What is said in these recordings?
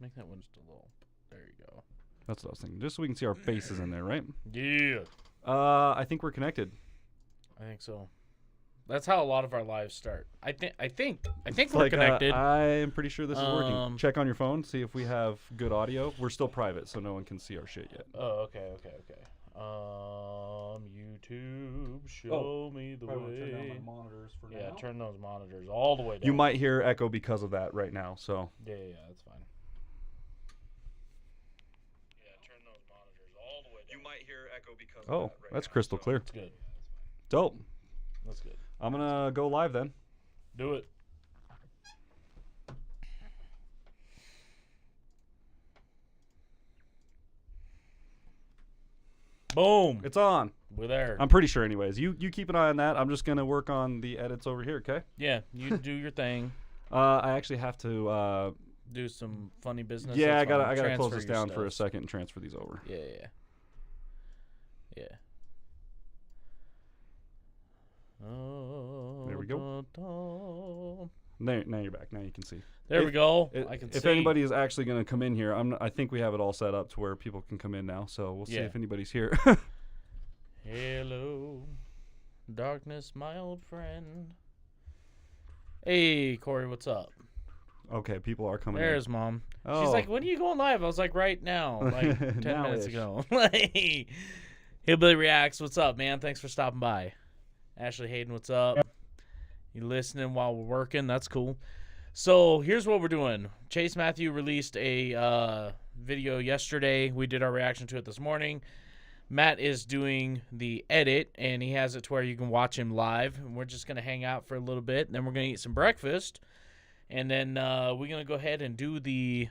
Make that one just a little. There you go. That's what I was thinking. Just so we can see our faces in there, right? Yeah. I think we're connected. I think so. That's how a lot of our lives start. I think we're connected. I'm pretty sure this is working. Check on your phone, see if we have good audio. We're still private, so no one can see our shit yet. Oh, okay. YouTube, show me the way. Turn down my monitors for now. Yeah, turn those monitors all the way down. You might hear echo because of that right now, so. Yeah, that's fine. Yeah, turn those monitors all the way down. You might hear echo because of that right that's now, crystal so. clear. That's good. Dope. That's good. I'm gonna go live then. Do it. Boom. It's on. We're there. I'm pretty sure anyways. You keep an eye on that. I'm just going to work on the edits over here, okay? Yeah, you do your thing. I actually have to do some funny business. Yeah, I got to close this down for a second and transfer these over. Yeah. There we go. Now you're back. Now you can see. There we go. I can see. If anybody is actually going to come in here, I think we have it all set up to where people can come in now. So we'll see if anybody's here. Hello, darkness, my old friend. Hey, Corey, what's up? Okay, people are coming There's in. Mom. Oh. She's like, when are you going live? I was like, right now, like 10 minutes ago. Hillbilly Reacts, what's up, man? Thanks for stopping by. Ashley Hayden, what's up? You listening while we're working? That's cool. So here's what we're doing. Chase Matthew released a video yesterday. We did our reaction to it this morning. Matt is doing the edit, and he has it to where you can watch him live. And we're just going to hang out for a little bit, and then we're going to eat some breakfast. And then we're going to go ahead and do the...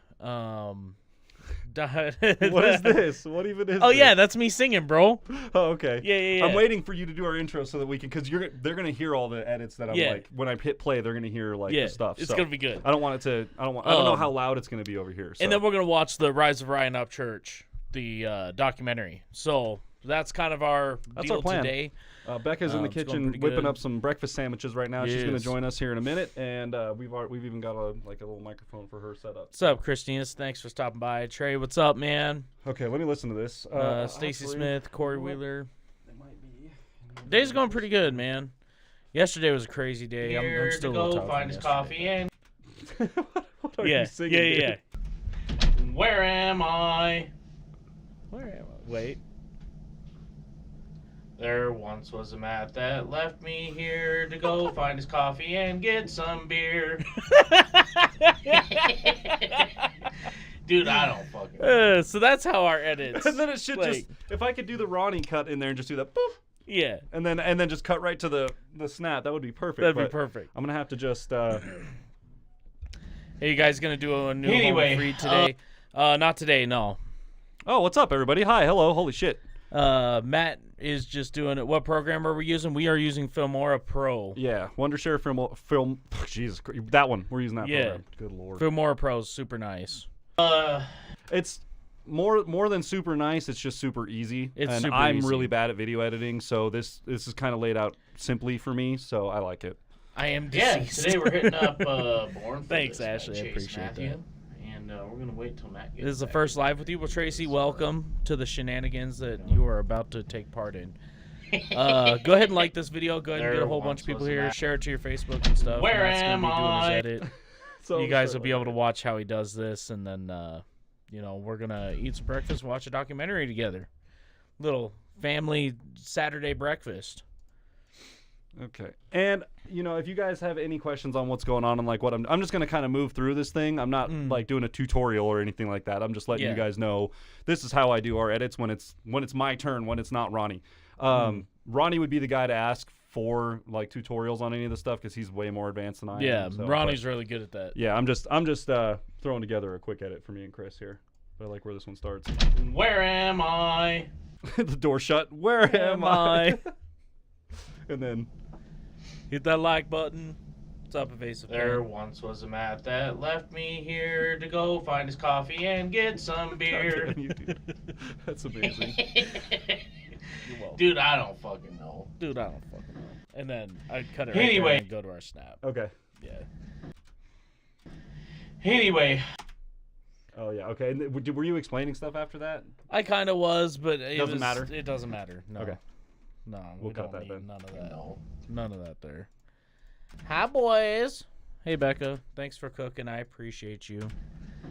What is this? What even is this? Oh, yeah, that's me singing, bro. Oh, okay. Yeah. I'm waiting for you to do our intro so that we can, because they're going to hear all the edits that I'm like, when I hit play, they're going to hear like the stuff. It's going to be good. I don't know how loud it's going to be over here. So. And then we're going to watch the Rise of Ryan Upchurch, the documentary. So that's kind of our deal plan today. Becca's in the kitchen whipping up some breakfast sandwiches right now. Yes. She's going to join us here in a minute, and we've even got a little microphone for her set up. What's up, Christina? Thanks for stopping by. Trey, what's up, man? Okay, let me listen to this. Stacy Smith, Corey Wheeler. Day's going pretty good, man. Yesterday was a crazy day. I'm still a little tired. Find his coffee and. What are you singing? Yeah. Where am I? Wait. There once was a Matt that left me here to go find his coffee and get some beer. Dude, I don't fucking so that's how our edits. And then it should just, if I could do the Ronnie cut in there and just do that, boop. Yeah. And then just cut right to the snap, that would be perfect. That'd be perfect. I'm going to have to just... Hey, you guys going to do a new home read today? Not today, no. Oh, what's up, everybody? Hi, hello, holy shit. Matt is just doing it. What program are we using? We are using Filmora Pro. Yeah, Wondershare film. Jesus, that one. We're using that program. Good lord. Filmora Pro is super nice. It's more than super nice. It's just super easy. Super I'm easy. really bad at video editing, so this is kind of laid out simply for me. So I like it. I am deceased. Today we're hitting up Born. Thanks, Ashley. I appreciate that. And we're going to wait till Matt gets This is the first live with you. Well, Tracy, welcome to the shenanigans that you are about to take part in. Go ahead and like this video. Go ahead and get a whole bunch of people here. Share it to your Facebook and stuff. Where Matt's am I? Doing his edit. So you guys will be able to watch how he does this, and then, we're going to eat some breakfast and watch a documentary together. Little family Saturday breakfast. Okay. And, if you guys have any questions on what's going on and like what I'm just going to kind of move through this thing. I'm not like doing a tutorial or anything like that. I'm just letting you guys know this is how I do our edits when it's my turn, when it's not Ronnie. Ronnie would be the guy to ask for like tutorials on any of the stuff because he's way more advanced than I am. Yeah, Ronnie's really good at that. Yeah, I'm just throwing together a quick edit for me and Chris here. But I like where this one starts. Where am I? The door shut. Where am I? And then hit that like button. What's up, Evasive? There once was a Matt that left me here to go find his coffee and get some beer. God damn you, dude. That's amazing. Dude, I don't fucking know. And then I'd cut it right there and go to our snap. Okay. Yeah. Anyway. Oh, yeah. Okay. And were you explaining stuff after that? I kind of was, but it doesn't matter. It doesn't matter. No. Okay. No, We'll cut that then. None of that. No. None of that there. Hi, boys. Hey, Becca. Thanks for cooking. I appreciate you.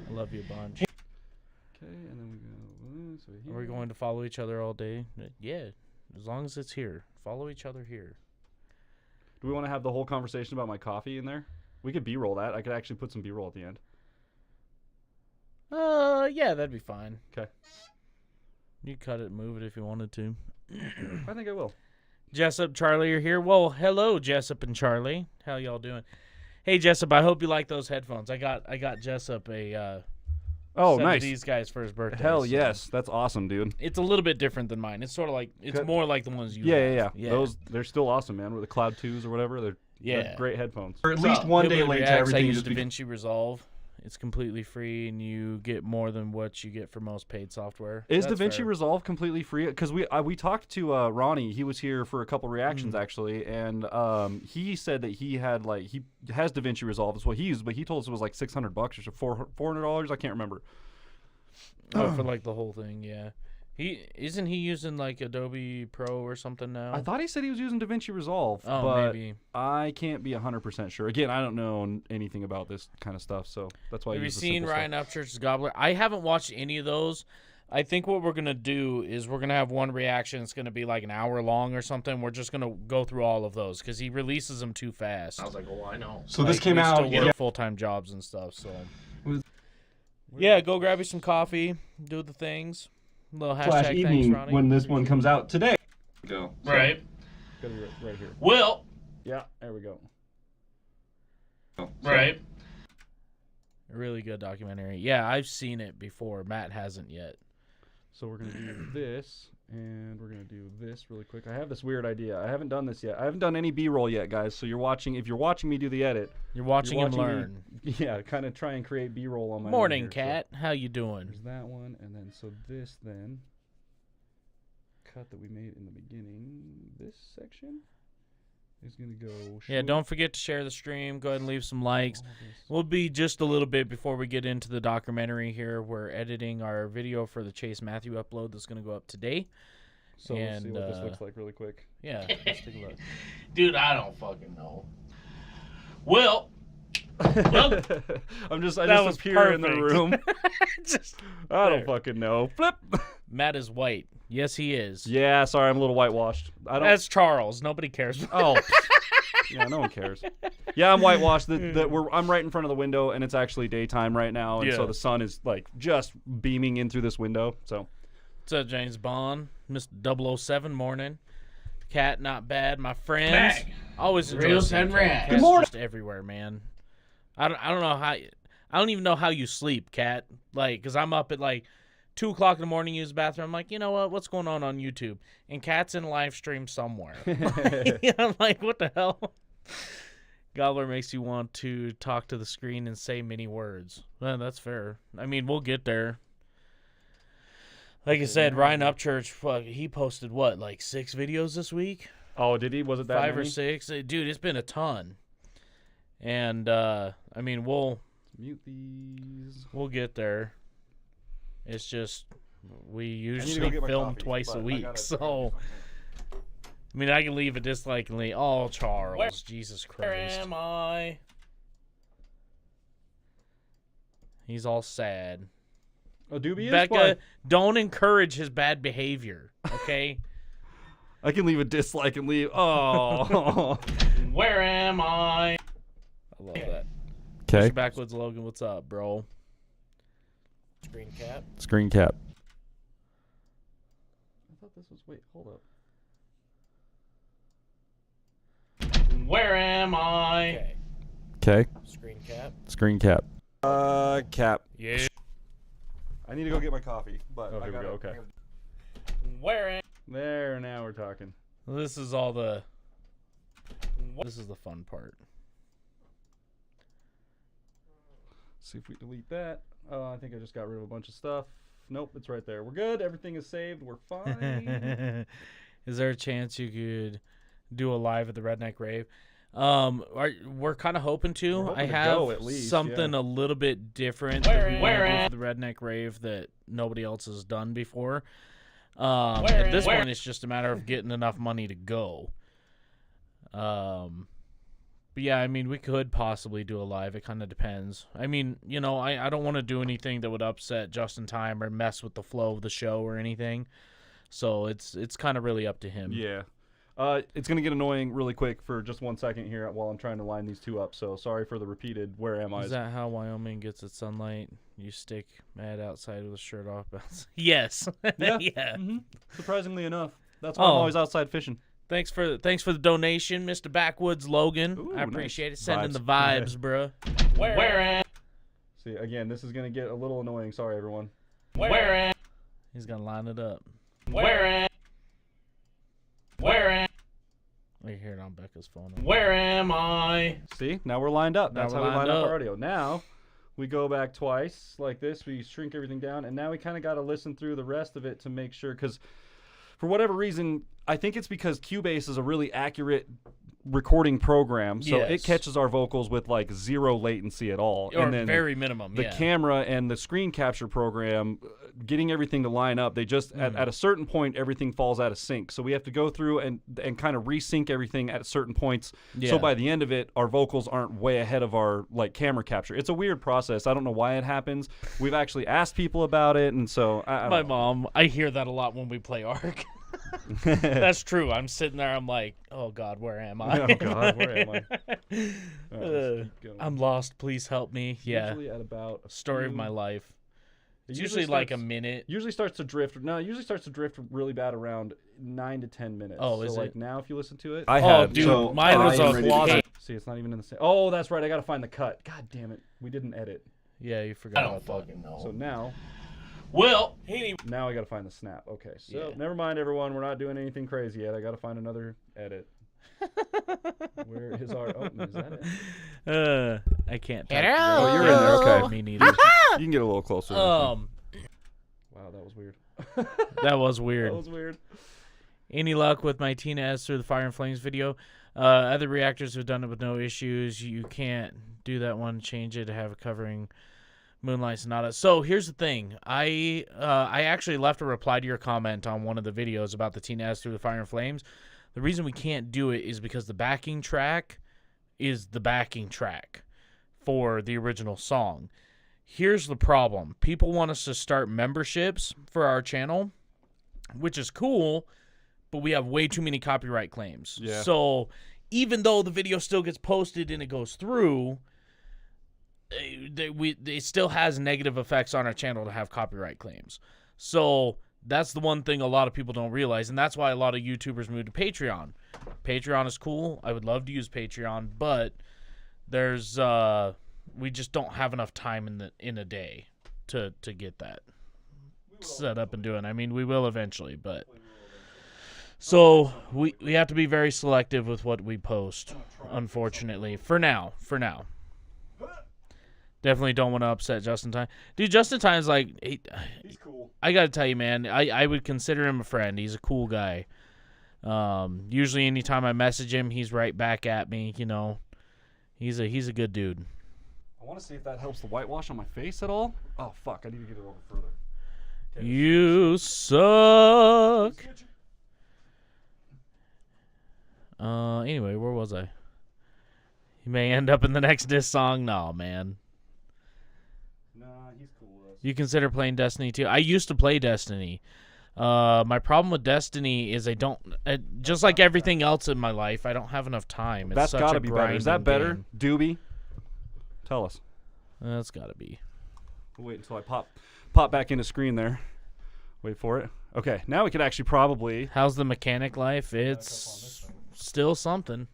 I love you a bunch. Okay, and then we go. So Are we going to follow each other all day? Yeah, as long as it's here. Follow each other here. Do we want to have the whole conversation about my coffee in there? We could B-roll that. I could actually put some B-roll at the end. Yeah, that'd be fine. Okay. You cut it and move it if you wanted to. I think I will. Jessup, Charlie are here. Well, hello, Jessup and Charlie. How y'all doing? Hey, Jessup, I hope you like those headphones. I got Jessup a oh, set nice. of these guys for his birthday. Hell so yes, that's awesome, dude. It's a little bit different than mine. It's sort of like more like the ones you have. Yeah. Those they're still awesome, man. With the Cloud 2s or whatever, they're great headphones. Or at least one day late to everything. I use DaVinci Resolve. It's completely free, and you get more than what you get for most paid software. Is DaVinci Resolve completely free? Because we talked to Ronnie. He was here for a couple reactions actually, and he said that he has DaVinci Resolve. Is what he used, but he told us it was like $600 or $400. I can't remember. Oh, for like the whole thing, yeah. Isn't he using like Adobe Pro or something now? I thought he said he was using DaVinci Resolve, but maybe. I can't be 100% sure. Again, I don't know anything about this kind of stuff, so that's why. Have you seen Ryan Upchurch's Gobbler? I haven't watched any of those. I think what we're gonna do is we're gonna have one reaction. It's gonna be like an hour long or something. We're just gonna go through all of those because he releases them too fast. I was like, oh, I know. So this came out. Still work full-time jobs and stuff. So yeah, go grab you some coffee, do the things. Little hashtag evening thanks, Ronnie. when this one comes out today. Go. So, right. Right here. Well. Yeah, there we go. Right. A really good documentary. Yeah, I've seen it before. Matt hasn't yet. So we're going to do this, and we're going to do this really quick. I have this weird idea. I haven't done this yet. I haven't done any B-roll yet, guys. So if you're watching me do the edit. You're watching him learn. Yeah, kind of try and create B-roll on my Morning, Cat. So how you doing? There's that one, and then so this then. Cut that we made in the beginning. This section is going to go. Yeah, don't forget to share the stream. Go ahead and leave some likes. We'll be just a little bit before we get into the documentary here. We're editing our video for the Chase Matthew upload that's going to go up today. So we'll see what this looks like really quick. Yeah, let's take a look. Dude, I don't fucking know. Well, I just appear in the room. I don't fucking know. Flip. Matt is white. Yes, he is. Yeah, sorry, I'm a little whitewashed. That's Charles. Nobody cares. Oh. Yeah, no one cares. Yeah, I'm whitewashed. I'm right in front of the window, and it's actually daytime right now, and so the sun is like just beaming in through this window. So, what's up, James Bond? Mr. 007 morning. Cat, not bad. My friends. Always enjoy seeing Cat. Good morning. Just everywhere, man. I don't know how. I don't even know how you sleep, Cat. Like, cause I'm up at like 2 o'clock in the morning, use the bathroom. I'm like, you know what? What's going on YouTube? And Cat's in live stream somewhere. I'm like, what the hell? Gobbler makes you want to talk to the screen and say many words. Well, that's fair. I mean, we'll get there. Like I said, Ryan Upchurch, he posted what, like 6 videos this week? Oh, did he? Was it that 5 many? or 6? Dude, it's been a ton. And I mean, we'll mute these. We'll get there. It's just we usually film twice a week, so I mean, I can leave it just like oh, Charles, Jesus Christ. Where am I? He's all sad. Oh, dubious. Becca, don't encourage his bad behavior, okay? I can leave a dislike and leave. Oh. Where am I? I love that. Okay. Backwoods Logan, what's up, bro? Screen cap. Screen cap. I thought this was. Wait, hold up. Where am I? Okay. Screen cap. Screen cap. Cap. Yeah. I need to go get my coffee, but here we go. Okay. Where am? There. Now we're talking. This is all the. This is the fun part. See if we delete that. I think I just got rid of a bunch of stuff. Nope, it's right there. We're good. Everything is saved. We're fine. Is there a chance you could do a live at the Redneck Rave? We're kind of hoping to. I have at least, something a little bit different that we want to do for the Redneck Rave that nobody else has done before. At this point, it's just a matter of getting enough money to go. But yeah, I mean, we could possibly do a live. It kind of depends. I mean, you know, I don't want to do anything that would upset Just in Time or mess with the flow of the show or anything. So it's kind of really up to him. Yeah. It's going to get annoying really quick for just 1 second here while I'm trying to line these two up. So sorry for the repeated where am I. Is that how Wyoming gets its sunlight? You stick Matt outside with a shirt off? Yes. Yeah. Yeah. Mm-hmm. Surprisingly enough. That's why I'm always outside fishing. Thanks for the donation, Mr. Backwoods Logan. Ooh, I appreciate nice. it. Sending Vibes. the vibes, bruh. Where at? See, again, this is going to get a little annoying. Sorry, everyone. Where at? He's gonna line it up. Where at? Where at? We hear it on Becca's phone. Where am I? See, now we're lined up. Now That's we're how we line lined up up. our audio. Now we go back twice like this. We shrink everything down, and now we kind of got to listen through the rest of it to make sure, because for whatever reason, I think it's because Cubase is a really accurate recording program, so it Yes. catches our vocals with like zero latency at all. Or and then very minimum, the yeah. camera and the screen capture program, getting everything to line up, they just at a certain point everything falls out of sync. So we have to go through and kind of resync everything at certain points. Yeah. So by the end of it, our vocals aren't way ahead of our like camera capture. It's a weird process. I don't know why it happens. We've actually asked people about it, and so I My don't know. mom, I hear that a lot when we play Ark. That's true. I'm sitting there, I'm like, oh God, where am I? Oh God, where am I? All right, let's keep going. I'm lost. Please help me. Yeah. Usually at about a Story of few- my life. It It's usually usually like a starts- minute. Usually starts to drift. No, it usually starts to drift really bad around 9 to 10 minutes. Oh, so is like it? now, if you listen to it, Oh, dude, So mine was I am a ready to closet. see, it's not even in the same. Oh, that's right. I gotta find the cut. God damn it, we didn't edit. Yeah, you I forgot don't about that. fucking know. So now Well, he I gotta find the snap. Okay, so Yeah. never mind, everyone. We're not doing anything crazy yet. I gotta find another edit. Where is our? Oh, is that it? I can't. type Oh, today. you're in there. Okay. Me neither. You can get a little closer. Um, Wow, that was weird. that was weird. That was weird. Any luck with my Tina S through the Fire and Flames video? Other reactors have done it with no issues. You can't do that one. Change it to have a covering Moonlight Sonata. So here's the thing. I actually left a reply to your comment on one of the videos about the Tina S through the Fire and Flames. The reason we can't do it is because the backing track is the backing track for the original song. Here's the problem. People want us to start memberships for our channel, which is cool, but we have way too many copyright claims. Yeah. So even though the video still gets posted and it goes through, it still has negative effects on our channel to have copyright claims. So that's the one thing a lot of people don't realize, and that's why a lot of YouTubers move to Patreon. Patreon is cool. I would love to use Patreon, but there's we just don't have enough time in a day to get that set up and doing. I mean, we will eventually, but so we have to be very selective with what we post, unfortunately. For now. Definitely don't want to upset Justin Time. Dude, Justin Time's like He's cool. I gotta tell you, man, I would consider him a friend. He's a cool guy. Usually anytime I message him, he's right back at me, you know. He's a good dude. I want to see if that helps the whitewash on my face at all. Oh fuck! I need to get it over further. Okay, You suck. Anyway, where was I? He may end up in the next diss song. No, man. Nah, he's cool. You consider playing Destiny too? I used to play Destiny. My problem with Destiny is I don't, just like everything else in my life, I don't have enough time. It's That's such got to a be better. Is that grinding better, game. Doobie? Tell us. That's got to be. We'll wait until I pop back into screen there. Wait for it. Okay, now we could actually probably. How's the mechanic life? It's still something.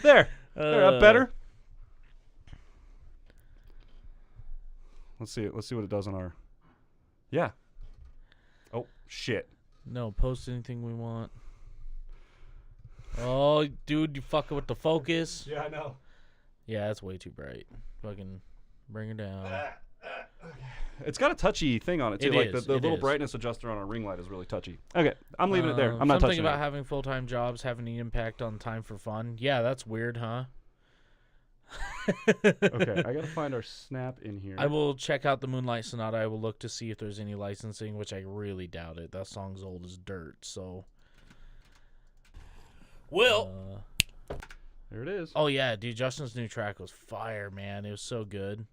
There. There, up better. Let's see what it does on our. Yeah. Oh shit. No, post anything we want. Oh, dude, you fucking with the focus. Yeah, I know. Yeah, that's way too bright. Fucking bring it down. It's got a touchy thing on it, too. It like is, the little is. brightness adjuster on a ring light is really touchy. Okay, I'm leaving it there. I'm not touching it. Something about having full-time jobs having an impact on time for fun. Yeah, that's weird, huh? Okay, I got to find our snap in here. I will check out the Moonlight Sonata. I will look to see if there's any licensing, which I really doubt it. That song's old as dirt, so... Well... There it is. Oh, yeah, dude, Justin's new track was fire, man. It was so good.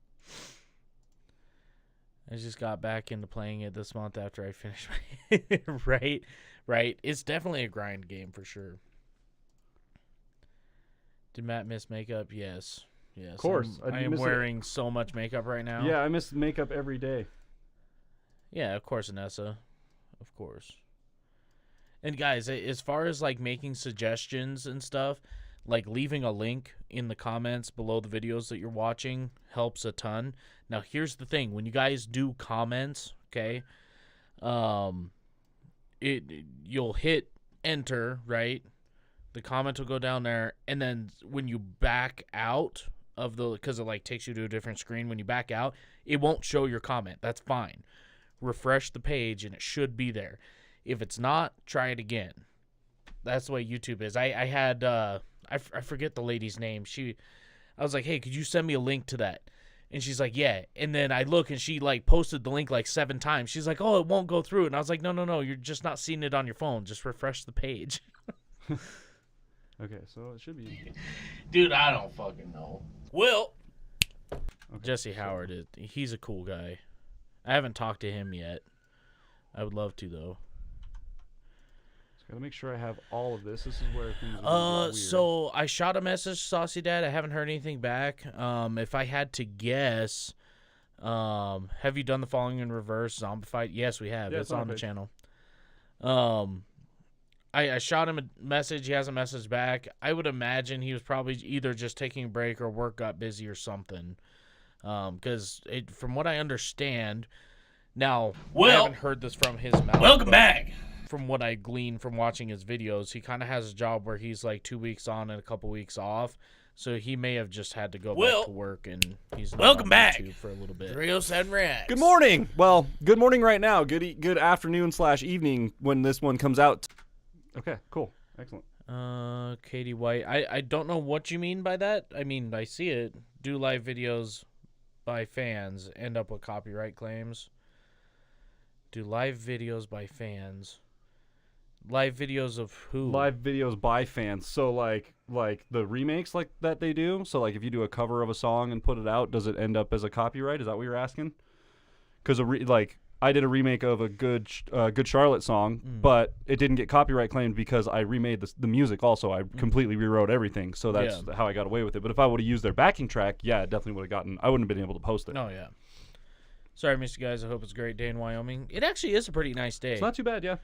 I just got back into playing it this month after I finished my... Right. It's definitely a grind game for sure. Did Matt miss makeup? Yes. Of course. I am wearing so much makeup right now. Yeah, I miss makeup every day. Yeah, of course, Anessa. Of course. And guys, as far as like making suggestions and stuff, like leaving a link in the comments below the videos that you're watching helps a ton. Now, here's the thing. When you guys do comments, okay, you'll hit enter, right? The comment will go down there, and then when you back out of because it like takes you to a different screen, when you back out, it won't show your comment. That's fine. Refresh the page, and it should be there. If it's not, try it again. That's the way YouTube is. I had I forget the lady's name. I was like, hey, could you send me a link to that? And she's like, yeah. And then I look, and she like posted the link like 7 times. She's like, oh, it won't go through. And I was like, no, you're just not seeing it on your phone. Just refresh the page. Okay, so it should be. Dude, I don't fucking know. Well, Okay, Jesse Howard, he's a cool guy. I haven't talked to him yet. I would love to, though. Just gotta make sure I have all of this. This is where things are weird. So I shot a message to Saucy Dad. I haven't heard anything back. If I had to guess, have you done the Following in Reverse Zombified? Yes, we have. Yeah, it's on the channel. I shot him a message. He hasn't messaged back. I would imagine he was probably either just taking a break or work got busy or something. Because from what I understand, now I haven't heard this from his mouth. Welcome back. From what I gleaned from watching his videos, he kind of has a job where he's like 2 weeks on and a couple weeks off. So he may have just had to go back to work, and he's not welcome on back YouTube for a little bit. 307 Reacts. Good morning. Well, good morning right now. Good afternoon / evening when this one comes out. Okay, cool. Excellent. Katie White. I don't know what you mean by that. I mean, I see it. Do live videos by fans end up with copyright claims? Do live videos by fans? Live videos of who? Live videos by fans. So like the remakes like that they do. So like if you do a cover of a song and put it out, does it end up as a copyright? Is that what you're asking? Because I did a remake of a Good Charlotte song, but it didn't get copyright claimed because I remade the music also. I completely rewrote everything, so that's how I got away with it. But if I would have used their backing track, yeah, it definitely would have gotten... I wouldn't have been able to post it. Oh, yeah. Sorry, I missed you guys. I hope it's a great day in Wyoming. It actually is a pretty nice day. It's not too bad, yeah.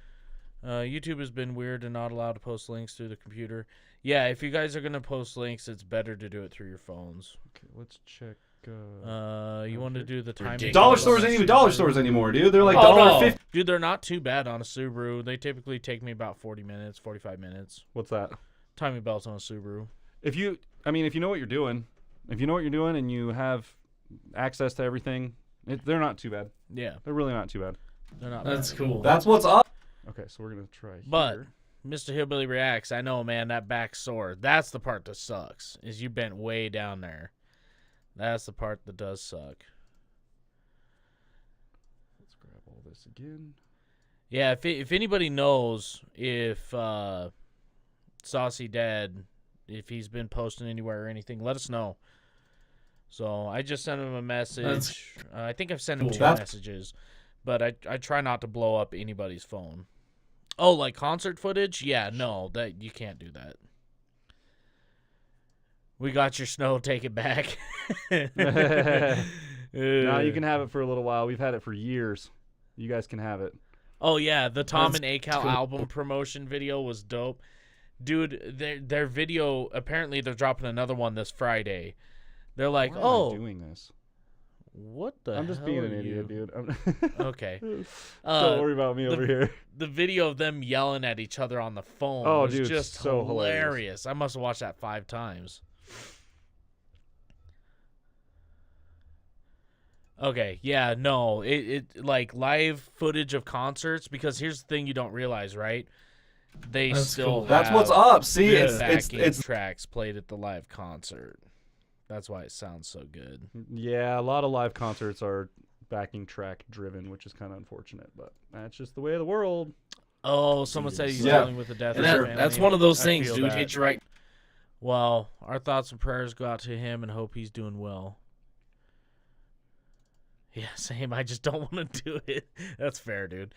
YouTube has been weird and not allowed to post links through the computer. Yeah, if you guys are going to post links, it's better to do it through your phones. Okay, let's check... you want to do the timing? Dollar stores ain't even dollar stores anymore, dude. They're like $1.50. Dude, they're not too bad on a Subaru. They typically take me about 40 minutes, 45 minutes. What's that? Timing belts on a Subaru. If you know what you're doing, and you have access to everything, they're not too bad. Yeah. They're really not too bad. They're not That's bad. cool. That's what's up. Okay, so we're going to try But here. Mr. Hillbilly Reacts, I know, man, that back sore. That's the part that sucks, is you bent way down there. That's the part that does suck. Let's grab all this again. Yeah, if anybody knows if Saucy Dad, if he's been posting anywhere or anything, let us know. So I just sent him a message. I think I've sent him 2 messages, but I try not to blow up anybody's phone. Oh, like concert footage? Yeah, no, that you can't do that. We got your snow. Take it back. No, you can have it for a little while. We've had it for years. You guys can have it. Oh, yeah. The Tom and ACAL album promotion video was dope. Dude, their video, apparently they're dropping another one this Friday. They're like, Why am I doing this? What the I'm just hell being are an idiot, you? dude. Okay. Don't worry about me over here. The video of them yelling at each other on the phone was dude, just so hilarious. I must have watched that 5 times. Okay, yeah, no, it like live footage of concerts, because here's the thing you don't realize, right? They still have That's what's up. See, it's tracks played at the live concert. That's why it sounds so good. Yeah, a lot of live concerts are backing track driven, which is kind of unfortunate, but that's just the way of the world. Oh, someone said he's dealing with the death of his family. That's one of those things, dude. Hit you right. Well, our thoughts and prayers go out to him and hope he's doing well. Yeah, same. I just don't want to do it. That's fair, dude.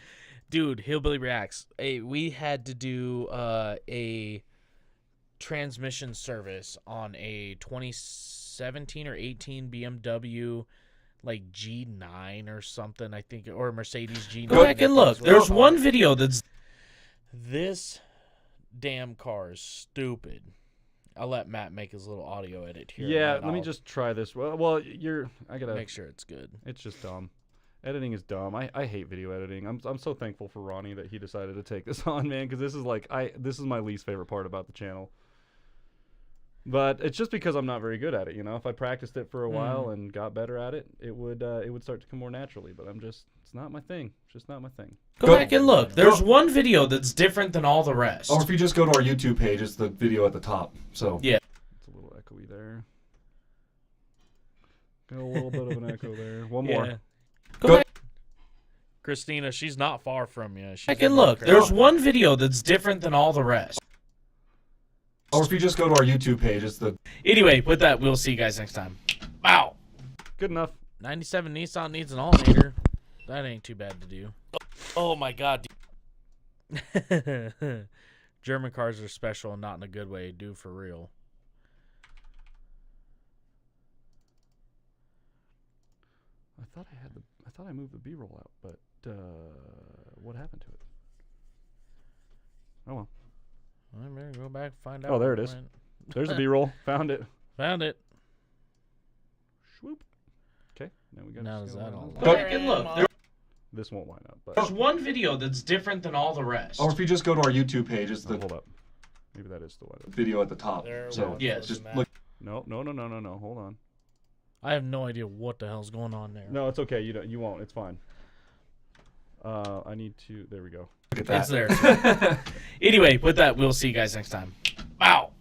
Dude, Hillbilly Reacts. Hey, we had to do a transmission service on a 2017 or 18 BMW, like G9 or something, I think, or Mercedes G9. Go back and look. There's one video that's... This damn car is stupid. I'll let Matt make his little audio edit here. Yeah, let me just try this. Well, I gotta make sure it's good. It's just dumb. Editing is dumb. I hate video editing. I'm so thankful for Ronnie that he decided to take this on, man, because this is my least favorite part about the channel. But it's just because I'm not very good at it, you know. If I practiced it for a while and got better at it, it would start to come more naturally. But it's not my thing. It's just not my thing. Go back and look. There's one video that's different than all the rest. Or if you just go to our YouTube page, it's the video at the top. So yeah, it's a little echoey there. Got a little bit of an echo there. One more. Go back. Christina, she's not far from you. Back and look. There's one video that's different than all the rest. Or if you just go to our YouTube page, it's the... Anyway, with that, we'll see you guys next time. Wow. Good enough. 97 Nissan needs an alternator. That ain't too bad to do. Oh my God. German cars are special and not in a good way. Do for real. I thought I moved the B-roll out, but what happened to it? Oh well. I better go back and find out. Oh, there it is. There's the B-roll. Found it. Found it. Swoop. Okay. Now we got. Now is that all? Go back and look. This won't line up. But there's one video that's different than all the rest. Or if you just go to our YouTube page, it's the... hold up. Maybe that is the one. Video at the top. There so yes. just look. No. Hold on. I have no idea what the hell's going on there. No, it's okay. You won't. It's fine. I need to. There we go. Look at that. It's there. Anyway, with that, we'll see you guys next time. Wow.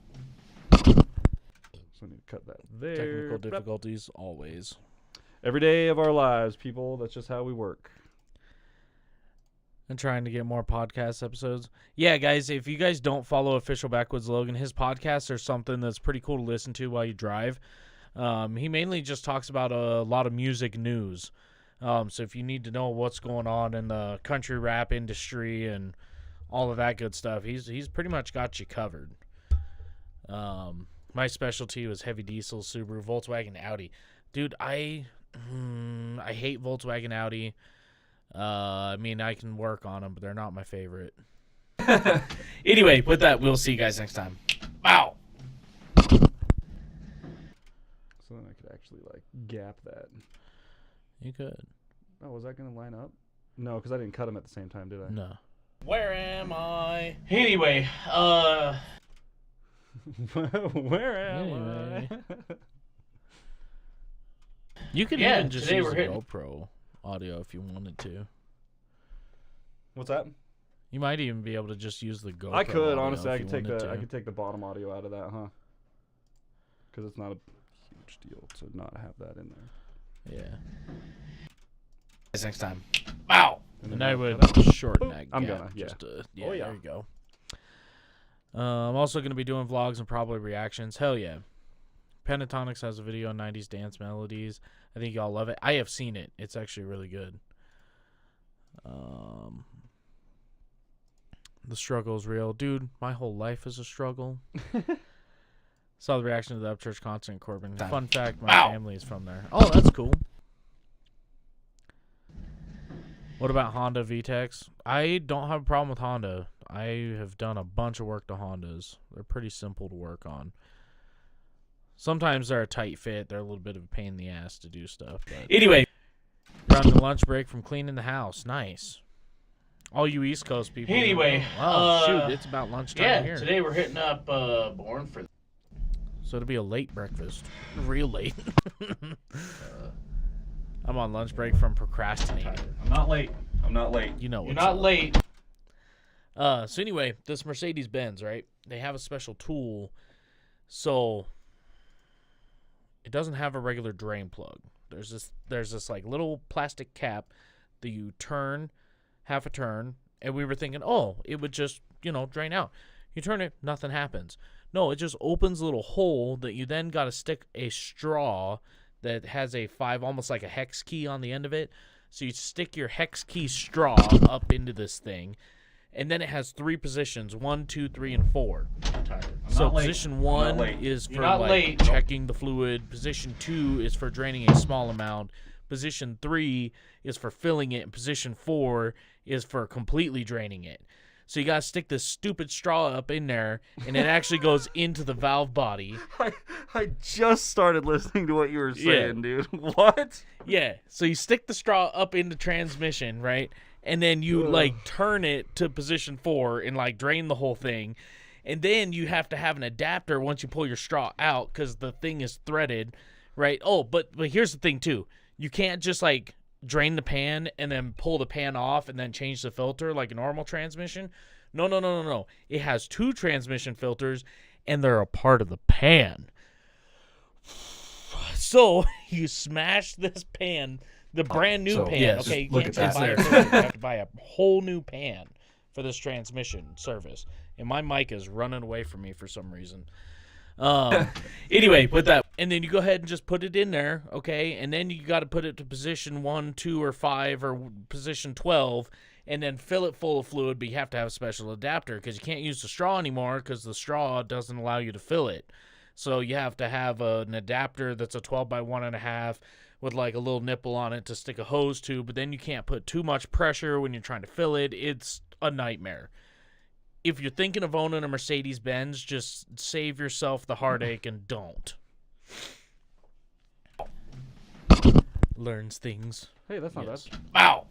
So I need to cut that there. Technical difficulties, always. Every day of our lives, people. That's just how we work. And trying to get more podcast episodes. Yeah, guys, if you guys don't follow Official Backwoods Logan, his podcasts are something that's pretty cool to listen to while you drive. He mainly just talks about a lot of music news. So if you need to know what's going on in the country rap industry and all of that good stuff, he's pretty much got you covered. My specialty was heavy diesel, Subaru, Volkswagen, Audi. Dude, I hate Volkswagen, Audi. I mean, I can work on them, but they're not my favorite. Anyway, with that, we'll see you guys next time. Wow. So then I could actually like gap that. You could. Oh, was that going to line up? No, because I didn't cut them at the same time, did I? No. Where am I? Anyway, Where am I? You could even just use the GoPro audio if you wanted to. What's that? You might even be able to just use the GoPro. I could audio honestly. I if could you take wanted the to. I could take the bottom audio out of that, huh? Because it's not a huge deal to not have that in there. Yeah. Next time. Wow. And I would shorten that gap. I'm gonna, yeah. Yeah, there you go. I'm also going to be doing vlogs and probably reactions. Hell yeah. Pentatonics has a video on 90s dance melodies. I think y'all love it. I have seen it. It's actually really good. The struggle is real. Dude, my whole life is a struggle. Saw the reaction to the Upchurch concert in Corbin. Fun fact, my family is from there. Oh, that's cool. What about Honda VTEX? I don't have a problem with Honda. I have done a bunch of work to Hondas. They're pretty simple to work on. Sometimes they're a tight fit. They're a little bit of a pain in the ass to do stuff. But anyway, we're on the lunch break from cleaning the house. Nice. All you East Coast people. Anyway, shoot, it's about lunchtime here. Today we're hitting up Born for. So it'll be a late breakfast. Real late. I'm on lunch break from procrastinating. I'm not late. I'm not late. You know You're what's not up. late. So anyway, this Mercedes-Benz, right? They have a special tool, so it doesn't have a regular drain plug. There's this like little plastic cap that you turn, half a turn, and we were thinking, oh, it would just, drain out. You turn it, nothing happens. No, it just opens a little hole that you then got to stick a straw that has a 5, almost like a hex key on the end of it. So you stick your hex key straw up into this thing, and then it has 3 positions, 1, 2, 3, and 4. So position 1 is for checking the fluid. Position 2 is for draining a small amount. Position 3 is for filling it, and position 4 is for completely draining it. So you gotta stick this stupid straw up in there, and it actually goes into the valve body. I just started listening to what you were saying, dude. What? Yeah. So you stick the straw up into transmission, right? And then you turn it to position 4 and drain the whole thing. And then you have to have an adapter once you pull your straw out because the thing is threaded, right? Oh, but here's the thing too. You can't just drain the pan and then pull the pan off and then change the filter like a normal transmission. No. It has 2 transmission filters and they're a part of the pan. So you smash this pan, the brand new pan. Yeah, okay, you look can't at just buy that. a filter. You have to buy a whole new pan for this transmission service. And my mic is running away from me for some reason. Anyway, put that, and then you go ahead and just put it in there, okay? And then you got to put it to position 1, 2, or 5, or position 12, and then fill it full of fluid. But you have to have a special adapter because you can't use the straw anymore because the straw doesn't allow you to fill it. So you have to have an adapter that's a 12 by 1.5 with a little nipple on it to stick a hose to. But then you can't put too much pressure when you're trying to fill it. It's a nightmare. If you're thinking of owning a Mercedes-Benz, just save yourself the heartache and don't. Learns things. Hey, that's not bad. Wow.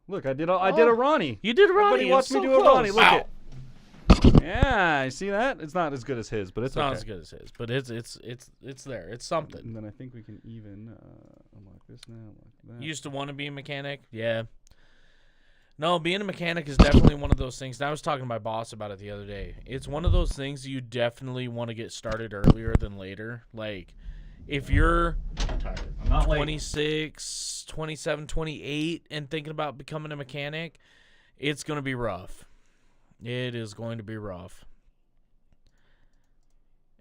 Look, I did a Ronnie. You did a Ronnie. Everybody watch me do a Ronnie. Look Wow. it. Yeah, you see that? It's not as good as his, but it's not okay. as good as his, but it's there. It's something. And then I think we can even unlock this now. Unlock that. You used to want to be a mechanic? Yeah. No, being a mechanic is definitely one of those things. And I was talking to my boss about it the other day. It's one of those things that you definitely want to get started earlier than later. If you're 26, 27, 28 and thinking about becoming a mechanic, it's going to be rough. It is going to be rough.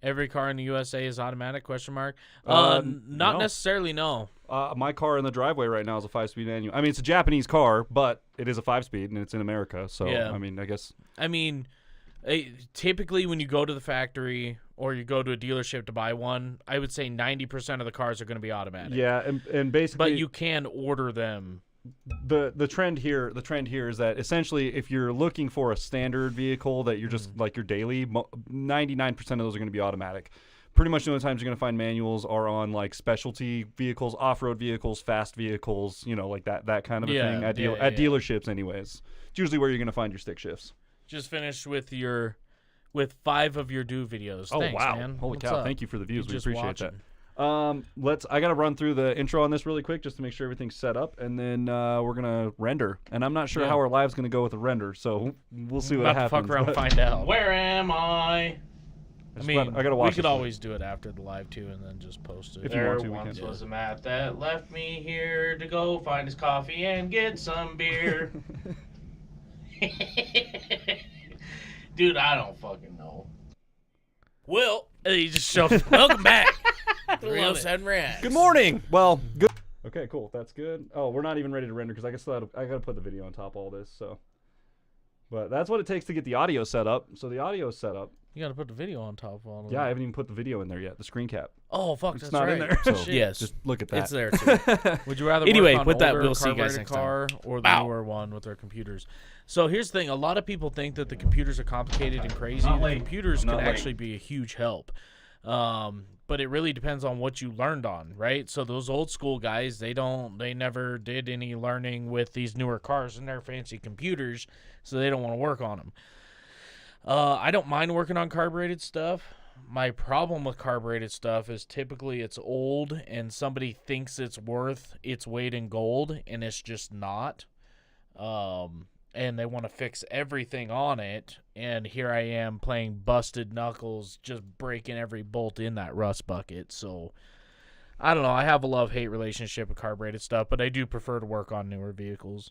Every car in the USA is automatic? ? Not no. necessarily, no. My car in the driveway right now is a 5-speed manual. I mean, it's a Japanese car, but it is a 5-speed, and it's in America. So, Yeah. I mean, I guess. I mean, typically when you go to the factory or you go to a dealership to buy one, I would say 90% of the cars are going to be automatic. Yeah, and basically. But you can order them. The trend here is that essentially if you're looking for a standard vehicle that you're just your daily, 99% of those are going to be automatic. Pretty much the only times you're going to find manuals are on specialty vehicles, off-road vehicles, fast vehicles, that kind of a thing at dealerships anyways. It's usually where you're going to find your stick shifts. Just finished with 5 of your do videos. Oh, Thanks, wow. man. Holy What's cow. up? Thank you for the views. We Just appreciate watching. that. I got to run through the intro on this really quick just to make sure everything's set up, and then we're gonna render. And I'm not sure how our live's gonna go with the render, so we'll see what happens. About to fuck around and find out. Where am I? I gotta watch. We could always do it after the live too, and then just post it. If you There want to, we once can. was a Matt that left me here to go find his coffee and get some beer. Dude, I don't fucking know. Well, he just showed. Welcome back. 307 Rats. Good morning. Well, good. Okay, cool. That's good. Oh, we're not even ready to render because I gotta put the video on top of all this. So, but that's what it takes to get the audio set up. So the audio is set up. You got to put the video on top of all of Yeah, I that. haven't even put the video in there yet. The screen cap. Oh, fuck, It's that's not right. in there. So, So yes. just look at that. It's there, too. Would you rather Anyway, work on with that, older we'll see you guys carbureted next car or the newer one with their computers? So here's the thing. A lot of people think that the computers are complicated and crazy. Not The late. computers I'm can not late. actually be a huge help. But it really depends on what you learned on, right? So those old school guys, they never did any learning with these newer cars and their fancy computers, so they don't want to work on them. I don't mind working on carbureted stuff. my problem with carbureted stuff is typically it's old and somebody thinks it's worth its weight in gold and it's just not. And they want to fix everything on it, and here I am playing busted knuckles, just breaking every bolt in that rust bucket. So, I don't know. I have a love-hate relationship with carbureted stuff, but I do prefer to work on newer vehicles.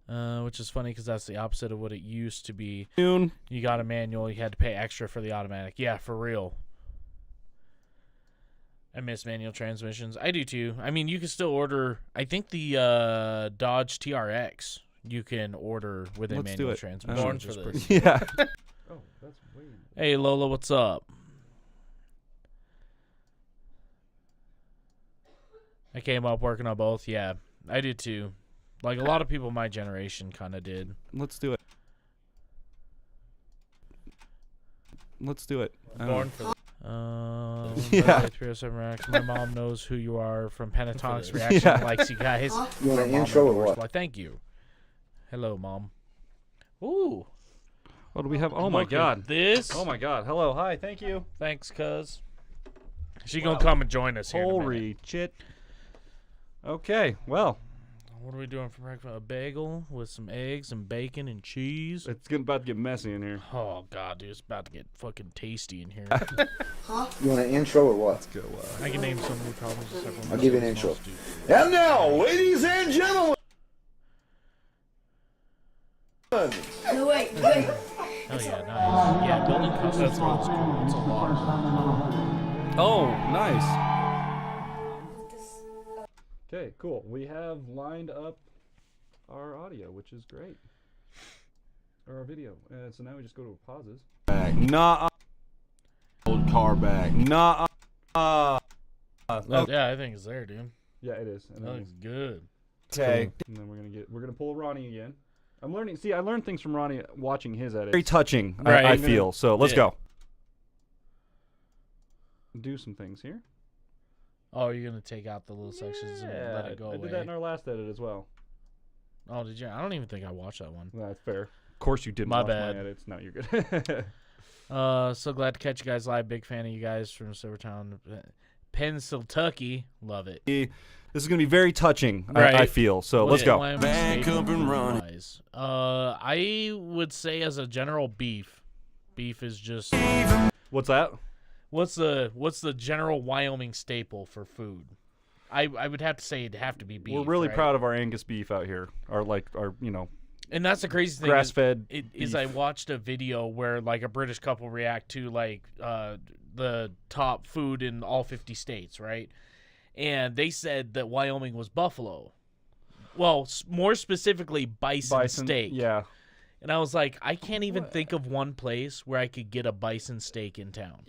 Which is funny because that's the opposite of what it used to be. You got a manual, you had to pay extra for the automatic. Yeah, for real. I miss manual transmissions. I do too. I mean, you can still order. I think the Dodge TRX you can order with a manual transmission. Born for this. Yeah. Oh, that's way. Hey Lola, what's up? I came up working on both. Yeah, I did too. Like a lot of people my generation kind of did. Let's do it. Let's do it. Born for this. Yeah. 307 Rex. My mom knows who you are from Pentatonics Reaction. Yeah. Likes you guys. You want an intro or what? Why, thank you. Hello, Mom. Ooh. What do we have? Oh my God. This. Oh my God. Hello. Hi. Thank you. Thanks, cuz. She gonna come and join us here. Holy shit. Okay. Well. What are we doing for breakfast? A bagel with some eggs and bacon and cheese. It's about to get messy in here. Oh, God, dude. It's about to get fucking tasty in here. You want an intro or what? Let's go. I can name so many problems. I'll give you an intro. And now, ladies and gentlemen. No, wait. Hell yeah, nice. Yeah, building custom is cool. It's a lot. Oh, nice. Okay, cool. We have lined up our audio, which is great. Or our video. So now we just go to pauses. Nah. Old car back. Nah. Yeah, I think it's there, dude. Yeah, it is. That looks good. Okay. And then we're gonna pull Ronnie again. I'm learning. See, I learned things from Ronnie watching his edit. Very touching, right. I feel. So let's go. Do some things here. Oh, you're going to take out the little sections and let it go away. I did that in our last edit as well. Oh, did you? I don't even think I watched that one. That's fair. Of course you didn't watch my edits. No, you're good. So glad to catch you guys live. Big fan of you guys from Silvertown, Pennsylvania. Love it. This is going to be very touching, right. I feel. So let's go. Back up and running. I would say as a general beef is just... What's that? What's the general Wyoming staple for food? I would have to say it'd have to be beef. We're really proud of our Angus beef out here. Our And that's the crazy thing. Grass-fed is I watched a video where like a British couple react to like the top food in all 50 states, right? And they said that Wyoming was buffalo. Well, more specifically, bison steak. Yeah. And I was like, I can't even think of one place where I could get a bison steak in town.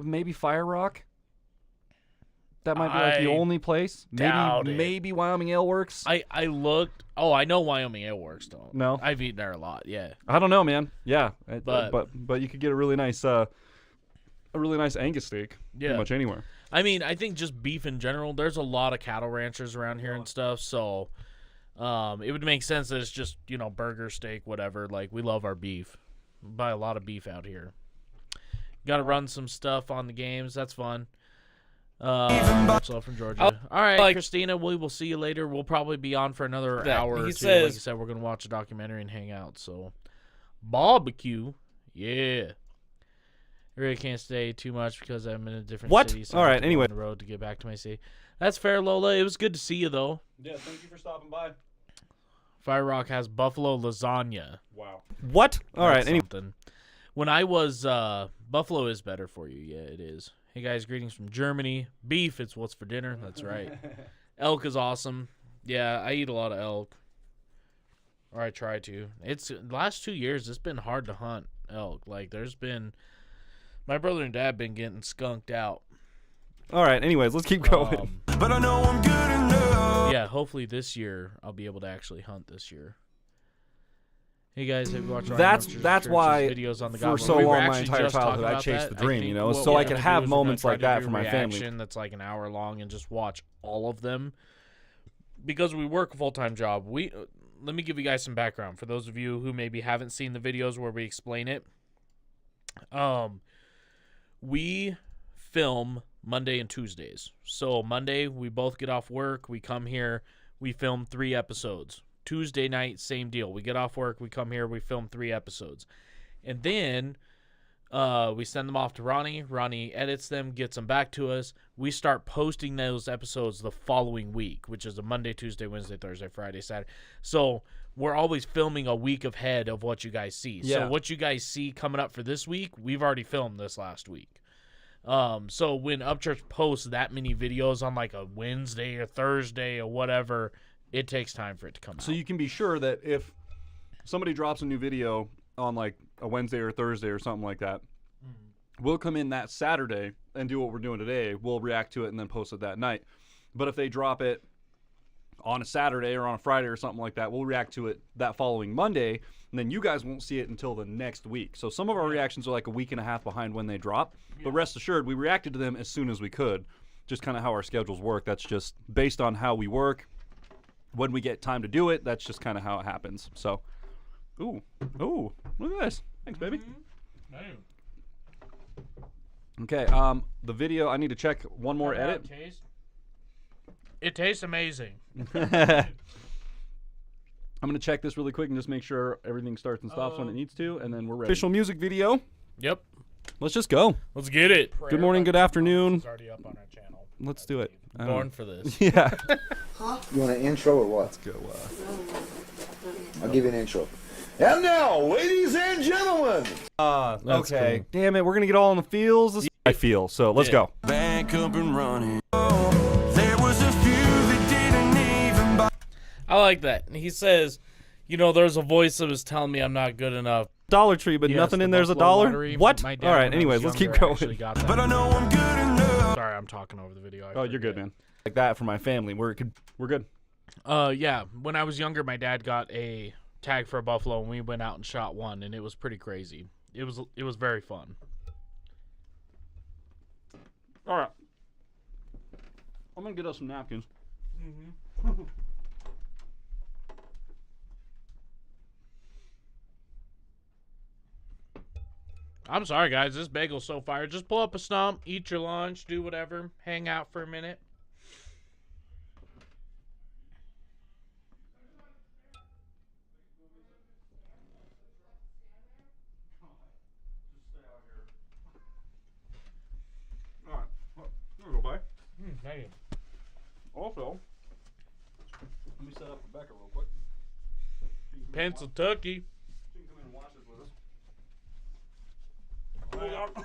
Maybe Fire Rock. That might be like the only place. Maybe Wyoming Ale Works. I looked. Oh, I know Wyoming Ale Works don't. No, I've eaten there a lot. Yeah. I don't know, man. Yeah, but you could get a really nice Angus steak. Pretty much anywhere. I mean, I think just beef in general. There's a lot of cattle ranchers around here and stuff, so. It would make sense that it's just, burger, steak, whatever. Like, we love our beef. We buy a lot of beef out here. Got to run some stuff on the games. That's fun. Much love from Georgia. All right, Christina, we will see you later. We'll probably be on for another hour or two. Like you said, we're going to watch a documentary and hang out. So, barbecue. Yeah. I really can't stay too much because I'm in a different city. So all right, anyway. On the road to get back to my city. That's fair, Lola. It was good to see you, though. Yeah, thank you for stopping by. Fire Rock has buffalo lasagna. Wow. What? All right. Something. When I was buffalo is better for you. Yeah, it is. Hey guys, greetings from Germany. Beef, it's what's for dinner. That's right. Elk is awesome. Yeah, I eat a lot of elk. Or I try to. It's the last 2 years. It's been hard to hunt elk. Like there's been, my brother and dad been getting skunked out. All right. Anyways, let's keep going. But I know I'm good enough. Yeah, hopefully this year I'll be able to actually hunt this year. Hey guys, have you watched that's why videos on the for so long my entire childhood I chased the dream, so I could have moments like that for my family. That's like an hour long and just watch all of them because we work a full-time job. let me give you guys some background for those of you who maybe haven't seen the videos where we explain it. We film Monday and Tuesdays. So Monday, we both get off work. We come here. We film 3 episodes. Tuesday night, same deal. We get off work. We come here. We film 3 episodes. And then we send them off to Ronnie. Ronnie edits them, gets them back to us. We start posting those episodes the following week, which is a Monday, Tuesday, Wednesday, Thursday, Friday, Saturday. So we're always filming a week ahead of what you guys see. Yeah. So what you guys see coming up for this week, we've already filmed this last week. So when Upchurch posts that many videos on like a Wednesday or Thursday or whatever, it takes time for it to come out. So you can be sure that if somebody drops a new video on like a Wednesday or Thursday or something like that, we'll come in that Saturday and do what we're doing today. We'll react to it and then post it that night. But if they drop it on a Saturday or on a Friday or something like that, we'll react to it that following Monday, and then you guys won't see it until the next week. So some of our reactions are like a week and a half behind when they drop, but rest assured, we reacted to them as soon as we could. Just kind of how our schedules work. That's just based on how we work. When we get time to do it, that's just kind of how it happens. So, ooh, look at this. Thanks, baby. Okay, the video, I need to check one more edit. It tastes amazing. I'm going to check this really quick and just make sure everything starts and stops when it needs to, and then we're ready. Official music video. Yep. Let's just go. Let's get it. Good morning, good afternoon. It's already up on our channel. Let's do it. Born for this. Yeah. You want an intro or what? Let's go. I'll give you an intro. And now, ladies and gentlemen. Okay. cool. Damn it, we're going to get all in the feels. I feel, so let's go. Back up and running. There was a few that didn't even buy. I like that. He says, you know, there's a voice that was telling me I'm not good enough. Dollar Tree, but Yes, nothing the in there's a Buffalo dollar? Lottery. What? My dad, All right, when I anyways, was let's keep younger, going. actually got that. But I know I'm good enough. Sorry, I'm talking over the video. Oh, you're good, man. Like that for my family. We're good. Yeah. When I was younger, my dad got a tag for a buffalo, and we went out and shot one, and it was pretty crazy. It was very fun. All right. I'm going to get us some napkins. I'm sorry, guys. This bagel's so fire. Just pull up a stump, eat your lunch, do whatever, hang out for a minute. All right. Here we go, bye. Thank you. Also, let me set up Rebecca real quick. Pennsylvania. She can come in and watch this with us.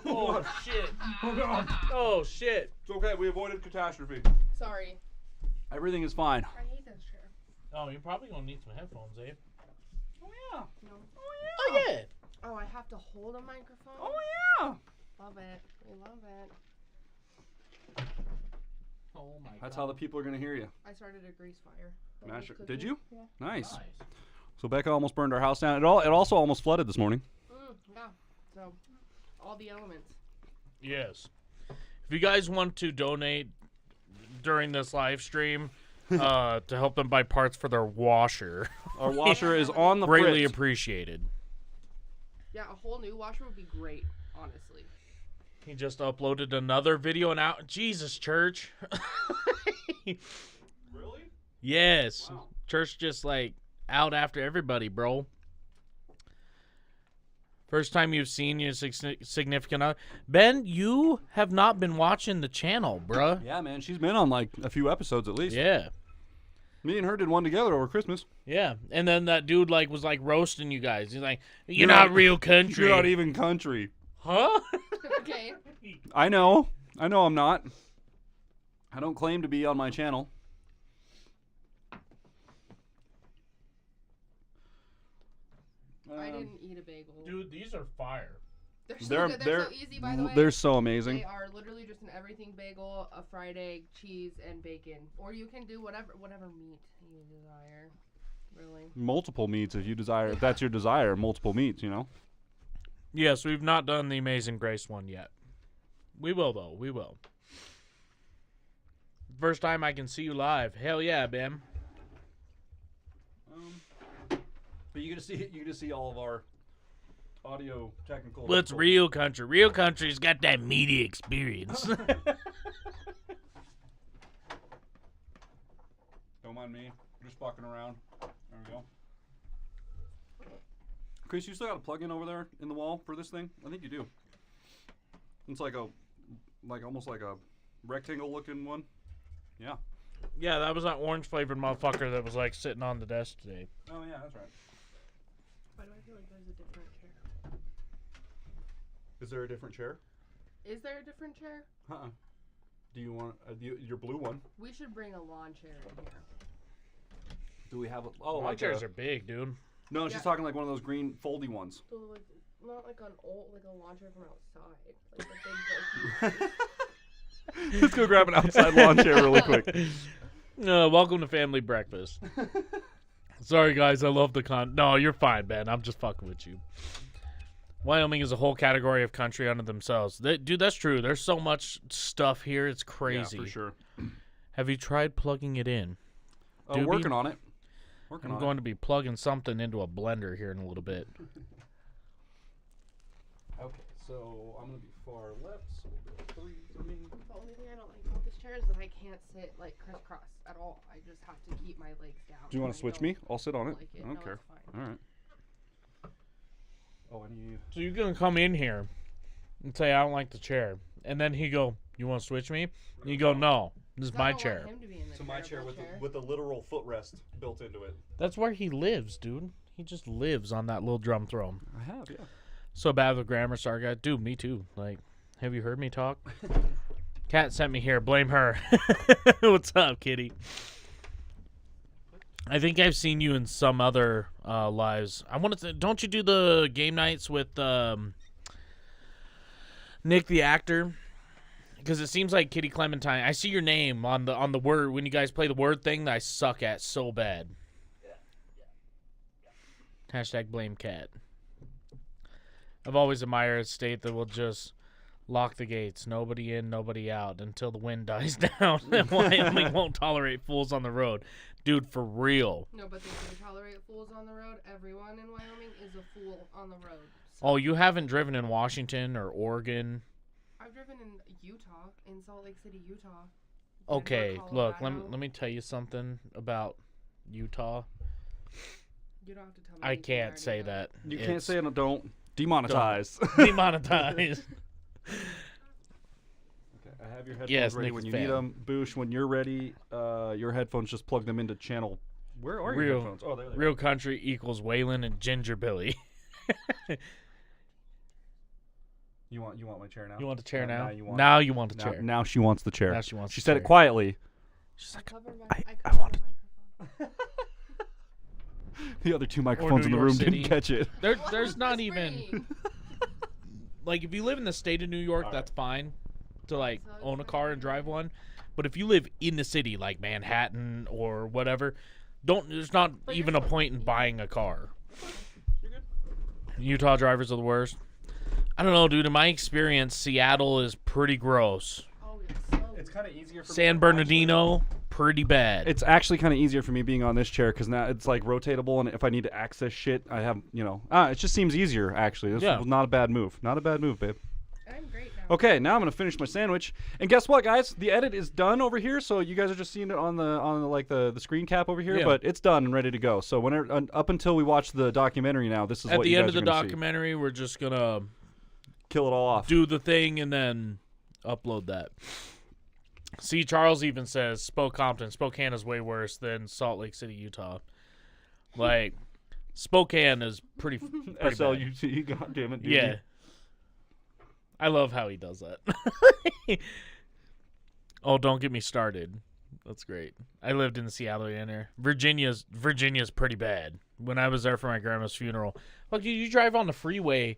Oh, shit. Hold on. Oh, shit. It's okay. We avoided catastrophe. Sorry. Everything is fine. I hate this chair. Oh, you're probably going to need some headphones, Abe. Oh, yeah. No. Oh, yeah. Oh, I have to hold a microphone? Oh, yeah. Love it. We love it. Oh, my God. That's how the people are going to hear you. I started a grease fire. That Masher. was Did cooking. you? Yeah. Nice. Nice. So Becca almost burned our house down. It also almost flooded this morning. Yeah. So, all the elements. Yes. If you guys want to donate during this live stream to help them buy parts for their washer, Our washer is on the greatly fritz. appreciated. Yeah, a whole new washer would be great, honestly. He just uploaded another video and out. Jesus, church. Really? Yes. Wow. Church just like out after everybody, bro. First time you've seen your significant other. Ben, you have not been watching the channel, bruh. Yeah, man. She's been on like a few episodes at least. Yeah. Me and her did one together over Christmas. Yeah. And then that dude like was like roasting you guys. He's like, you're not real country. You're not even country. Huh? Okay. I know I'm not. I don't claim to be on my channel. I didn't eat a bagel. Dude, these are fire. They're so good. They're so easy, by the way. They're so amazing. They are literally just an everything bagel, a fried egg, cheese, and bacon. Or you can do whatever meat you desire. Really. Multiple meats if you desire. If that's your desire, multiple meats, you know. Yes, we've not done the Amazing Grace one yet. We will, though. We will. First time I can see you live. Hell yeah, Ben. But you get to see all of our audio technical. Well, it's real country. Real country's got that media experience. Don't mind me. Just fucking around. There we go. Chris, you still got a plug-in over there in the wall for this thing? I think you do. It's like almost like a rectangle-looking one. Yeah. Yeah, that was that orange-flavored motherfucker that was like sitting on the desk today. Oh yeah, that's right. Why do I feel like there's a different chair? Is there a different chair? Is there a different chair? Uh-uh. Do you want your blue one? We should bring a lawn chair in here. Do we have a... Oh, My chairs are big, dude. No, she's talking like one of those green foldy ones. So like, not like an old, like a lawn chair from outside. Like the big bulky. Let's go grab an outside lawn chair really quick. Welcome to family breakfast. Sorry, guys. I love the No, you're fine, Ben. I'm just fucking with you. Wyoming is a whole category of country unto themselves. Dude, that's true. There's so much stuff here. It's crazy. Yeah, for sure. Have you tried plugging it in? Working on it. I'm going to be plugging something into a blender here in a little bit. Okay, so I'm going to be far left, so we'll go 3 for me. The only thing I don't like about this chair is that I can't sit like crisscross at all. I just have to keep my legs down. Do you want to switch me? I'll sit on it. Like I don't care. Fine. All right. Oh, I need... So you're going to come in here and say, I don't like the chair. And then he go, you want to switch me? And you go, no, this is my chair. So my chair with a literal footrest built into it. That's where he lives, dude. He just lives on that little drum throne. I have, yeah. So bad with grammar, sorry guys. Dude, me too. Like, have you heard me talk? Kat sent me here. Blame her. What's up, kitty? I think I've seen you in some other lives. I wanted to. Don't you do the game nights with Nick the actor? Because it seems like Kitty Clementine. I see your name on the word when you guys play the word thing that I suck at so bad. Hashtag blame Cat. I've always admired a state that will just lock the gates, nobody in, nobody out, until the wind dies down. And Wyoming won't tolerate fools on the road. Dude, for real. No, but they do tolerate fools on the road. Everyone in Wyoming is a fool on the road. So. Oh, you haven't driven in Washington or Oregon? I've driven in Utah, in Salt Lake City, Utah. Okay, look, let me tell you something about Utah. You don't have to tell me. I can't say that. You can't say it. Don't. Demonetize. Demonetize. Okay, I have your headphones ready when you need them. Boosh, when you're ready, your headphones, just plug them into channel. Where are your headphones? Oh, there they are. Real country equals Waylon and Ginger Billy. You want my chair now? You want the chair now? Now you want the chair. Now she wants the chair. Now she wants. She said it quietly. She's like, I want it. The other 2 microphones in the room didn't catch it. There's not even like if you live in the state of New York, that's fine to like own a car and drive one. But if you live in the city, like Manhattan or whatever, there's not even a point in buying a car. Utah drivers are the worst. I don't know, dude. In my experience, Seattle is pretty gross. Oh, it's kind of easier for San Bernardino, pretty bad. It's actually kind of easier for me being on this chair because now it's like rotatable, and if I need to access shit, I have, it just seems easier, actually. This was not a bad move. Not a bad move, babe. I'm great now. Okay, now I'm going to finish my sandwich. And guess what, guys? The edit is done over here, so you guys are just seeing it on the screen cap over here, but it's done and ready to go. So up until we watch the documentary now, this is at what the you end guys of the are gonna documentary, we're just going to kill it all off. Do the thing and then upload that. See, Charles even says Spokane is way worse than Salt Lake City, Utah. Like, Spokane is pretty SLUT, goddammit, dude. Yeah. I love how he does that. Oh, don't get me started. That's great. I lived in the Seattle area. Virginia's pretty bad. When I was there for my grandma's funeral. Look, you drive on the freeway,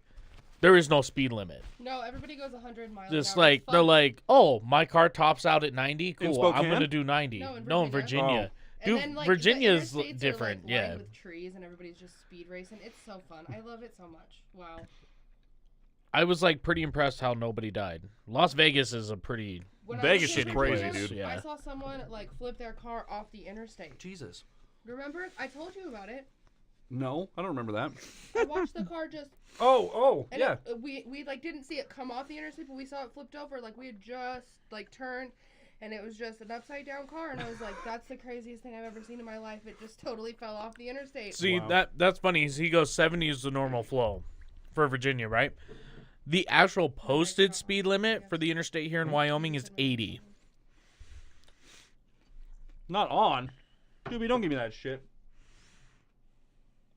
there is no speed limit. No, everybody goes 100 miles Just an hour. like, they're like, oh, my car tops out at 90? In Cool, I'm Spokane? going to do 90. No, in Virginia. And Dude, then, like, Virginia's the interstates different, are, like, lined with trees and everybody's just speed racing. It's so fun. I love it so much. Wow. I was like pretty impressed how nobody died. Las Vegas is a pretty Vegas is shitty crazy, place. dude. Yeah. I saw someone like flip their car off the interstate. Jesus. Remember? I told you about it. No, I don't remember that. I watched the car just. And yeah. We like didn't see it come off the interstate, but we saw it flipped over. Like we had just like turned, and it was just an upside down car, and I was like, "That's the craziest thing I've ever seen in my life." It just totally fell off the interstate. See, that's funny. He goes 70 is the normal flow for Virginia, right? The actual posted speed limit for the interstate here in Wyoming is 80. Not on. Dude, don't give me that shit.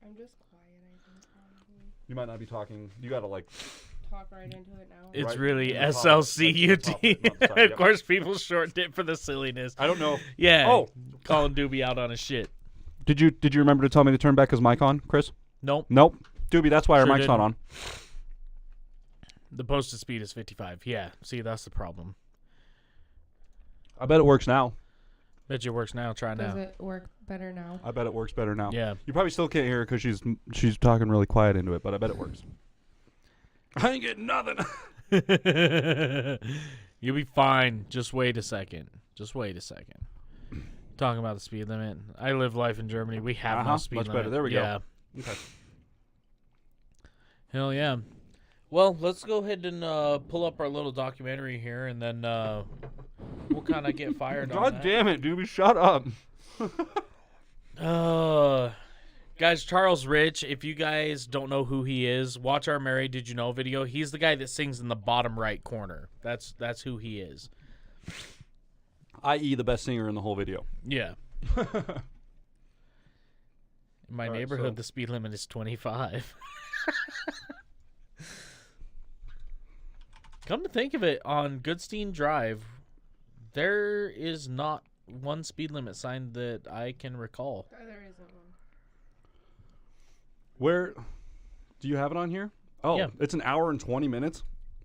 I'm just quiet, I think, probably. You might not be talking. You gotta like Talk right into it now. It's Right. really Yeah, SLCUT. Yep. Of course, people shortened it for the silliness. I don't know. Yeah. Oh. Calling Doobie out on his shit. Did you remember to tell me to turn back his mic on, Chris? Nope. Doobie, that's why our Sure mic's not on. The posted speed is 55. Yeah. See, that's the problem. I bet it works now. Bet you it works now. Try Does now. it work better now? I bet it works better now. Yeah. You probably still can't hear her because she's talking really quiet into it, but I bet it works. I ain't getting nothing. You'll be fine. Just wait a second. Talking about the speed limit. I live life in Germany. We have no speed much limit. better. There we yeah. go. Okay. Hell yeah. Well, let's go ahead and pull up our little documentary here, and then we'll kind of get fired on God that. damn it, Doobie, shut up. Guys, Charles Rich, if you guys don't know who he is, watch our Mary Did You Know video. He's the guy that sings in the bottom right corner. That's who he is. I.e. the best singer in the whole video. Yeah. In my neighborhood, the speed limit is 25. Come to think of it, on Goodstein Drive, there is not one speed limit sign that I can recall. There isn't one. Where do you have it on here? Oh, Yeah. It's an hour and 20 minutes.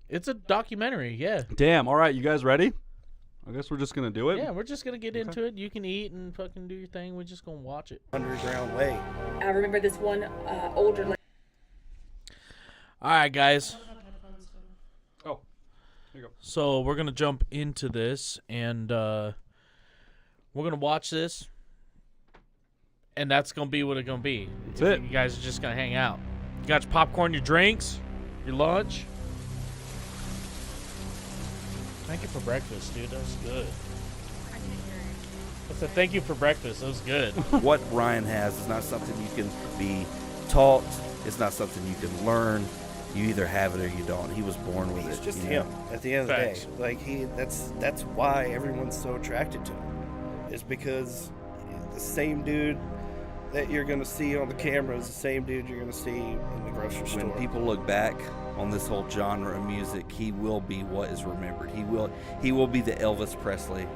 It's a documentary, yeah. Damn. All right, you guys ready? I guess we're just gonna do it. Yeah, we're just going to get into it. You can eat and fucking do your thing. We're just going to watch it. Underground way. I remember this one older lady. All right, guys. Oh, here you go. So we're going to jump into this, and we're going to watch this, and that's going to be what it's going to be. That's it. You guys are just going to hang out. You got your popcorn, your drinks, your lunch. Thank you for breakfast, dude. That was good. I said thank you for breakfast. That was good. What Ryan has is not something you can be taught. It's not something you can learn. You either have it or you don't. He was born with it. It's just him. At the end of the day, like that's why everyone's so attracted to him. Is because the same dude that you're gonna see on the camera is the same dude you're gonna see in the grocery store. When people look back on this whole genre of music, he will be what is remembered. He will be the Elvis Presley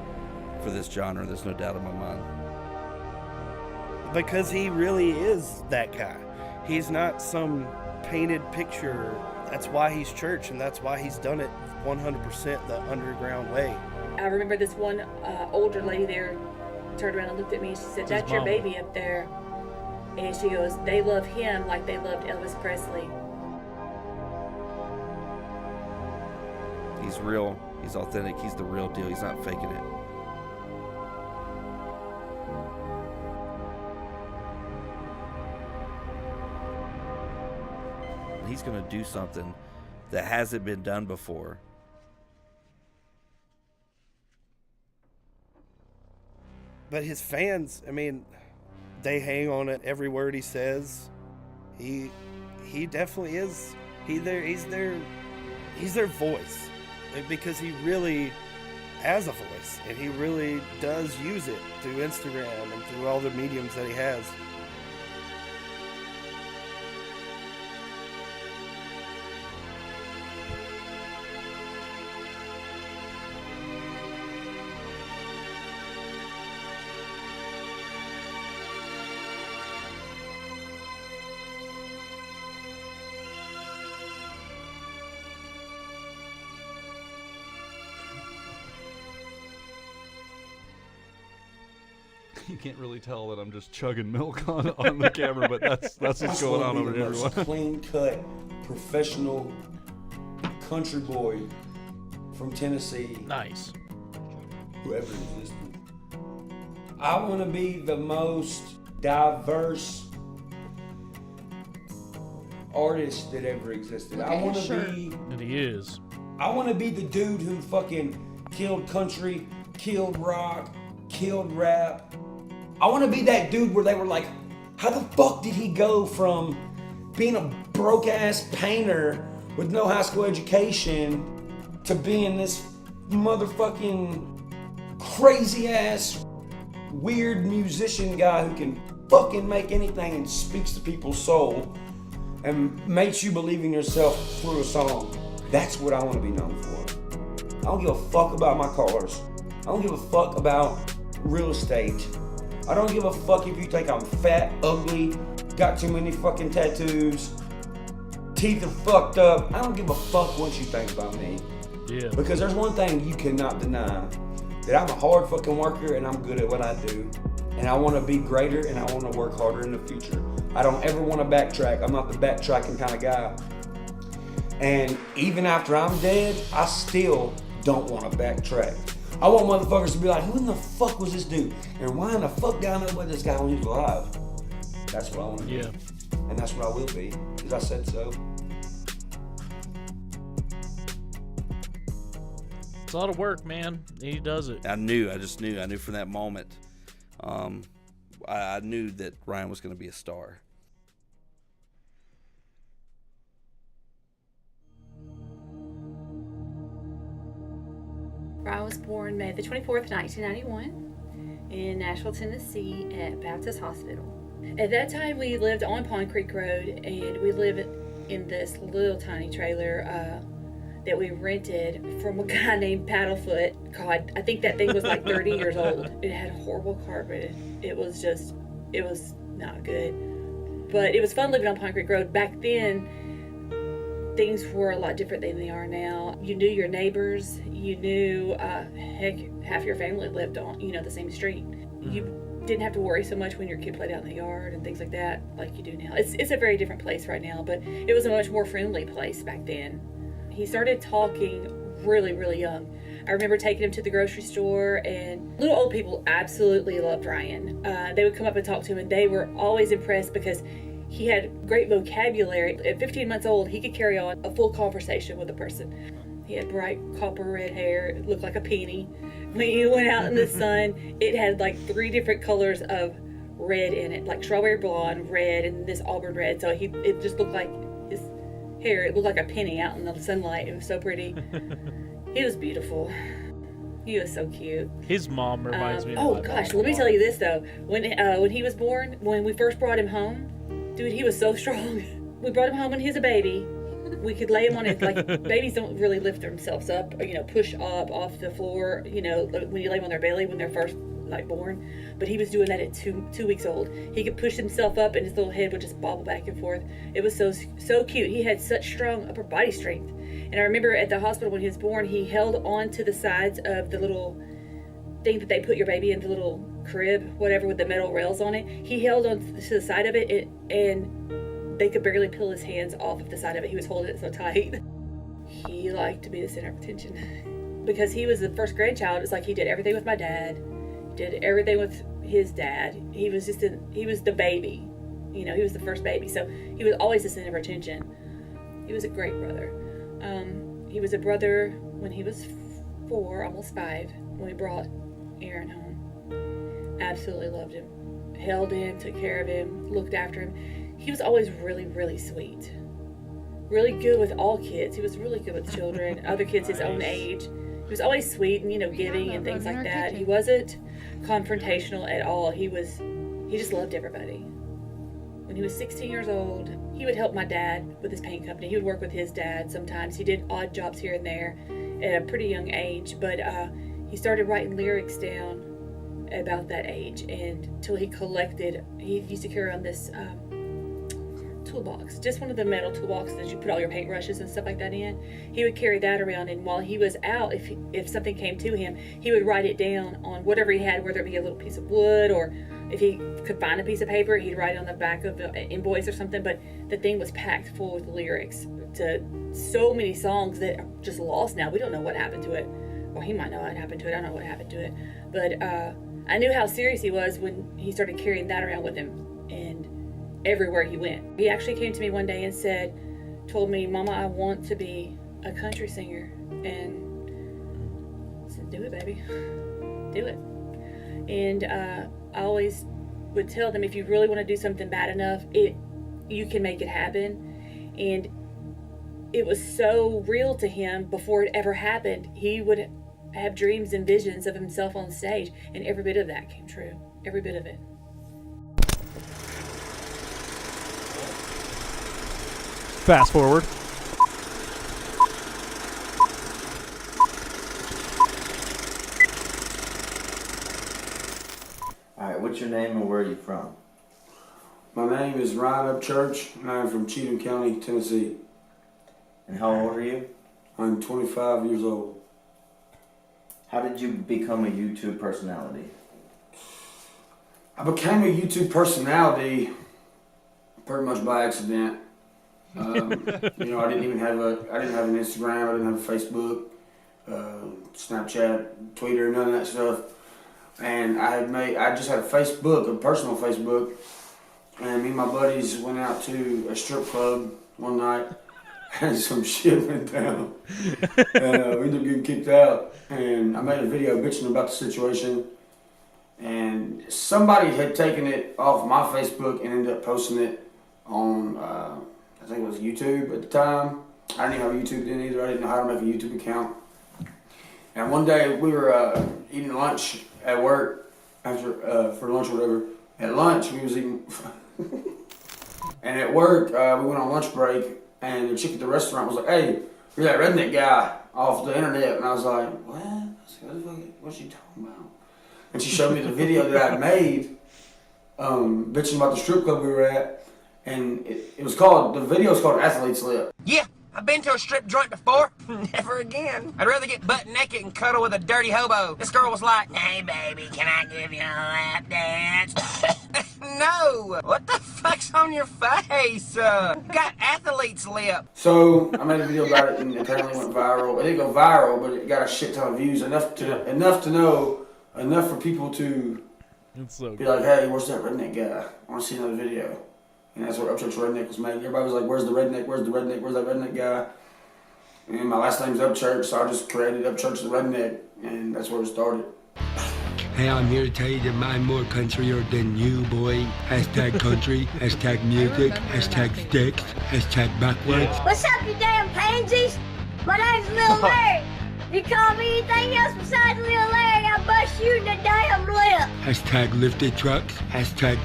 for this genre. There's no doubt in my mind. Because he really is that guy. He's not some painted picture. That's why he's church, and that's why he's done it 100% the underground way. I remember this one older lady there turned around and looked at me and she said, "That's your baby up there." And she goes, "They love him like they loved Elvis Presley." He's real. He's authentic. He's the real deal. He's not faking it. He's going to do something that hasn't been done before. But his fans, I mean, they hang on it every word he says. He definitely is. He's their voice, because he really has a voice, and he really does use it through Instagram and through all the mediums that he has. You can't really tell that I'm just chugging milk on the camera, but that's what's going on over here, everyone. Clean-cut, professional country boy from Tennessee. Nice. Whoever is listening. I want to be the most diverse artist that ever existed. I want to be. And he is. I want to be the dude who fucking killed country, killed rock, killed rap. I want to be that dude where they were like, how the fuck did he go from being a broke ass painter with no high school education to being this motherfucking crazy ass weird musician guy who can fucking make anything and speaks to people's soul and makes you believe in yourself through a song. That's what I want to be known for. I don't give a fuck about my cars. I don't give a fuck about real estate. I don't give a fuck if you think I'm fat, ugly, got too many fucking tattoos, teeth are fucked up. I don't give a fuck what you think about me. Yeah. Because there's one thing you cannot deny, that I'm a hard fucking worker and I'm good at what I do. And I want to be greater and I want to work harder in the future. I don't ever want to backtrack. I'm not the backtracking kind of guy. And even after I'm dead, I still don't want to backtrack. I want motherfuckers to be like, who in the fuck was this dude? And why in the fuck did I know about this guy when he was alive? That's what I want to be. Yeah. And that's what I will be, because I said so. It's a lot of work, man. He does it. I knew from that moment. I knew that Ryan was going to be a star. Ryan was born May the 24th, 1991 in Nashville, Tennessee at Baptist Hospital. At that time, we lived on Pond Creek Road, and we lived in this little tiny trailer that we rented from a guy named Paddlefoot. God, I think that thing was like 30 years old. It had horrible carpet. It was not good. But it was fun living on Pond Creek Road. Back then, things were a lot different than they are now. You knew your neighbors. You knew, heck, half your family lived on, the same street. You didn't have to worry so much when your kid played out in the yard and things like that, like you do now. It's a very different place right now, but it was a much more friendly place back then. He started talking really, really young. I remember taking him to the grocery store, and little old people absolutely loved Ryan. They would come up and talk to him, and they were always impressed because he had great vocabulary. At 15 months old, he could carry on a full conversation with a person. He had bright copper red hair. It looked like a penny. When he went out in the sun, it had like 3 different colors of red in it, like strawberry blonde, red, and this auburn red. So it just looked like his hair. It looked like a penny out in the sunlight. It was so pretty. He was beautiful. He was so cute. His mom reminds me of Oh my gosh, mom. let me tell you this though. When he was born, when we first brought him home, dude, he was so strong. We brought him home when he was a baby. We could lay him on it, like babies don't really lift themselves up, or, push up off the floor, when you lay them on their belly when they're first born. But he was doing that at 2 weeks old. He could push himself up and his little head would just bobble back and forth. It was so cute. He had such strong upper body strength. And I remember at the hospital when he was born, he held on to the sides of the little thing that they put your baby in, the little crib, whatever, with the metal rails on it. He held on to the side of it, and they could barely peel his hands off of the side of it. He was holding it so tight. He liked to be the center of attention. Because he was the first grandchild, it's like he did everything with my dad, did everything with his dad. He was the baby. He was the first baby. So he was always the center of attention. He was a great brother. He was a brother when he was 4, almost 5, when we brought Aaron home. Absolutely loved him. Held him, took care of him, looked after him. He was always really, really sweet. Really good with all kids. He was really good with children, other kids his own age. He was always sweet and, giving and things like that. He wasn't confrontational at all. He just loved everybody. When he was 16 years old, he would help my dad with his paint company. He would work with his dad sometimes. He did odd jobs here and there at a pretty young age, but he started writing lyrics down about that age, and until he used to carry on this toolbox, just one of the metal toolboxes that you put all your paintbrushes and stuff like that in. He would carry that around, and while he was out, if something came to him, he would write it down on whatever he had, whether it be a little piece of wood, or if he could find a piece of paper, he'd write it on the back of an invoice or something. But the thing was packed full with lyrics to so many songs that are just lost now. We don't know what happened to it. Well, he might know what happened to it. I don't know what happened to it. But I knew how serious he was when he started carrying that around with him. And everywhere he went. He actually came to me one day and told me, Mama, I want to be a country singer. And I said, do it, baby. Do it. And I always would tell them, if you really want to do something bad enough, you can make it happen. And it was so real to him before it ever happened. He would have dreams and visions of himself on stage, and every bit of that came true. Every bit of it. Fast forward. Alright, what's your name and where are you from? My name is Ryan Upchurch, and I'm from Cheatham County, Tennessee. And how old are you? I'm 25 years old. How did you become a YouTube personality? I became a YouTube personality pretty much by accident. I didn't have an Instagram, I didn't have a Facebook, Snapchat, Twitter, none of that stuff. And I just had a Facebook, a personal Facebook, and me and my buddies went out to a strip club one night, and some shit went down, and we ended up getting kicked out. And I made a video bitching about the situation, and somebody had taken it off my Facebook and ended up posting it on, I think it was YouTube at the time. I didn't even have a YouTube then either. I didn't know how to make a YouTube account. And one day we were eating lunch at work for lunch or whatever. At lunch we was eating, and at work we went on lunch break, and the chick at the restaurant was like, "Hey, you're that redneck guy off the internet." And I was like, "What?" I was like, "What's she talking about?" And she showed me the video that I made, bitching about the strip club we were at, and the video is called Athlete's Lip. Yeah, I've been to a strip joint before. Never again. I'd rather get butt naked and cuddle with a dirty hobo. This girl was like, "Hey baby, can I give you a lap dance?" No! What the fuck's on your face? Got athlete's lip. So I made a video about it, and it apparently went viral. It didn't go viral, but it got a shit ton of views, enough for people to be like, "Hey, where's that redneck guy? I want to see another video." And that's where Upchurch Redneck was made. Everybody was like, "Where's the redneck? Where's the redneck? Where's that redneck guy?" And my last name's Upchurch, so I just created Upchurch the Redneck, and that's where it started. Hey, I'm here to tell you that I'm more countryer than you, boy. Hashtag country, hashtag music, hashtag sticks, hashtag backwards. What's up, you damn pansies? My name's Lil Larry. You call me anything else besides Lil Larry, I'll bust you in the damn lip. Hashtag lifted trucks, hashtag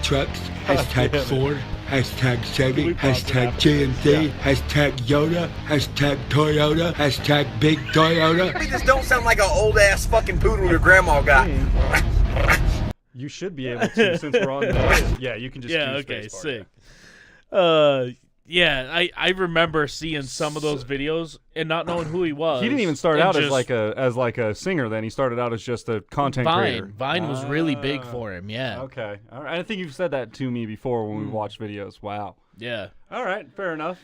Ford, hashtag Chevy, hashtag GMC, hashtag Yoda, hashtag Toyota, hashtag Big Toyota. You just don't sound like an old ass fucking poodle your grandma got. You should be able to, since we're on the... Yeah, you can just Yeah, choose okay, spacebar, sick. Yeah, I remember seeing some of those videos and not knowing who he was. He didn't even start out as like a singer. Then he started out as just a content creator. Vine was really big for him. Yeah. Okay. All right. I think you've said that to me before when we watched videos. Wow. Yeah. All right. Fair enough.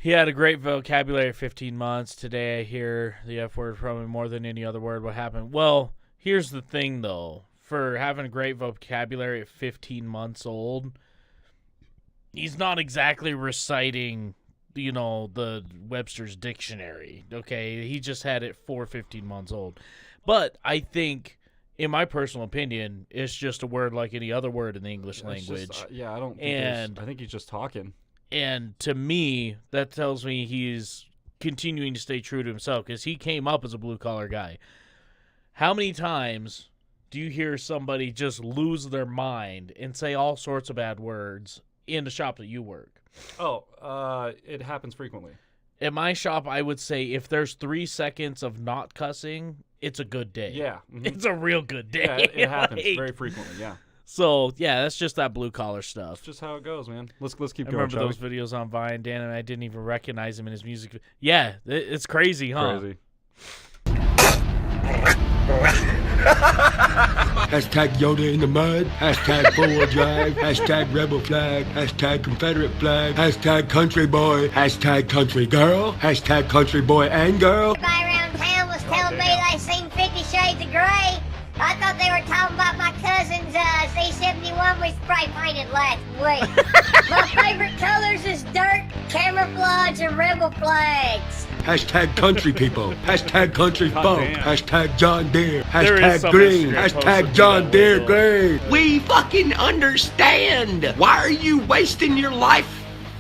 He had a great vocabulary at 15 months. Today I hear the F word from him more than any other word. What happened? Well, here's the thing though. For having a great vocabulary at 15 months old, he's not exactly reciting, the Webster's dictionary, okay? He just had it for 15 months old. But I think, in my personal opinion, it's just a word like any other word in the English language. I don't think I think he's just talking. And to me, that tells me he's continuing to stay true to himself because he came up as a blue-collar guy. How many times do you hear somebody just lose their mind and say all sorts of bad words in the shop that you work? It happens frequently. At my shop, I would say if there's 3 seconds of not cussing, it's a good day. Yeah. Mm-hmm. It's a real good day. Yeah, it happens very frequently, yeah. So, yeah, that's just that blue-collar stuff. That's just how it goes, man. Let's keep going, I remember those videos on Vine. Dan and I didn't even recognize him in his music. Yeah, it's crazy, huh? Crazy. Hashtag Yoda in the mud, hashtag four-wheel drive, hashtag rebel flag, hashtag Confederate flag, hashtag country boy, hashtag country girl, hashtag country boy and girl. Everybody around town was telling me they seen 50 Shades of Grey. I thought they were talking about my cousin's C-71 we spray painted last week. My favorite colors is dirt, camouflage, and rebel flags. Hashtag country people. Hashtag country funk. damn. Hashtag John Deere. There is Hashtag some green. Instagram posts Hashtag that John do that Deere way, green. We fucking understand. Why are you wasting your life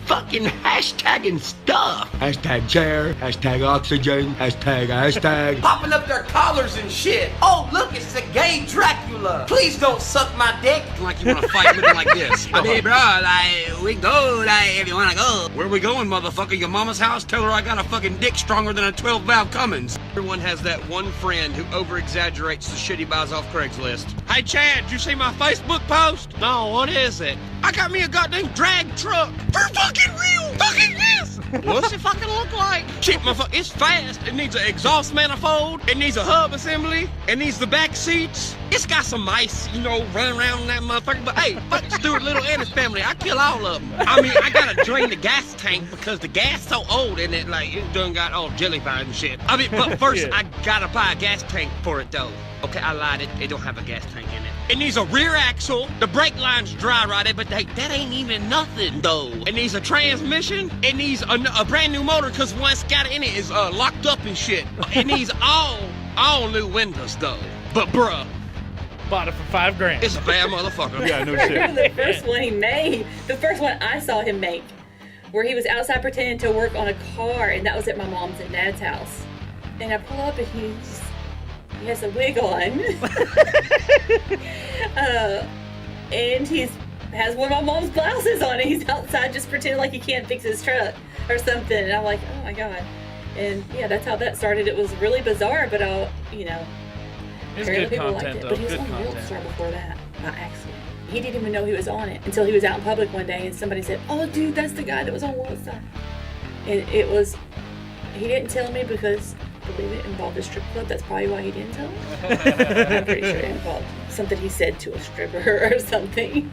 fucking hashtagging stuff? Hashtag chair. Hashtag oxygen. Hashtag. Popping up their collars and shit. Oh, look, it's the gay Dracula. Please don't suck my dick. Like you want to fight with it like this. I mean, bro, like, we go, like, if you want to go. Where we going, motherfucker? Your mama's house? Tell her I got a fucking dick stronger than a 12-valve Cummins. Everyone has that one friend who over-exaggerates the shit he buys off Craigslist. Hey, Chad, you see my Facebook post? No, what is it? I got me a goddamn drag truck. For fucking real. Fucking yes. What's it fucking look like? Shit, motherfucker, it's fast. It needs an exhaust manifold. It needs a hub assembly. It needs the back seats. It's got some mice, you know, running around in that motherfucker. But hey, fuck Stuart Little and his family. I kill all of them. I mean, I gotta drain the gas tank because the gas so old and it like it done got all jellyfied and shit. I mean, but first I gotta buy a gas tank for it though. Okay, I lied. It don't have a gas tank in it. It needs a rear axle. The brake line's dry rotted, but hey, that ain't even nothing though. It needs a transmission. It needs a brand new motor because once got it in it is locked up and shit. It needs all new windows though. But bruh, bought it for $5,000. It's a bad motherfucker. Yeah, no I shit. remember the first one he made, the first one I saw him make, where he was outside pretending to work on a car, and that was at my mom's and dad's house. And I pull up and he has a wig on. And has one of my mom's blouses on, and he's outside just pretending like he can't fix his truck or something. And I'm like, oh my God. And yeah, that's how that started. It was really bizarre, but It's apparently good people content, liked it. though. But he was Good on content. World Star before that, by accident. He didn't even know he was on it until he was out in public one day, and somebody said, oh dude, that's the guy that was on World Star. And he didn't tell me because, believe it, involved a strip club. That's probably why he didn't tell me. I'm pretty sure it involved something he said to a stripper or something.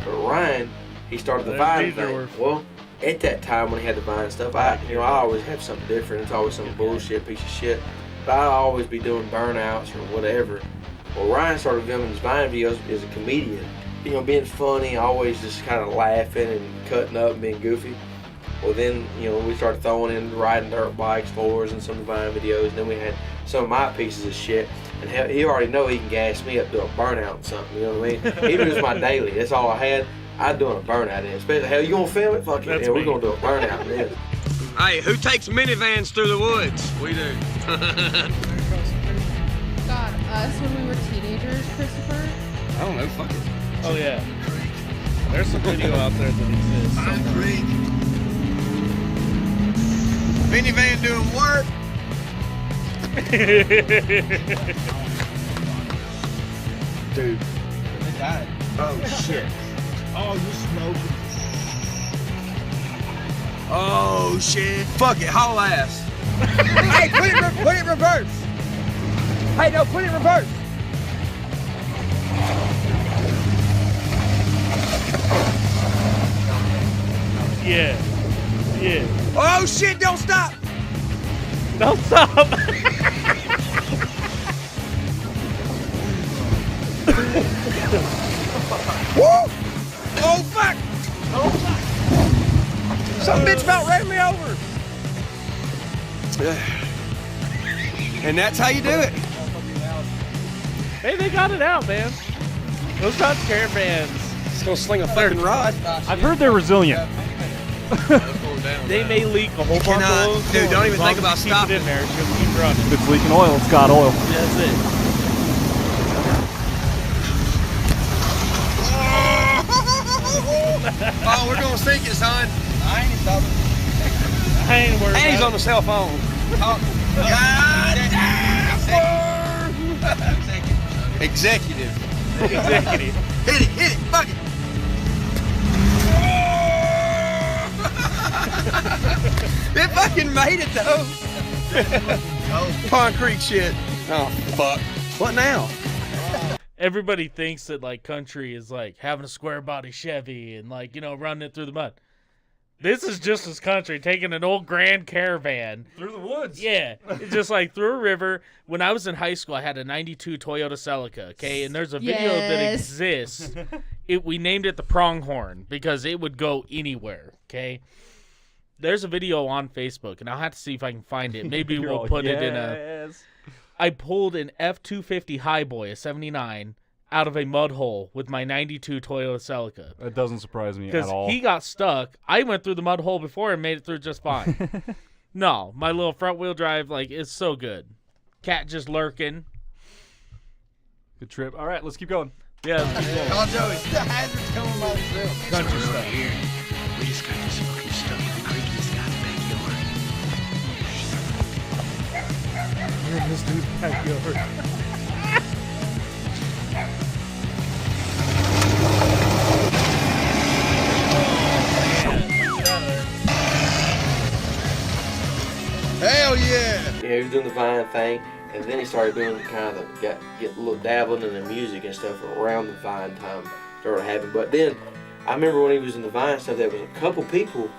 But Ryan, he started the Vine thing. Well, at that time when he had the Vine stuff, I always have something different. It's always some bullshit piece of shit. But I'd always be doing burnouts or whatever. Well, Ryan started filming his Vine videos as a comedian. You know, being funny, always just kind of laughing and cutting up and being goofy. Well, then, we started throwing in riding dirt bikes, fours, and some of the Vine videos. And then we had some of my pieces of shit. And he already know he can gas me up to a burnout and something, you know what I mean? Even if it's my daily, that's all I had. I'm doing a burnout in. Especially, hell, you gonna film it? Fuck it, yeah, we're gonna do a burnout in this. Hey, who takes minivans through the woods? We do. God, us when we were teenagers, Christopher. I don't know, fuck it. Oh yeah. There's some video out there that exists. Minivan doing work. Dude. They died. Oh shit. Oh, you smoking. Oh shit. Fuck it, haul ass. Hey, put it in reverse. Hey, no, put it in reverse. Yeah. Oh shit, don't stop. Don't stop. Woo! Oh fuck! Some bitch about ran me over. And that's how you do it. Hey, they got it out, man. Those Dodge Caravans. It's gonna sling a fucking rod. I've heard they're resilient. They may leak a whole bunch of oil. Dude, don't even think about stopping. Keep it in there. It's gonna keep running. If it's leaking oil, it's got oil. That's it. Oh, we're gonna sink it, son. I ain't stopping. I ain't worried. And he's about on the cell phone. God damn! Executive. Hit it, fuck it. It fucking made it though. Concrete shit. Oh fuck. What now? Everybody thinks that like country is like having a square body Chevy and like running it through the mud. This is just as country, taking an old Grand Caravan. Through the woods. Yeah. It's just like through a river. When I was in high school, I had a 92 Toyota Celica, okay? And there's a video that exists. We named it the Pronghorn because it would go anywhere, okay? There's a video on Facebook, and I'll have to see if I can find it. Maybe we'll put it in a... I pulled an F-250 Highboy, a 79, out of a mud hole with my 92 Toyota Celica. That doesn't surprise me at all. Because he got stuck. I went through the mud hole before and made it through just fine. No, my little front-wheel drive, like, is so good. Cat just lurking. Good trip. All right, let's keep going. Yeah. Come on, Joey. The hazards coming by themselves. Country stuff. Here. We just got this fucking stuff in the creek in this guy's backyard. You're in this dude's backyard. Hell yeah! Yeah, he was doing the Vine thing, and then he started doing kind of get a little dabbling in the music and stuff around the Vine time started happening. But then I remember when he was in the Vine stuff, there was a couple people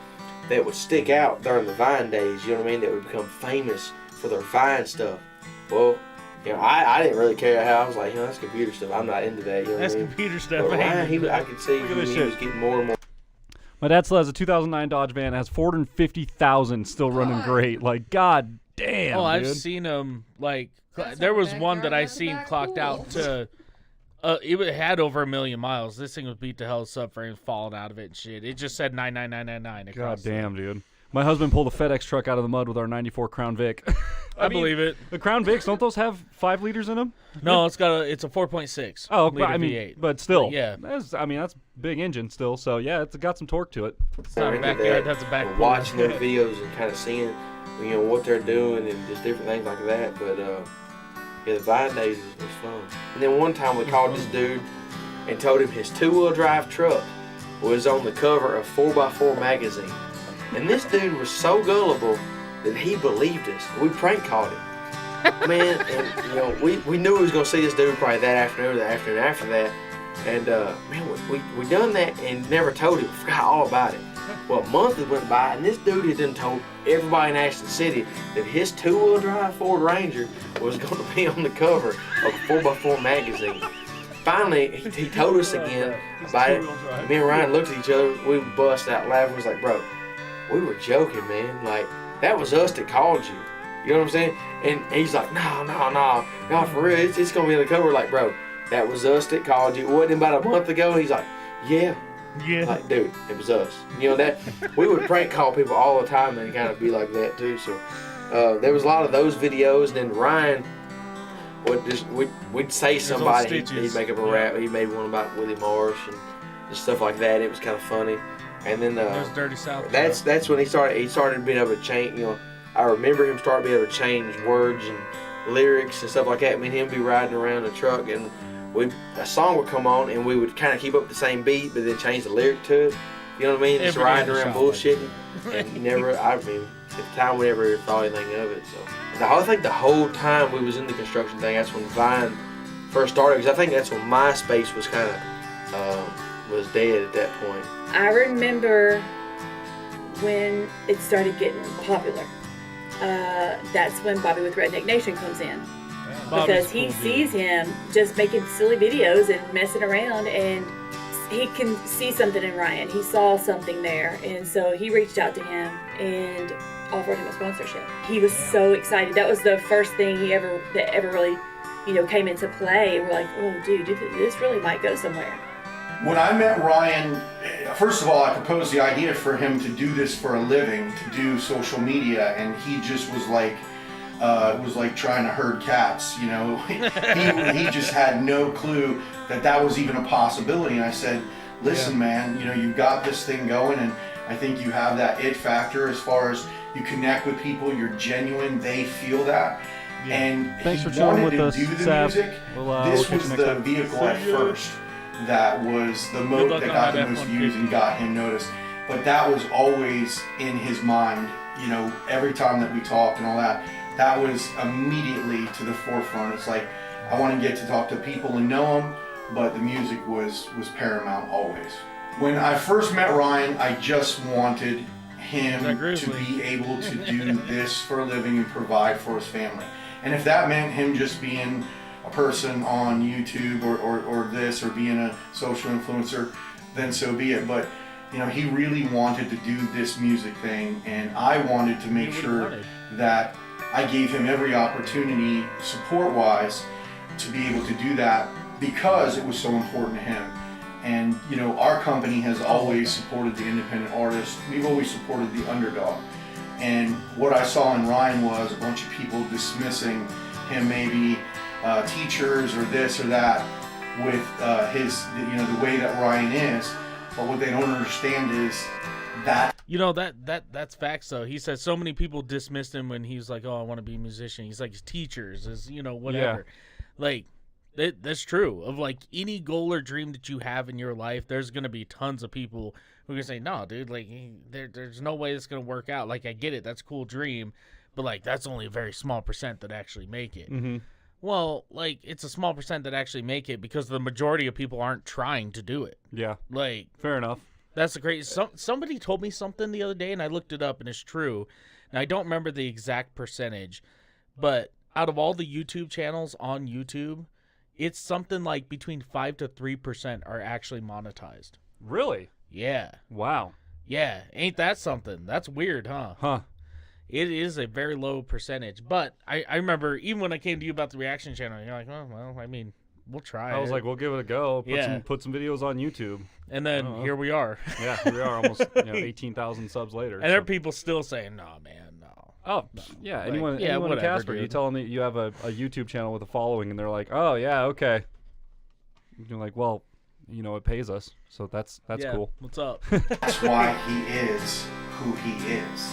that would stick out during the Vine days. You know what I mean? That would become famous for their Vine stuff. Well, you know, I didn't really care how. I was like, you know, that's computer stuff. I'm not into that. You know That's what I mean? computer stuff. But Ryan, I could see he was getting more and more. My dad still has a 2009 Dodge van. It has 450,000 still running great. Like, god damn, Oh, I've dude. seen them, like, there was one that I seen clocked out to, it had over 1 million miles. This thing was beat to hell, subframes falling out of it and shit. It just said 99999 across. God damn, dude. My husband pulled a FedEx truck out of the mud with our 94 Crown Vic. I believe it. The Crown Vics, don't those have 5 liters in them? No, it's a 4.6. Oh, liter I mean, V8. but still. Yeah. That's big engine still. So, yeah, it's got some torque to it. It's not a backyard, that's a back. Watching their videos and kind of seeing, you know, what they're doing and just different things like that. But, yeah, the Vine days was fun. And then one time we called this dude and told him his 2-wheel drive truck was on the cover of 4x4 magazine. And this dude was so gullible that he believed us. We prank called him. Man, and you know, we knew we was gonna see this dude probably that afternoon or the afternoon after that. And man, we done that and never told him. Forgot all about it. Well, a month went by and this dude had done told everybody in Ashton City that his 2-wheel drive Ford Ranger was gonna be on the cover of 4x4 magazine. Finally, he told us again about it. Me and Ryan looked at each other. We bust out laughing. We was like, bro, we were joking, man. Like, that was us that called you. You know what I'm saying? And he's like, no, for real. It's going to be on the cover. Like, bro, that was us that called you. It wasn't about a month ago. He's like, yeah. Like, dude, it was us. You know, that we would prank call people all the time and kind of be like that, too. So, there was a lot of those videos. And then Ryan we'd say somebody, he'd make up a rap. He made one about Willie Marsh and just stuff like that. It was kind of funny. And then Dirty South. That's when he started being able to change. You know, I remember him starting being able to change words and lyrics and stuff like that. Me and him be riding around the truck, and a song would come on, and we would kind of keep up the same beat, but then change the lyric to it. You know what I mean? Just riding around bullshitting, and never. I mean, at the time we never thought anything of it. So I think the whole time we was in the construction thing, that's when Vine first started. Because I think that's when MySpace was kind of was dead at that point. I remember when it started getting popular. That's when Bobby with Redneck Nation comes in. Because he sees him just making silly videos and messing around, and he can see something in Ryan. He saw something there, and so he reached out to him and offered him a sponsorship. He was so excited. That was the first thing that ever really, you know, came into play. And we're like, oh, dude, this really might go somewhere. When I met Ryan, first of all, I proposed the idea for him to do this for a living, to do social media, and he just was like trying to herd cats, you know. he just had no clue that was even a possibility. And I said, listen, man, you know, you've got this thing going, and I think you have that it factor as far as you connect with people, you're genuine, they feel that. Yeah. And thanks he for chilling wanted with to us, do the Sab. music. This was the vehicle at first that was the that got the most views and got him noticed. But that was always in his mind, you know, every time that we talked and all that. That was immediately to the forefront. It's like, I want to get to talk to people and know them, but the music was paramount always. When I first met Ryan, I just wanted him to be able to do this for a living and provide for his family. And if that meant him just being a person on YouTube or this, or being a social influencer, then so be it. But you know, he really wanted to do this music thing, and I wanted to make sure that I gave him every opportunity, support-wise, to be able to do that, because it was so important to him. And you know, our company has always supported the independent artist. We've always supported the underdog. And what I saw in Ryan was a bunch of people dismissing him, maybe teachers or this or that, with his, you know, the way that Ryan is. But what they don't understand is that. You know, that's facts though. He said so many people dismissed him when he was like, "Oh, I want to be a musician." He's like, his teachers, is, you know, whatever. Yeah. Like, that's true. Of like any goal or dream that you have in your life, there's gonna be tons of people who are gonna say, "No, dude, like there's no way it's gonna work out." Like, I get it, that's a cool dream, but like that's only a very small percent that actually make it. Mm-hmm. Well, like, it's a small percent that actually make it because the majority of people aren't trying to do it. Yeah. Like, fair enough. That's the crazy. Somebody told me something the other day, and I looked it up, and it's true. And I don't remember the exact percentage, but out of all the YouTube channels on YouTube, it's something like between 5 to 3% are actually monetized. Really? Yeah. Wow. Yeah. Ain't that something? That's weird, huh? Huh. It is a very low percentage. But I remember, even when I came to you about the reaction channel, you're like, oh, well, I mean, we'll try it. I was like, we'll give it a go. Put some videos on YouTube. And then here we are. Yeah, here we are, almost 18,000 subs later. And there are people still saying, no, man, no. Oh, no. yeah. Like, anyone whatever, in Casper, dude. you tell them that you have a YouTube channel with a following, and they're like, oh, yeah, okay. You're like, well, you know, it pays us, so that's cool. What's up? That's why he is who he is.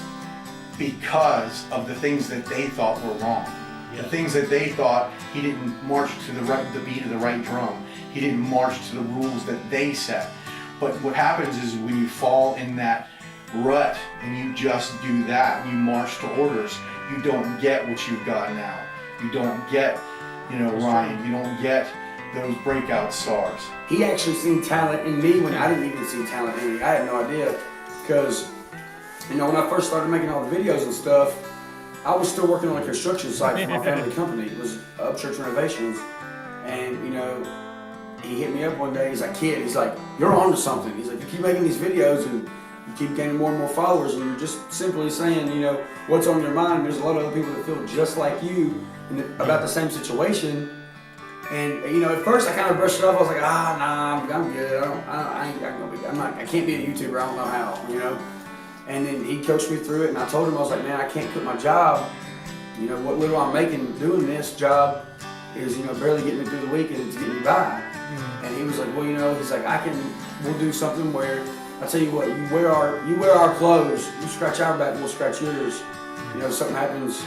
Because of the things that they thought were wrong. Yeah. The things that they thought, he didn't march to the beat of the right drum. He didn't march to the rules that they set. But what happens is when you fall in that rut and you just do that, you march to orders, you don't get what you've got now. You don't get, you know, Ryan. You don't get those breakout stars. He actually seen talent in me when I didn't even see talent in me. I had no idea, because you know, when I first started making all the videos and stuff, I was still working on a construction site for my family company. It was Upchurch Renovations. And, you know, he hit me up one day. He's like, kid, he's like, you're on to something. He's like, you keep making these videos and you keep gaining more and more followers, and you're just simply saying, you know, what's on your mind. There's a lot of other people that feel just like you about the same situation. And, you know, at first I kind of brushed it off. I was like, nah, I'm good. I can't be a YouTuber. I don't know how, you know. And then he coached me through it, and I told him, I was like, man, I can't quit my job. You know, what little I'm making doing this job is, you know, barely getting me through the week and it's getting me by. Mm-hmm. And he was like, well, you know, he's like, we'll do something where, I tell you what, you wear our clothes, you scratch our back, we'll scratch yours. You know, something happens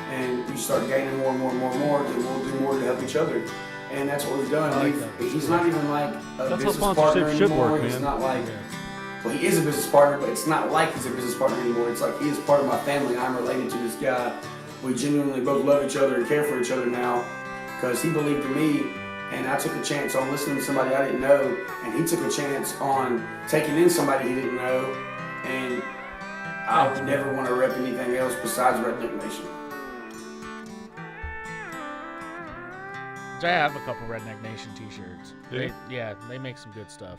and you start gaining more and more and more and more, then we'll do more to help each other. And that's what we've done. He's not even like a business partner anymore. He's not like... Well, he is a business partner, but it's not like he's a business partner anymore. It's like he is part of my family. I'm related to this guy. We genuinely both love each other and care for each other now, because he believed in me, and I took a chance on listening to somebody I didn't know, and he took a chance on taking in somebody he didn't know, and I would never want to rep anything else besides Redneck Nation. I have a couple Redneck Nation t-shirts. They make some good stuff.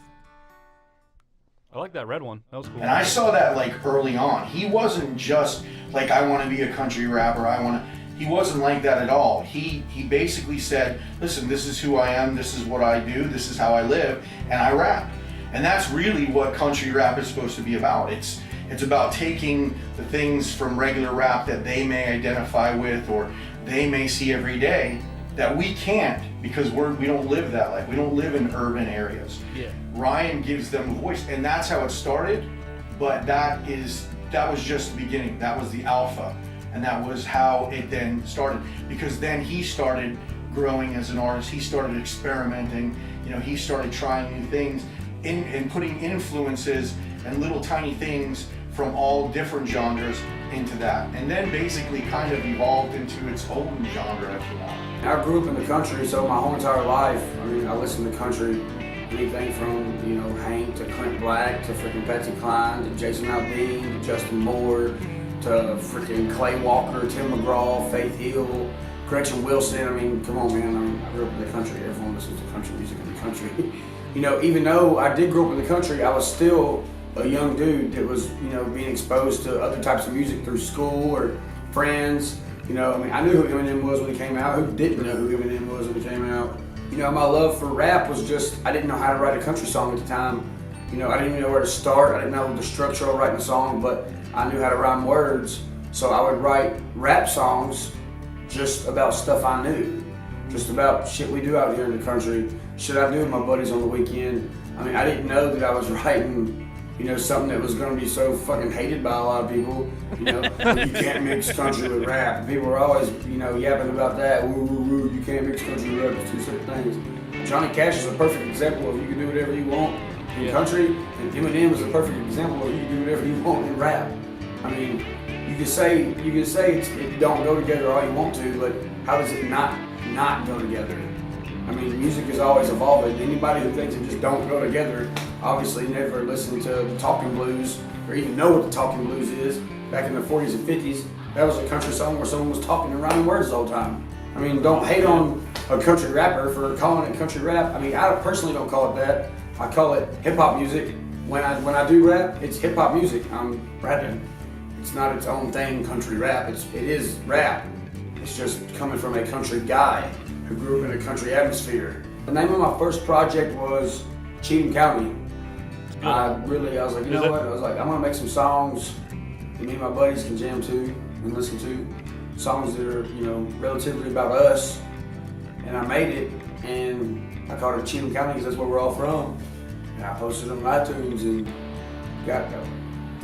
I like that red one. That was cool. And I saw that like early on. He wasn't just like, I want to be a country rapper. He wasn't like that at all. He basically said, listen, this is who I am. This is what I do. This is how I live. And I rap. And that's really what country rap is supposed to be about. It's about taking the things from regular rap that they may identify with or they may see every day that we can't, because we don't live that life. We don't live in urban areas. Yeah. Ryan gives them a voice, and that's how it started. But that was just the beginning. That was the alpha, and that was how it then started. Because then he started growing as an artist. He started experimenting. You know, he started trying new things, and putting influences and little tiny things from all different genres into that, and then basically kind of evolved into its own genre, if you want. I grew up in the country, so my whole entire life, I mean, I listened to country, you anything from, you know, Hank to Clint Black to freaking Patsy Cline to Jason Aldean to Justin Moore to freaking Clay Walker, Tim McGraw, Faith Hill, Gretchen Wilson. I mean, come on, man. I grew up in the country. Everyone listens to country music in the country. You know, even though I did grow up in the country, I was still a young dude that was, you know, being exposed to other types of music through school or friends. You know, I mean, I knew who Eminem was when he came out. Who didn't know who Eminem was when he came out? You know, my love for rap was just, I didn't know how to write a country song at the time. You know, I didn't even know where to start. I didn't know the structure of writing a song, but I knew how to rhyme words. So I would write rap songs just about stuff I knew. Just about shit we do out here in the country. Shit I do with my buddies on the weekend. I mean, I didn't know that I was writing, you know, something that was going to be so fucking hated by a lot of people. You know, you can't mix country with rap. And people were always, you know, yapping about that. Woo, woo, woo, you can't mix country with rap. It's two separate things. Johnny Cash is a perfect example of you can do whatever you want in country. And Eminem is a perfect example of you can do whatever you want in rap. I mean, you can say it don't go together all you want to, but how does it not go together? I mean, music is always evolving. Anybody who thinks it just don't go together obviously never listened to the Talking Blues or even know what the Talking Blues is. Back in the 40s and 50s, that was a country song where someone was talking and rhyming words the whole time. I mean, don't hate on a country rapper for calling it country rap. I mean, I personally don't call it that. I call it hip-hop music. When I do rap, it's hip-hop music. I'm rapping. It's not its own thing, country rap. It is rap. It's just coming from a country guy who grew up in a country atmosphere. The name of my first project was Cheatham County. I was like, you know what? I was like, I'm gonna make some songs that me and my buddies can jam to and listen to. Songs that are, you know, relatively about us. And I made it, and I called it Cheatham County because that's where we're all from. And I posted it on iTunes and got a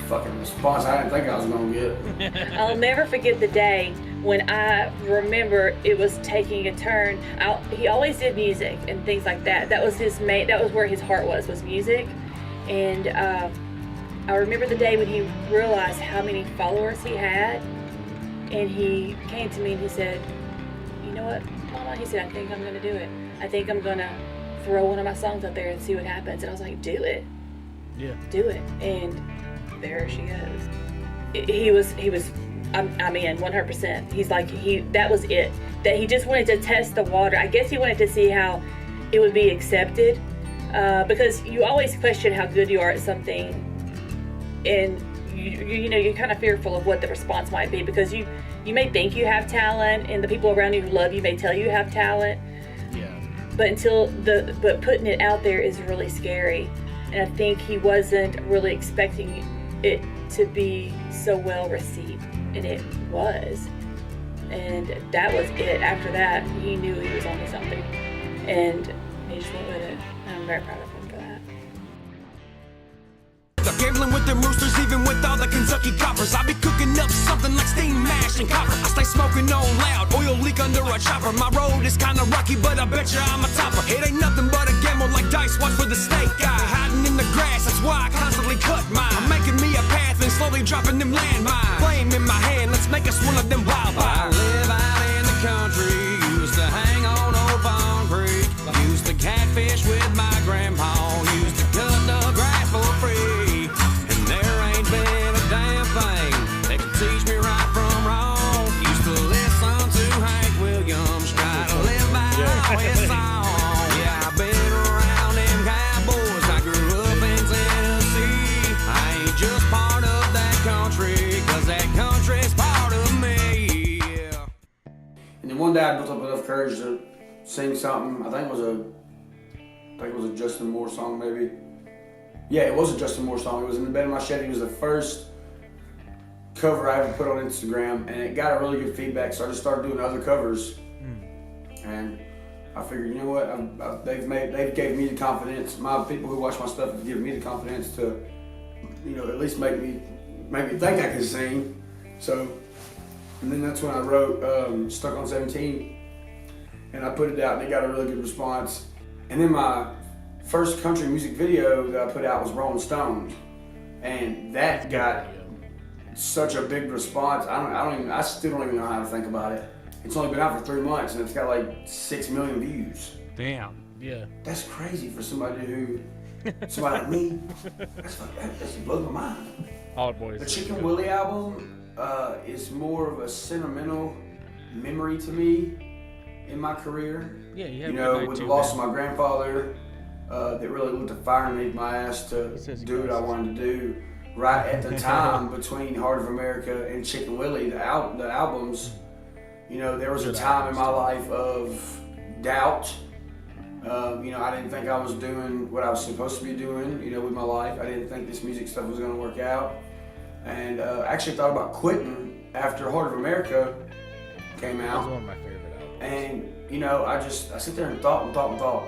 fucking response I didn't think I was gonna get. I'll never forget the day when I remember it was taking a turn. He always did music and things like that. That was his main. That was where his heart was music. And I remember the day when he realized how many followers he had, and he came to me and he said, "You know what, Mama?" He said, "I think I'm gonna do it. I think I'm gonna throw one of my songs out there and see what happens." And I was like, "Do it, yeah, do it." And there she goes. He was. I'm in 100%. He's like, that was it. That he just wanted to test the water. I guess he wanted to see how it would be accepted, because you always question how good you are at something, and you know, you're kind of fearful of what the response might be, because you may think you have talent, and the people around you who love you may tell you have talent. Yeah. But putting it out there is really scary, and I think he wasn't really expecting it to be so well received. And it was. And that was it. After that, he knew he was onto something. And he just went with it. And I'm very proud of him for that. I'm gambling with them roosters, even with all the Kentucky coppers. I be cooking up something like steam mash and copper. I stay smoking on loud, oil leak under a chopper. My road is kinda rocky, but I bet you I'm a topper. It ain't nothing but a gamble like dice, watch for the snake guy. Hiding in the grass, that's why I constantly cut mine. I'm making me a path and slowly dropping them landmines. Flame in my hand, let's make us one of them wild I live out in the country, used to hang on Old Fawn Creek. Used to catfish with my grandpa, used to cut the grass for free. And there ain't been a damn thing that could teach me right from wrong. Used to listen to Hank Williams, try to live by his song. Yeah, I've been around them cowboys, I grew up in Tennessee. I ain't just part of that country, cause that country's part of me. Yeah. And then one day I built up enough courage to sing something. I think it was a Justin Moore song, maybe. Yeah, it was a Justin Moore song. It was In the Bed of My Chevy. It was the first cover I ever put on Instagram, and it got a really good feedback. So I just started doing other covers, and I figured, you know what? They've gave me the confidence. My people who watch my stuff have given me the confidence to, you know, at least make me think I can sing. So, and then that's when I wrote Stuck on 17, and I put it out, and it got a really good response. And then my first country music video that I put out was Rolling Stone, and that got such a big response. I still don't even know how to think about it. It's only been out for 3 months, and it's got like 6 million views. Damn. Yeah. That's crazy for somebody like me. That's blows my mind. All boys. The Chicken Willie album is more of a sentimental memory to me in my career. Yeah, you know, with the loss of my grandfather, that really lit the fire underneath my ass to do what I wanted to do. Right at the time between Heart of America and Chicken Willie, the albums, you know, there was a time in my life of doubt. You know, I didn't think I was doing what I was supposed to be doing, you know, with my life. I didn't think this music stuff was going to work out. And I actually thought about quitting after Heart of America came out. That was one of my favorite albums. And, you know, I sit there and thought.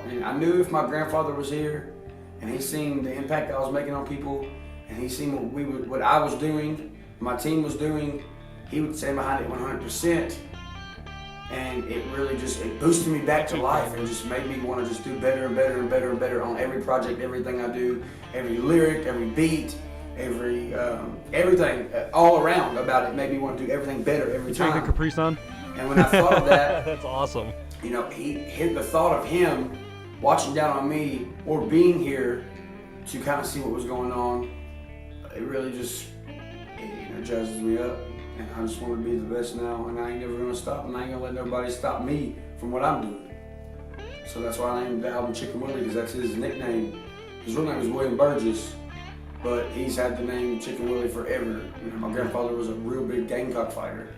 And I knew if my grandfather was here and he seen the impact I was making on people, and he seen what I was doing, my team was doing, he would stand behind it 100%. And it really it boosted me back to life and just made me want to just do better and better and better and better on every project, everything I do, every lyric, every beat, everything all around about it made me want to do everything better every time. Take the Capri Sun? And when I thought of that, that's awesome. You know, he hit the thought of him watching down on me or being here to kind of see what was going on. It really just energizes me up, and I just want to be the best now, and I ain't never gonna stop, and I ain't gonna let nobody stop me from what I'm doing. So that's why I named the album Chicken Willie, because that's his nickname. His real name is William Burgess, but he's had the name Chicken Willie forever. You know, my grandfather was a real big gamecock fighter.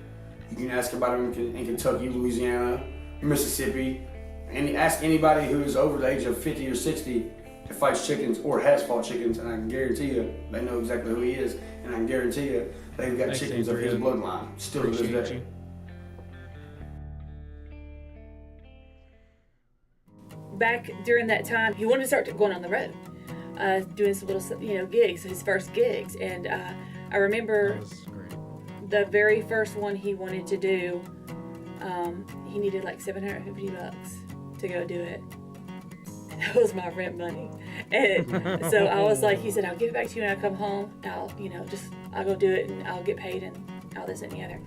You can ask about him in Kentucky, Louisiana, Mississippi, and ask anybody who is over the age of 50 or 60 that fights chickens or has fought chickens, and I can guarantee you they know exactly who he is, and I can guarantee you they've got chickens of his bloodline still to this day. Back during that time, he wanted to start going on the road, doing some little, gigs, his first gigs, and I remember the very first one he wanted to do. He needed like $750 to go do it. That was my rent money. And so I was like, he said, I'll give it back to you when I come home. I'll go do it and I'll get paid and all this and the other.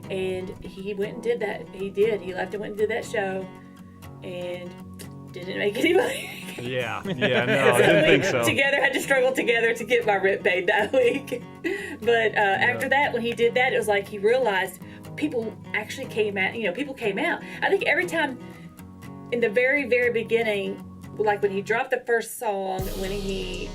And he went and did that. He left and went and did that show and didn't make any money. Yeah, no, I didn't think so. Had to struggle together to get my rent paid that week. But after that, when he did that, it was like he realized people actually came out, people came out. I think every time in the very, very beginning, like when he dropped the first song, when he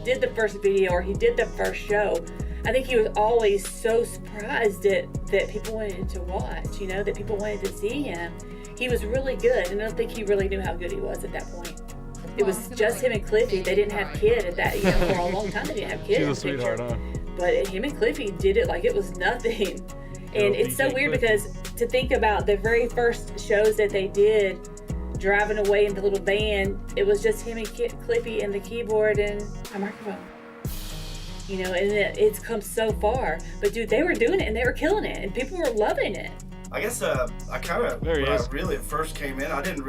did the first video or he did the first show, I think he was always so surprised that people wanted to watch, that people wanted to see him. He was really good, and I don't think he really knew how good he was at that point. It was just him and Cliffy. They didn't have kid at that, for a long time they didn't have kids. She's a sweetheart, huh? But him and Cliffy did it like it was nothing. And it's so weird because to think about the very first shows that they did, driving away in the little van, it was just him and Cliffy and the keyboard and a microphone. And it's come so far. But dude, they were doing it and they were killing it and people were loving it. I guess I really first came in, I didn't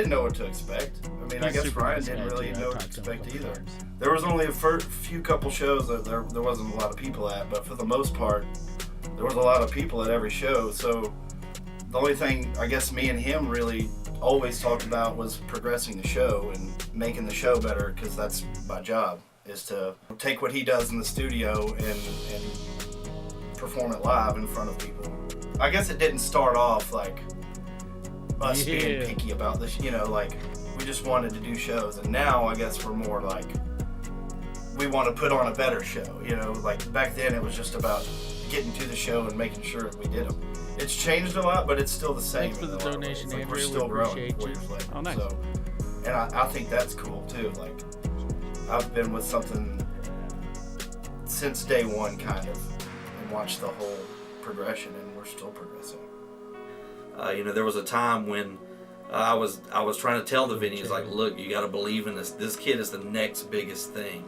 know what to expect. I mean, I guess Ryan didn't really know what to expect either. There was only a few couple shows that there wasn't a lot of people at, but for the most part, there was a lot of people at every show. So the only thing I guess me and him really always talked about was progressing the show and making the show better, because that's my job, is to take what he does in the studio and perform it live in front of people. I guess it didn't start off like us being picky about this, like we just wanted to do shows, and now I guess we're more like we want to put on a better show, like back then it was just about getting to the show and making sure that we did them. It's changed a lot, but it's still the same. Thanks for the donation, like Andrew. we're still growing. Oh, nice. So, and I think that's cool too. Like I've been with something since day one, kind of, and watched the whole progression, and we're still progressing. There was a time when I was trying to tell the venues, like, look, you got to believe in this. This kid is the next biggest thing.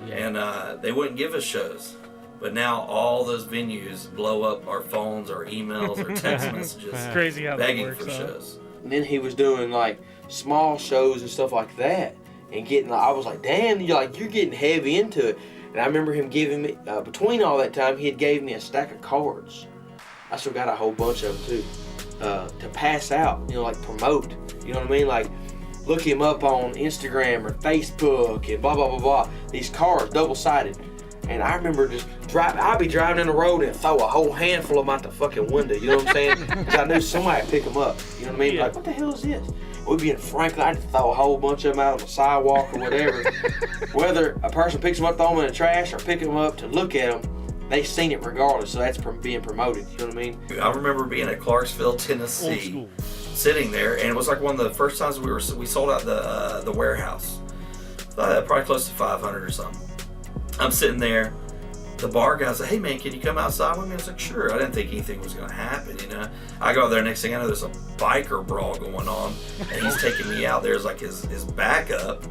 Yeah. And they wouldn't give us shows. But now all those venues blow up our phones or emails or text messages crazy how begging that works, for shows. And then he was doing like small shows and stuff like that, and I was like, damn, you're getting heavy into it. And I remember him giving me, between all that time, he had gave me a stack of cards. I still got a whole bunch of them too, to pass out, like promote. You know what I mean? Like, look him up on Instagram or Facebook and blah, blah, blah, blah. These cars, double-sided. And I remember just I'd be driving in the road and throw a whole handful of them out the fucking window, you know what I'm saying? Because I knew somebody would pick them up, you know what I mean? Like, what the hell is this? We'd be in Franklin, I'd throw a whole bunch of them out on the sidewalk or whatever. Whether a person picks them up, throw them in the trash, or pick them up to look at them, they seen it regardless, so that's being promoted, you know what I mean? I remember being at Clarksville, Tennessee, sitting there, and it was like one of the first times we sold out the warehouse. Probably close to 500 or something. I'm sitting there, the bar guy said, hey man, can you come outside with me? I was like, sure. I didn't think anything was gonna happen, you know. I go there, next thing I know, there's a biker brawl going on, and he's taking me out. There's like his back up.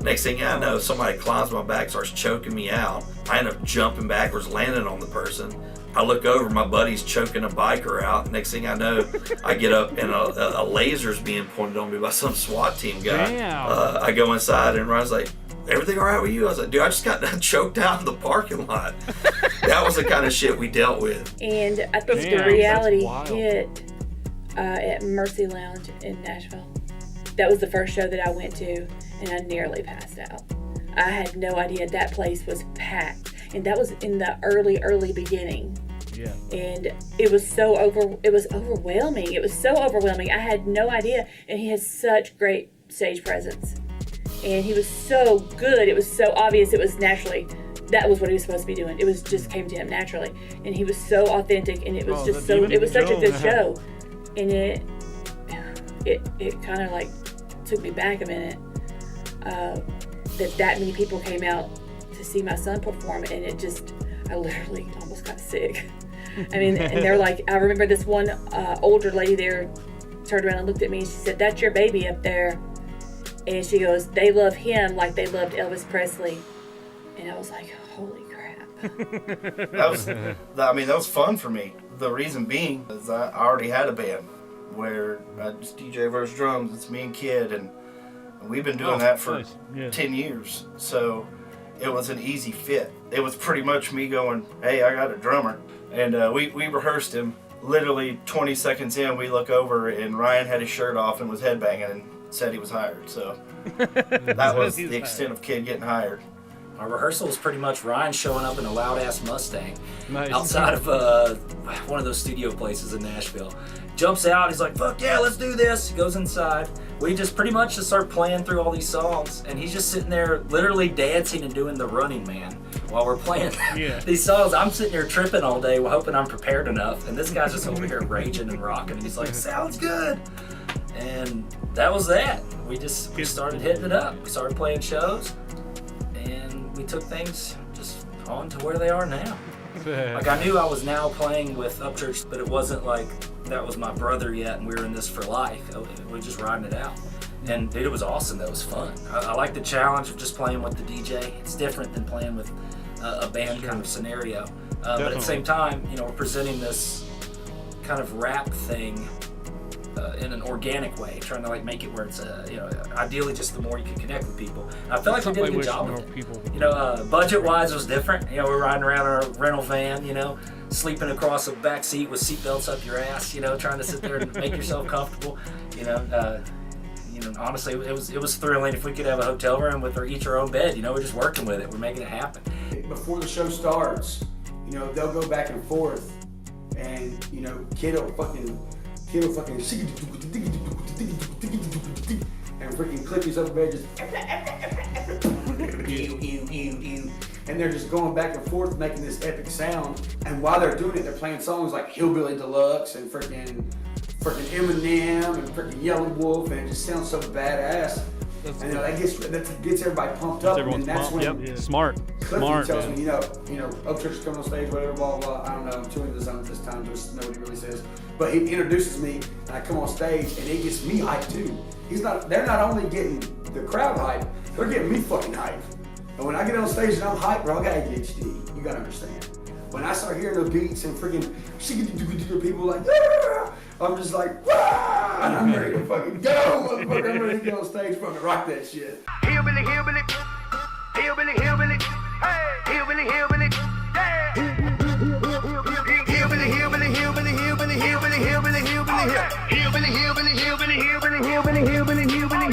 Next thing I know, somebody climbs my back, starts choking me out. I end up jumping backwards, landing on the person. I look over, my buddy's choking a biker out. Next thing I know, I get up and a laser's being pointed on me by some SWAT team guy. I go inside and Ryan's like, everything all right with you? I was like, dude, I just got choked out in the parking lot. That was the kind of shit we dealt with. And I think the reality hit at Mercy Lounge in Nashville. That was the first show that I went to, and I nearly passed out. I had no idea that place was packed, and that was in the early beginning. Yeah. And it was overwhelming. It was so overwhelming. I had no idea, and he has such great stage presence. And he was so good. It was so obvious. It was naturally. That was what he was supposed to be doing. It was just came to him naturally, and he was so authentic. And it was just so. It was such a good show, and it kind of like took me back a minute. That many people came out to see my son perform, and I literally almost got sick. I mean, and they're like, I remember this one older lady there turned around and looked at me, and she said, "That's your baby up there." And she goes, they love him like they loved Elvis Presley. And I was like, holy crap. That was fun for me. The reason being is I already had a band where I just DJ verse drums. It's me and Kid, and we've been doing that for 10 years. So it was an easy fit. It was pretty much me going, hey, I got a drummer. And we rehearsed him. Literally 20 seconds in, we look over, and Ryan had his shirt off and was headbanging and said he was hired. So that was the extent of Kid getting hired. Our rehearsal was pretty much Ryan showing up in a loud-ass Mustang outside of one of those studio places in Nashville. Jumps out, he's like, fuck yeah, let's do this. He goes inside. We just pretty much just start playing through all these songs, and he's just sitting there literally dancing and doing the Running Man while we're playing these songs. I'm sitting here tripping all day hoping I'm prepared enough, and this guy's just over here raging and rocking, and he's like, sounds good. And that was that. We started hitting it up. We started playing shows, and we took things just on to where they are now. Like, I knew I was now playing with Upchurch, but it wasn't like that was my brother yet and we were in this for life. We were just riding it out. And dude, it was awesome. That was fun. I like the challenge of just playing with the DJ. It's different than playing with a band kind of scenario. But at the same time, we're presenting this kind of rap thing in an organic way, trying to like make it where it's ideally just the more you can connect with people. I felt like we did a good job with it. Budget-wise, it was different. We're riding around in our rental van, sleeping across a back seat with seatbelts up your ass, trying to sit there and make yourself comfortable. Honestly, it was thrilling. If we could have a hotel room with each our own bed, we're just working with it. We're making it happen. Before the show starts, they'll go back and forth, and Kid will fucking and freaking clip these other bed just and they're just going back and forth making this epic sound. And while they're doing it, they're playing songs like Hillbilly Deluxe and freaking Eminem and freaking Yellow Wolf, and it just sounds so badass. And that gets everybody pumped up, and that's when Smart tells me, Upchurch is coming on stage, whatever, blah, blah, blah. I don't know, I'm chewing the zones this time, just know what he really says. But he introduces me, and I come on stage, and it gets me hyped too. They're not only getting the crowd hyped, they're getting me fucking hyped. And when I get on stage and I'm hyped, bro, I got ADHD. You gotta understand. When I start hearing the beats and freaking people like, yeah, I'm just like, wow, and I'm ready to fucking go, motherfucker. I'm ready to get on stage fucking rock that shit. Hillbilly, hillbilly, hillbilly, hillbilly, hey, hillbilly, hillbilly, yeah. Hillbilly, hillbilly, hillbilly, hillbilly, hillbilly, hillbilly, hillbilly, hillbilly, hillbilly, hillbilly, hillbilly, hillbilly, hillbilly, hillbilly,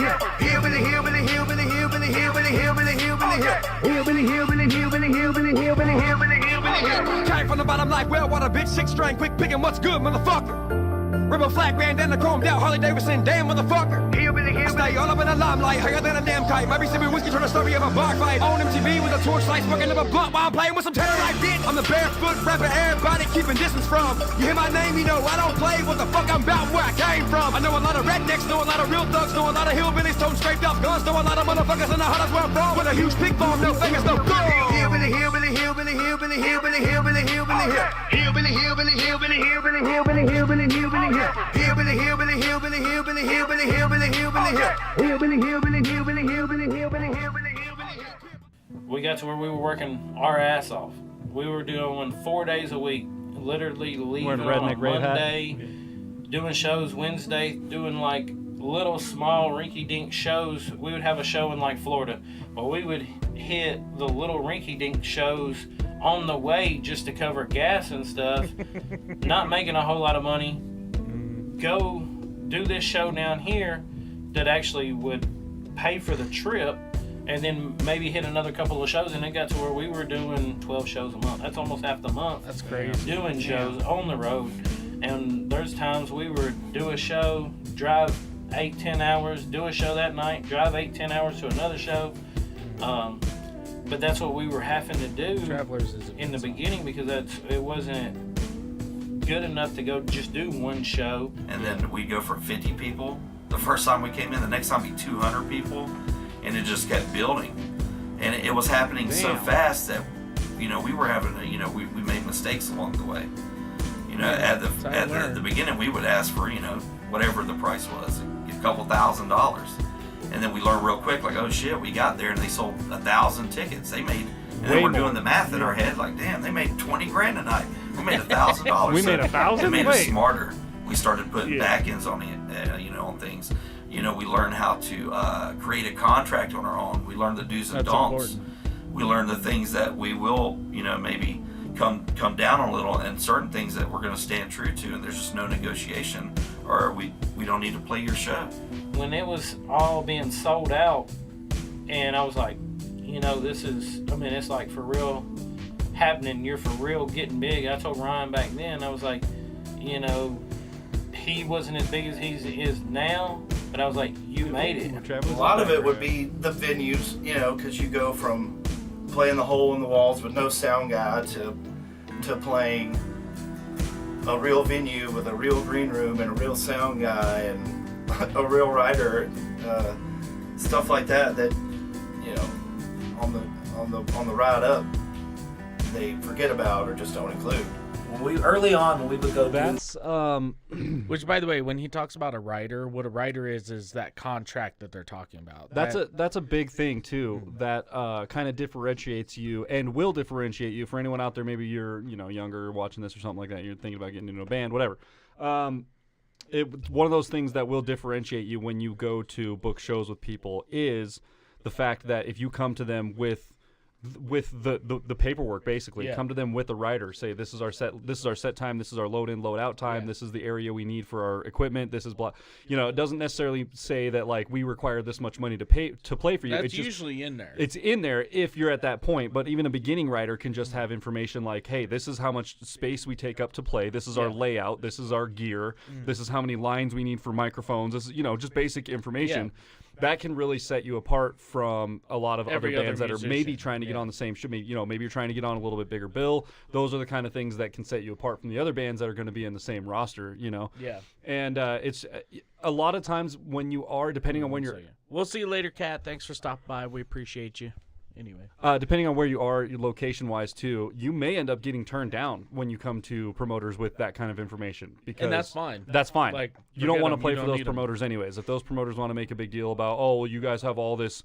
hillbilly here. Hillbilly, hillbilly, hillbilly, hillbilly, hillbilly, hillbilly, hillbilly here. Came from the bottom like well water, bitch, 6 string, quick picking, what's good, motherfucker? Rebel flag, bandana, chromed out, Harley Davidson, damn motherfucker. Hillbilly, hillbilly. I stay all up in the limelight, higher than a damn kite. Might be sipping whiskey, trying to story of a bar fight. On MTV with a torchlight, smoking up a blunt while I'm playing with some terrorite bitch. I'm the barefoot rapper, everybody keeping distance from. You hear my name, you know I don't play what the fuck I'm about, where I came from. I know a lot of rednecks, know a lot of real thugs, know a lot of hillbillies, toting scraped off guns, know a lot of motherfuckers in the hottest where I'm from. With a huge pig farm, no fingers, no gold. Hillbilly, hillbilly, hillbilly, hillbilly, hillbilly, hillbilly, hillbilly here. Hillbilly, hillbilly, hillbilly, hillbilly, hillbilly, hillbilly, hillbilly here. Hillbilly, hillbilly, hillbilly, hillbilly, hillbilly, hillbilly, hillbilly here. Hillbilly, hillbilly, hillbilly, hillbilly, hillbilly, hillbilly, hillbilly here. We got to where we were working our ass off. We were doing 4 days a week, literally leaving on Monday, doing shows Wednesday, doing like little small rinky-dink shows. We would have a show in like Florida, but we would hit the little rinky-dink shows on the way just to cover gas and stuff, not making a whole lot of money. Go do this show down here that actually would pay for the trip, and then maybe hit another couple of shows, and it got to where we were doing 12 shows a month. That's almost half the month. That's crazy. Doing shows on the road. And there's times we would do a show, drive 8-10 hours, do a show that night, drive 8-10 hours to another show. But that's what we were having to do in the beginning, because it wasn't good enough to go just do one show. And then we go from 50 people the first time we came in, the next time be 200 people, and it just kept building. And it was happening so fast that, you know, we were having to, you know, we made mistakes along the way. You know, at the beginning we would ask for, you know, whatever the price was, a couple $1,000. And then we learned real quick, like, oh shit, we got there and they sold 1,000 tickets. They made, and then we're doing the math in our head, like, damn, they made 20 grand a night. We made $1,000. We made 1,000. It made us smarter. We started putting back ends on it, you know, on things. You know, we learned how to create a contract on our own. We learned the do's and don'ts. We learned the things that we will, you know, maybe come down a little, and certain things that we're going to stand true to, and there's just no negotiation, or we don't need to play your show. When it was all being sold out, and I was like, you know, this is, I mean, it's like for real happening. You're for real getting big. I told Ryan back then, I was like, you know, he wasn't as big as he is now, but I was like, you made it. A lot of it would be the venues, you know, because you go from playing the hole in the walls with no sound guy to playing a real venue with a real green room and a real sound guy and a real writer, stuff like that. That, you know, on the ride up, they forget about or just don't include. Early on when we would go, that's which, by the way, when he talks about a writer, what a writer is that contract that they're talking about. That's a big thing too, that kind of differentiates you and will differentiate you. For anyone out there, maybe you're, you know, younger watching this or something like that, you're thinking about getting into a band, whatever. It's one of those things that will differentiate you when you go to book shows with people is the fact that if you come to them with the paperwork, basically, come to them with a writer, say this is our set time, this is our load in, load out time, this is the area we need for our equipment, this is blah. You know, it doesn't necessarily say that like we require this much money to play for you. That's it's just, usually in there. It's in there if you're at that point, but even a beginning writer can just have information like, hey, this is how much space we take up to play, this is our layout, this is our gear, this is how many lines we need for microphones, this is, you know, just basic information. That can really set you apart from a lot of other bands that are maybe trying to get on the same show. You know, maybe you're trying to get on a little bit bigger bill. Those are the kind of things that can set you apart from the other bands that are going to be in the same roster, you know? Yeah. And it's a lot of times when you are, depending on when you're... We'll see you later, Kat. Thanks for stopping by. We appreciate you. Anyway. Depending on where you are, location-wise, too, you may end up getting turned down when you come to promoters with that kind of information. Because and that's fine. That's fine. Like, you don't want to play for those promoters anyways. If those promoters want to make a big deal about, oh, well, you guys have all these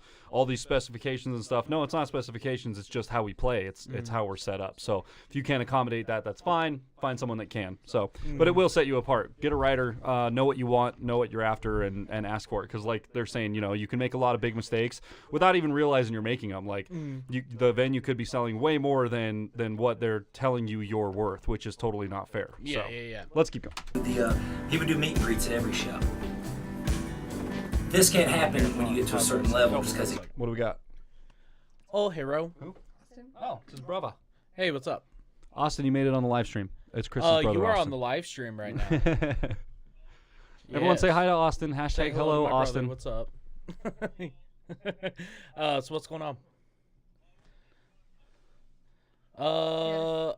specifications and stuff. No, it's not specifications. It's just how we play. It's how we're set up. So if you can't accommodate that, that's fine. Find someone that can. So, but it will set you apart. Get a writer. Know what you want. Know what you're after, and ask for it. Because like they're saying, you know, you can make a lot of big mistakes without even realizing you're making them. Like the venue could be selling way more than what they're telling you you're worth, which is totally not fair. Yeah, so, yeah. Let's keep going. He would do meet and greets at every show. This can't happen when you get to a certain level just because. What do we got? Oh, hero. Who? Oh, it's his brother. Hey, what's up? Austin, you made it on the live stream. It's Chris's brother, You are Austin. on the live stream right now. Everyone say hi to Austin. Hashtag hello, to my Austin. brother. What's up? So what's going on?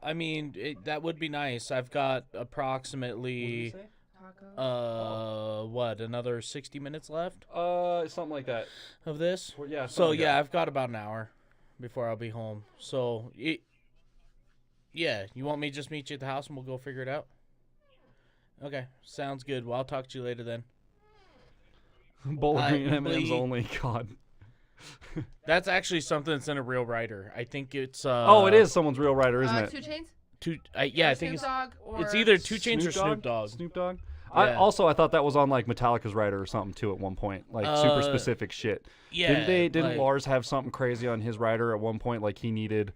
I mean, that would be nice. I've got approximately, another 60 minutes left? Something like that. Of this? Well, yeah. So, like yeah, that. I've got about an hour before I'll be home. So, yeah, you want me to just meet you at the house and we'll go figure it out? Okay, sounds good. Well, I'll talk to you later then. Bowl of green M&M's only. God. That's actually something that's in a real writer. I think it's. It is someone's real writer, isn't it? 2 Chainz? I think it's either 2 Chainz or Snoop Dogg. Snoop Dogg. Yeah. I thought that was on like Metallica's writer or something too at one point, like super specific shit. Yeah. Didn't Lars have something crazy on his writer at one point? Like he needed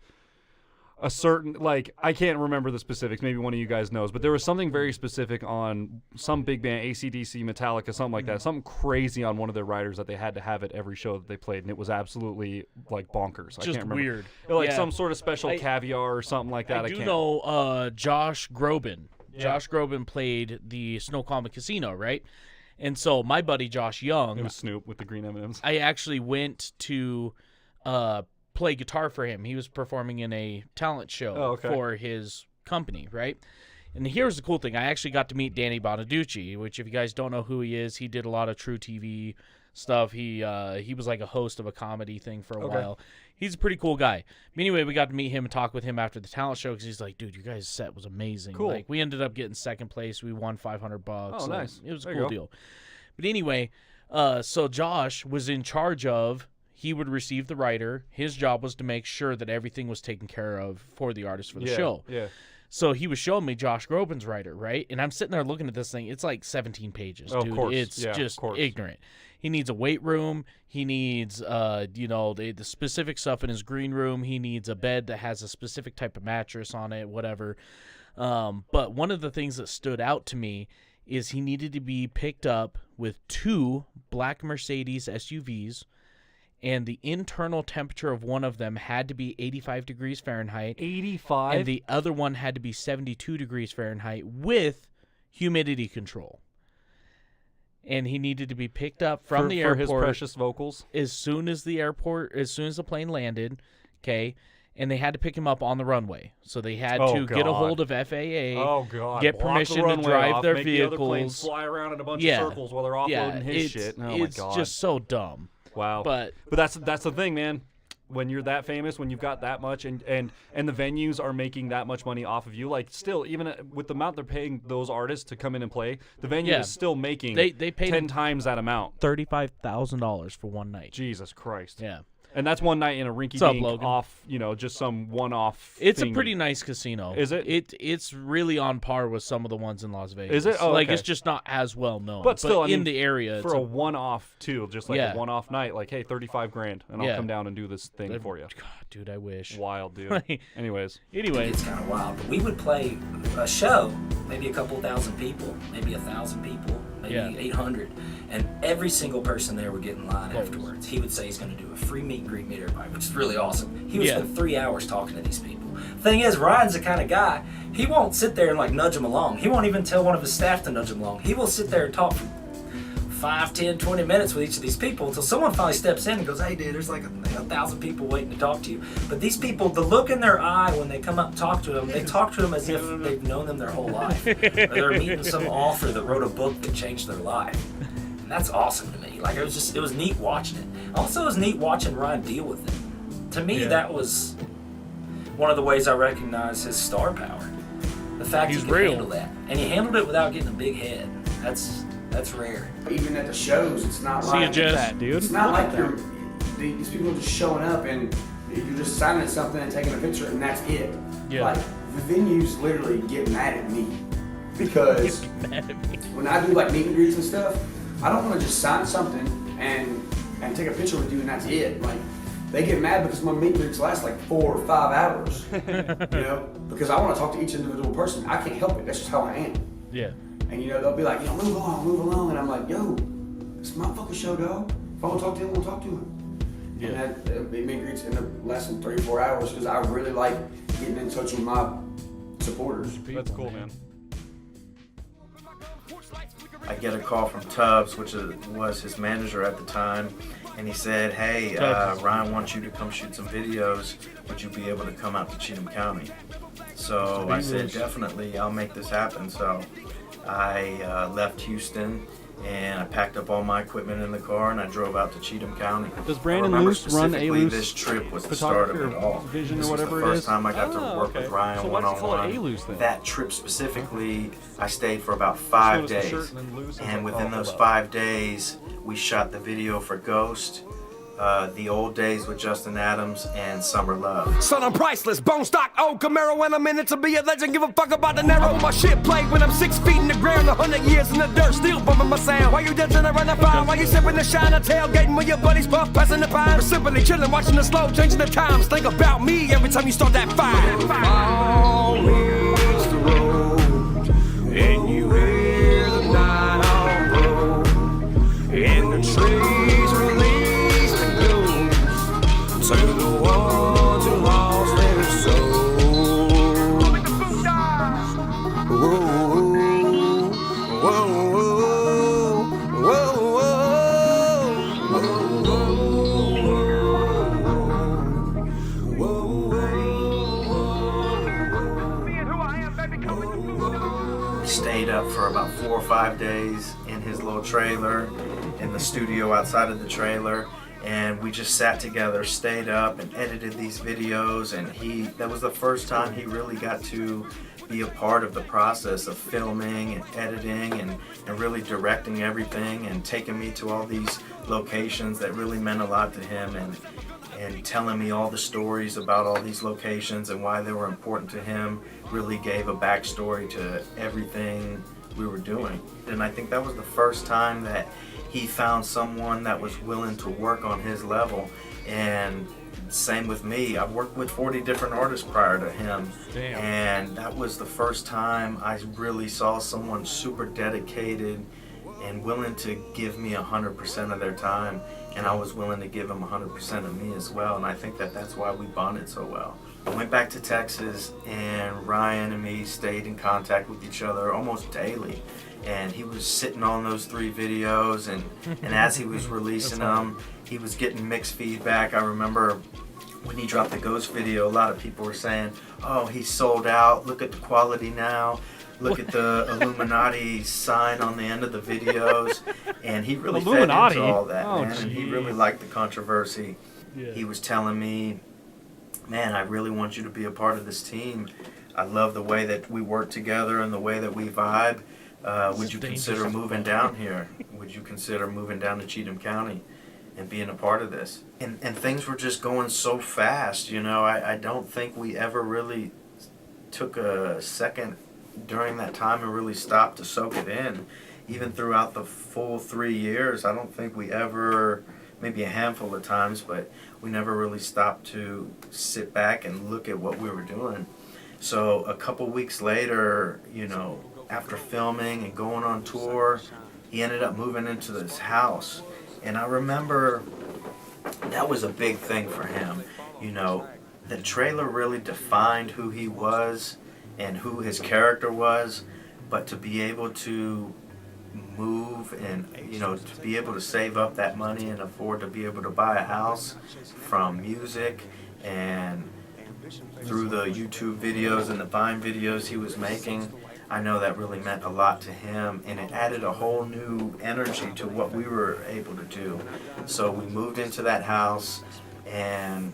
a certain, like, I can't remember the specifics. Maybe one of you guys knows, but there was something very specific on some big band, AC/DC, Metallica, something like that. Something crazy on one of their writers that they had to have at every show that they played, and it was absolutely like bonkers. I Just can't remember. weird. Like Yeah. some sort of special caviar or something like that. I do know Josh Groban. Yeah. Josh Groban played the Snoqualmie Casino, right? And so my buddy Josh Young, It was Snoop with the green M&Ms. I actually went to play guitar for him. He was performing in a talent show for his company, right? And here's the cool thing. I actually got to meet Danny Bonaducci, which if you guys don't know who he is, he did a lot of True TV stuff. He was like a host of a comedy thing for a while. He's a pretty cool guy. But anyway, we got to meet him and talk with him after the talent show because he's like, dude, your guys' set was amazing. Cool. Like, we ended up getting second place. We won $500. Oh, nice. It was a There you cool go. deal. But anyway, so Josh was in charge of, he would receive the writer. His job was to make sure that everything was taken care of for the artist for the show. Yeah. So he was showing me Josh Groban's writer, right? And I'm sitting there looking at this thing. It's like 17 pages, Of dude. course. It's Yeah, of just course. ignorant. He needs a weight room. He needs, the specific stuff in his green room. He needs a bed that has a specific type of mattress on it, whatever. But one of the things that stood out to me is he needed to be picked up with 2 black Mercedes SUVs, and the internal temperature of one of them had to be 85 degrees Fahrenheit. 85? And the other one had to be 72 degrees Fahrenheit with humidity control. And he needed to be picked up from the airport. For his precious vocals? As soon as the plane landed, okay? And they had to pick him up on the runway. So they had to get a hold of FAA, get Block permission the to runway drive off, their make vehicles. The other planes fly around in a bunch of circles while they're offloading his shit. Oh my God. It's just so dumb. Wow. But that's the thing, man. When you're that famous, when you've got that much, and the venues are making that much money off of you, like still, even with the amount they're paying those artists to come in and play, the venue is still making they paid 10 times that amount. $35,000 for one night. Jesus Christ. Yeah. And that's one night in a rinky-dink off, just some one-off It's thing. a pretty nice casino. Is it? It's really on par with some of the ones in Las Vegas. Is it? Oh, like, okay. it's just not as well known. But still, I in mean, the area. for a one-off, too, just like a one-off night, like, hey, $35,000, and I'll Yeah. come down and do this thing for you. God, dude, I wish. Wild, dude. Anyways. It's kind of wild. But we would play a show, maybe a couple thousand people, maybe 1,000 people, maybe 800. And every single person there would get in line afterwards. He would say he's going to do a free meet and greet with everybody, which is really awesome. He would spend 3 hours talking to these people. Thing is, Ryan's the kind of guy, he won't sit there and like nudge them along. He won't even tell one of his staff to nudge him along. He will sit there and talk for 5, 10, 20 minutes with each of these people until someone finally steps in and goes, hey dude, there's like 1,000 people waiting to talk to you. But these people, the look in their eye when they come up and talk to him, they talk to him as if they've known them their whole life. Or they're meeting some author that wrote a book that changed their life. And that's awesome to me. Like, it was neat watching it. Also, it was neat watching Ryan deal with it. To me, that was one of the ways I recognize his star power. The fact he could handle that. And he handled it without getting a big head. That's rare. Even at the shows, it's not like it's not like these people are just showing up and you're just signing something and taking a picture and that's it. Yeah. Like the venues literally get mad at me because when I do like meet and greets and stuff, I don't want to just sign something and take a picture with you and that's it. Like they get mad because my meet and greets last like 4 or 5 hours. Because I want to talk to each individual person. I can't help it. That's just how I am. Yeah. And they'll be like, move along. And I'm like, yo, it's my fucking show, dog. If I want to talk to him, I want to talk to him. And that meet and greets end up lasting 3 or 4 hours because I really like getting in touch with my supporters. That's cool, man. I get a call from Tubbs, which was his manager at the time, and he said, hey, Ryan wants you to come shoot some videos. Would you be able to come out to Cheatham County? So I said, definitely, I'll make this happen. So I left Houston, and I packed up all my equipment in the car, and I drove out to Cheatham County. Does Brandon Luce run A-Luce? This trip was the start of it all. Vision this or whatever was the it first is? time I got to work with Ryan so why does he call it one-on-one. A-Luce then? That trip specifically, I stayed for about 5 days. And within those 5 days, we shot the video for Ghost, The Old Days with Justin Adams, and Summer Love. Son, I'm priceless, bone stock, old Camaro, and I'm in it to be a legend. Give a fuck about the narrow. My shit played when I'm 6 feet in the ground, 100 years in the dirt, still bumping my sound. While you dancing around the fire, while you sipping the shine, a tailgating with your buddies, puff, passing the pine, or simply chilling, watching the slow, changing the times. Think about me every time you start that fire. Fall meets the road, and you hear the night on road, and the trees release the blues to the ones who lost their souls. Whoa, whoa, whoa, We stayed up for about 4 or 5 days in his little trailer, in the studio outside of the trailer, and we just sat together, stayed up, and edited these videos. And that was the first time he really got to be a part of the process of filming and editing and really directing everything and taking me to all these locations that really meant a lot to him, and telling me all the stories about all these locations and why they were important to him. Really gave a backstory to everything we were doing. And I think that was the first time that he found someone that was willing to work on his level. And same with me. I've worked with 40 different artists prior to him. Damn. And that was the first time I really saw someone super dedicated and willing to give me 100% of their time. And I was willing to give them 100% of me as well. And I think that that's why we bonded so well. I went back to Texas, and Ryan and me stayed in contact with each other almost daily. And he was sitting on those 3 videos, and as he was releasing them, he was getting mixed feedback. I remember when he dropped the Ghost video, a lot of people were saying, oh, he's sold out, look at the quality now. Look at the Illuminati sign on the end of the videos. And he really fed into all that, man. And he really liked the controversy. Yeah. He was telling me, man, I really want you to be a part of this team. I love the way that we work together and the way that we vibe. Would you consider moving down here? Would you consider moving down to Cheatham County and being a part of this? And things were just going so fast, you know. I don't think we ever really took a second during that time and really stopped to soak it in. Even throughout the full 3 years, I don't think we ever, maybe a handful of times, but we never really stopped to sit back and look at what we were doing. So a couple weeks later, you know, after filming and going on tour, he ended up moving into this house. And I remember that was a big thing for him. You know, the trailer really defined who he was and who his character was, but to be able to move and, you know, to be able to save up that money and afford to be able to buy a house from music and through the YouTube videos and the Vine videos he was making, I know that really meant a lot to him, and it added a whole new energy to what we were able to do. So we moved into that house, and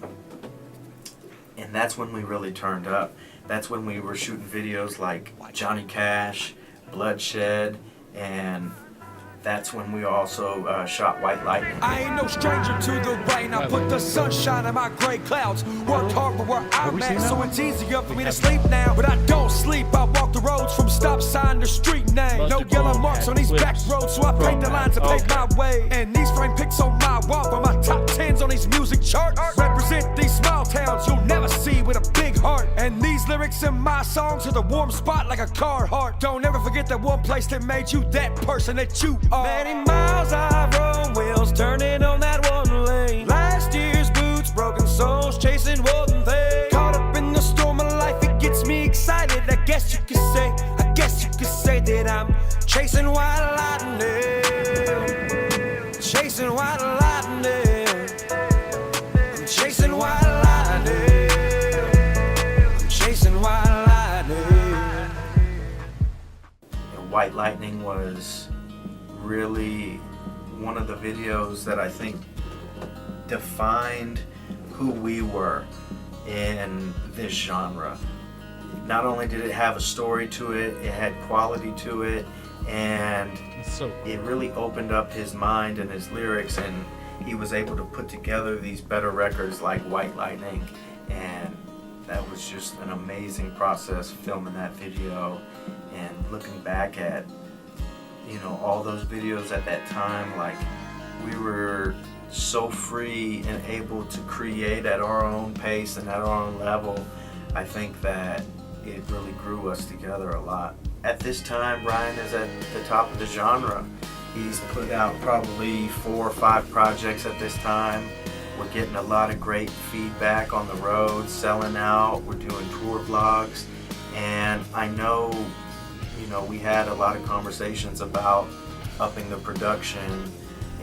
that's when we really turned up. That's when we were shooting videos like Johnny Cash, Bloodshed, and that's when we also shot White Lightning. I ain't no stranger to the rain. I put the sunshine in my gray clouds. Worked hard for where I'm at, so it's easier for me to sleep now. But I don't sleep. I walk the roads from stop sign to street name. No yellow marks on these back roads, so I paint the lines to pave my way. And these frame pics on my wall for my top 10s on these music charts. Represent these small towns you'll never see with a big heart. And these lyrics in my songs are the warm spot like a car heart. Don't ever forget that one place that made you that person that you are. Many miles I've run, wheels turning on that one lane. Last year I'm chasing white lightning. Chasing white lightning. I'm chasing white lightning. I'm chasing white lightning. White Lightning was really one of the videos that I think defined who we were in this genre. Not only did it have a story to it, it had quality to it, and it really opened up his mind and his lyrics, and he was able to put together these better records like White Lightning, and that was just an amazing process filming that video and looking back at, you know, all those videos at that time. Like, we were so free and able to create at our own pace and at our own level. I think that it really grew us together a lot. At this time, Ryan is at the top of the genre. He's put out probably 4 or 5 projects at this time. We're getting a lot of great feedback on the road, selling out. We're doing tour vlogs, and I know, you know, we had a lot of conversations about upping the production,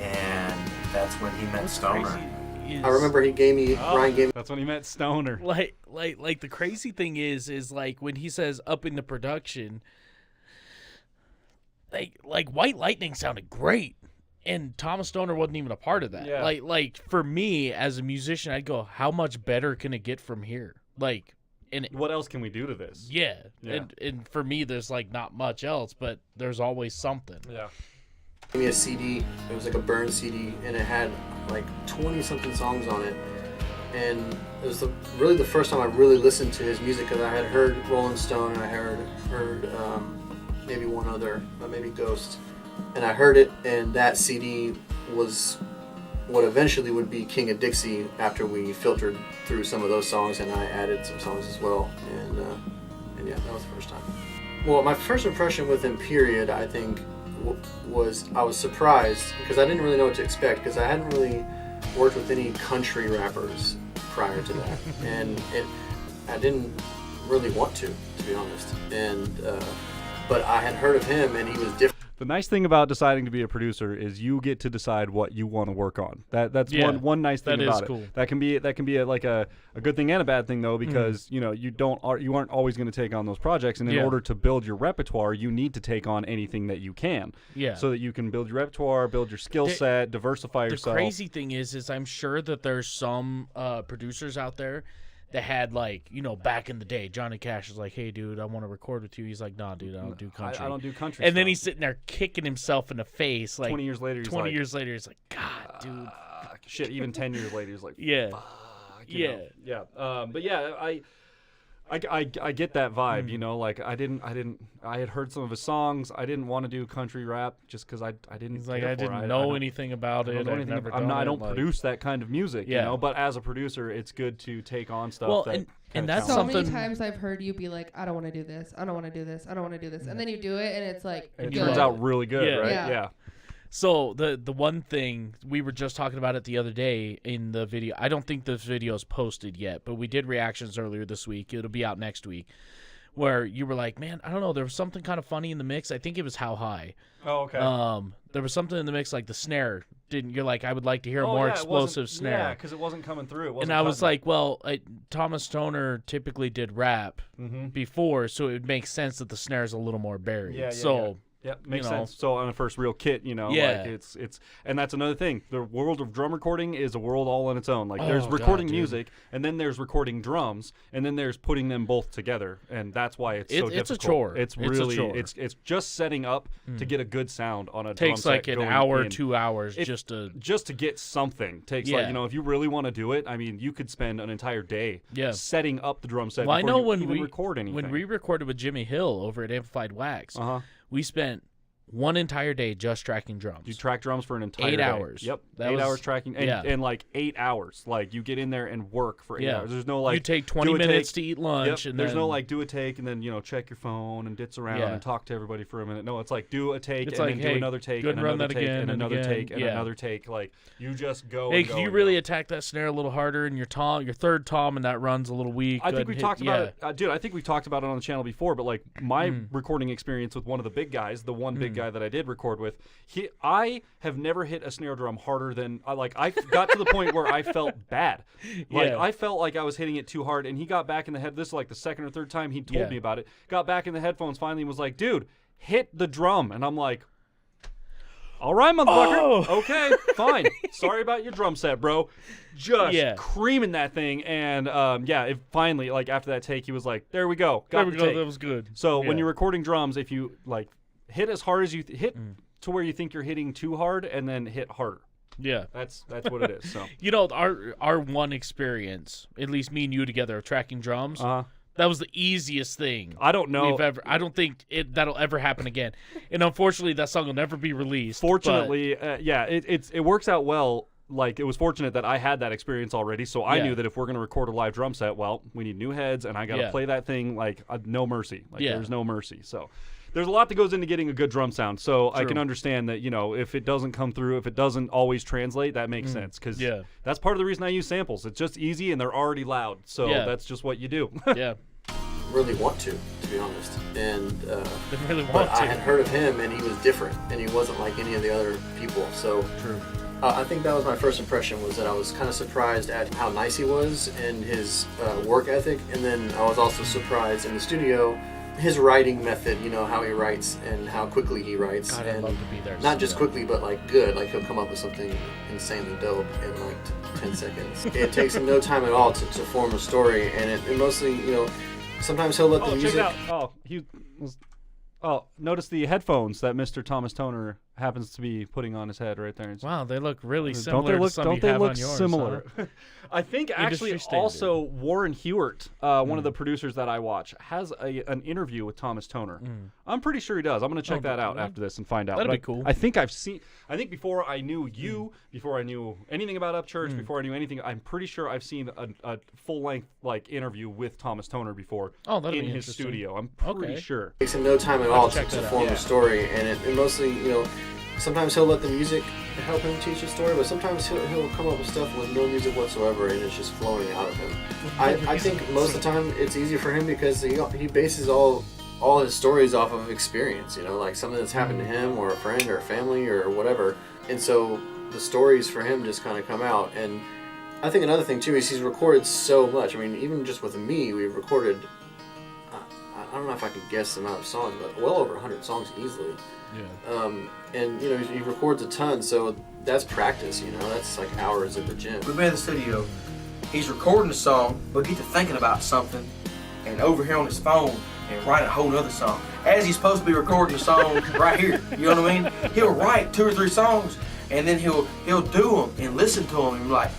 and that's when he met Stoner. I remember he gave me Ryan gave me. That's when he met Stoner. Like the crazy thing is like when he says upping the production, like White Lightning sounded great, and Thomas Stoner wasn't even a part of that. Yeah. Like for me as a musician, I'd go, how much better can it get from here? Like, and what else can we do to this? Yeah. And for me, there's like not much else, but there's always something. Yeah. Gave me a CD. It was like a burn CD, and it had like 20-something songs on it. And it was really the first time I really listened to his music, because I had heard Rolling Stone, and I heard maybe one other, maybe Ghost. And I heard it, and that CD was what eventually would be King of Dixie after we filtered through some of those songs, and I added some songs as well. And yeah, that was the first time. Well, my first impression with him, period, I think, was I was surprised, because I didn't really know what to expect, because I hadn't really worked with any country rappers prior to that, and I didn't really want to be honest. And but I had heard of him, and he was different. The nice thing about deciding to be a producer is you get to decide what you want to work on. That's one nice thing about cool. it. That can be a good thing and a bad thing, though, because you know you aren't always going to take on those projects, and in order to build your repertoire, you need to take on anything that you can. Yeah. So that you can build your repertoire, build your skill set, diversify yourself. The crazy thing is I'm sure that there's some producers out there that had, like, you know, back in the day, Johnny Cash is like, hey, dude, I want to record with you. He's like, nah, dude, I don't do country. I don't do country And then stuff. he's sitting there kicking himself in the face. Like 20 years later, he's like, God, dude. Shit, even 10 years later, he's like, yeah. Fuck, you know? Yeah. But yeah, I get that vibe, you know, like I had heard some of his songs. I didn't want to do country rap just because I didn't. He's like, I didn't know anything about it. I don't produce that kind of music, you know. But as a producer, it's good to take on stuff. Well, and that's so something. Many times I've heard you be like, I don't want to do this. I don't want to do this. I don't want to do this. And then you do it, and it's like, it turns out really good, right? Yeah. So the one thing we were just talking about it the other day in the video, I don't think this video is posted yet, but we did reactions earlier this week. It'll be out next week, where you were like, man, I don't know, there was something kind of funny in the mix. I think it was How High. Oh, okay. There was something in the mix, like the snare. You're like, I would like to hear a more explosive snare. Yeah, because it wasn't coming through. And I was like, well, Thomas Stoner typically did rap before, so it would make sense that the snare is a little more buried. Yeah, makes sense. So on the first real kit, you know, like it's and that's another thing. The world of drum recording is a world all on its own. Like there's recording music, and then there's recording drums, and then there's putting them both together, and that's why it's so difficult. It's a chore. It's really it's just setting up to get a good sound on a drum takes set like an hour, 2 hours just to get something. Takes like, you know, if you really want to do it, I mean, you could spend an entire day setting up the drum set. Well, I know when we record anything. When we recorded with Jimmy Hill over at Amplified Wax, we spent one entire day just tracking drums. You track drums for an entire 8 day. hours. Yep. That 8 was, hours tracking. And like 8 hours. Like you get in there and work for 8 hours. There's no like you take 20 minutes to eat lunch. Yep. And there's then, no like do a take and then, you know, check your phone and ditz around and talk to everybody for a minute. No, it's like do a take and then do another take and another take and another take and another take. Like you just go. Hey, and go can you really attack that snare a little harder and your third tom and that run's a little weak? I think we talked about it. Dude, I think we talked about it on the channel before, but like my recording experience with one of the big guys, the one big guy that I did record with, I have never hit a snare drum harder than I got to the point where I felt bad. Like I felt like I was hitting it too hard, and he got back in the head. This is like the second or third time he told me about it. Got back in the headphones finally and was like, dude, hit the drum. And I'm like, all right, motherfucker. Okay, fine. Sorry about your drum set, bro. Just creaming that thing. And it finally, like after that take, he was like, there we go. Got the take. That was good. So when you're recording drums, if you like hit as hard as you hit to where you think you're hitting too hard and then hit harder. Yeah. That's what it is. So you know, our one experience, at least me and you together, of tracking drums, that was the easiest thing. I don't know. I don't think that'll ever happen again. And unfortunately, that song will never be released. Fortunately, it works out well. Like, it was fortunate that I had that experience already, so I knew that if we're going to record a live drum set, well, we need new heads, and I got to play that thing like no mercy. Like, there's no mercy. So there's a lot that goes into getting a good drum sound. So I can understand that, you know, if it doesn't come through, if it doesn't always translate, that makes sense. Because that's part of the reason I use samples. It's just easy, and they're already loud. So that's just what you do. Really want to be honest. And really but I had heard of him, and he was different, and he wasn't like any of the other people. So I think that was my first impression, was that I was kind of surprised at how nice he was and his work ethic, and then I was also surprised in the studio his writing method, you know, how he writes and how quickly he writes. God, and I'd love to be there. Not just quickly, but like good. Like he'll come up with something insanely dope in like 10 seconds. It takes him no time at all to form a story, and it mostly, you know, sometimes he'll let the music. Check it out. Notice the headphones that Mr. Thomas Toner happens to be putting on his head right there. Wow, they look really similar to some you have on yours. Similar? Huh? I think actually also Warren Hewart, one of the producers that I watch, has an interview with Thomas Toner. I'm pretty sure he does. I'm going to check that out after this and find out. That'd be cool. I think before I knew you, before I knew anything about Upchurch, before I knew anything, I'm pretty sure I've seen a full-length like interview with Thomas Toner before in his studio. I'm pretty sure. It takes him no time at all to form a story, and it mostly, you know, sometimes he'll let the music help him teach a story, but sometimes he'll come up with stuff with no music whatsoever, and it's just flowing out of him. I think most of the time it's easy for him because he bases all his stories off of experience, you know, like something that's happened to him or a friend or a family or whatever, and so the stories for him just kind of come out. And I think another thing too is he's recorded so much. I mean, even just with me, we've recorded, I don't know if I can guess the amount of songs, but well over 100 songs easily. And you know, he records a ton, so that's practice, you know, that's like hours at the gym. We've been in the studio, he's recording a song, but get to thinking about something, and over here on his phone, and write a whole other song. As he's supposed to be recording a song right here, you know what I mean? He'll write 2 or 3 songs, and then he'll do them and listen to them, and be like,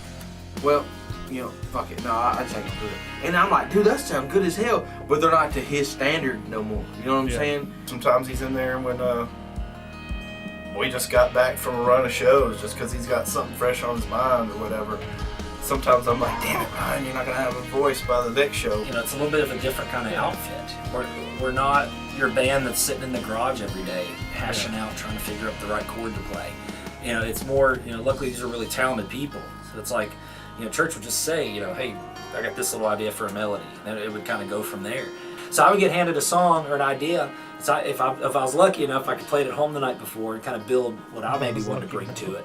well, you know, fuck it, no, I just ain't gonna do it. And I'm like, dude, that sounds good as hell, but they're not to his standard no more. You know what I'm saying? Sometimes he's in there when we just got back from a run of shows just because he's got something fresh on his mind or whatever. Sometimes I'm like, damn it, Ryan, you're not going to have a voice by the next show. You know, it's a little bit of a different kind of outfit. We're not your band that's sitting in the garage every day, hashing out, trying to figure out the right chord to play. You know, it's more, you know, luckily these are really talented people. So it's like, you know, church would just say, you know, hey, I got this little idea for a melody. And it would kind of go from there. So I would get handed a song or an idea. So if I was lucky enough, I could play it at home the night before and kind of build what I maybe wanted to bring to it.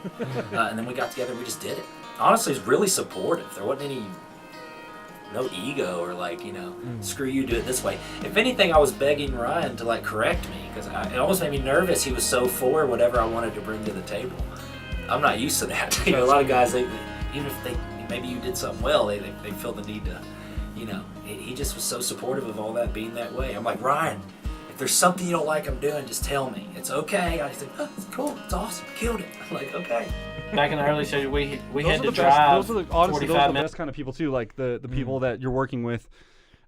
And then we got together and we just did it. Honestly, it's really supportive. There wasn't no ego or like, you know, screw you, do it this way. If anything, I was begging Ryan to like correct me because it almost made me nervous. He was so for whatever I wanted to bring to the table. I'm not used to that. You know, a lot of guys, even if maybe you did something well, they feel the need to, you know, he just was so supportive of all that being that way. I'm like, Ryan, if there's something you don't like I'm doing, just tell me. It's okay. I think, oh, it's cool. It's awesome. Killed it. I'm like, okay. Back in the early stages, we had to Those drive are the 45 minutes. best kind of people too. Like the people that you're working with.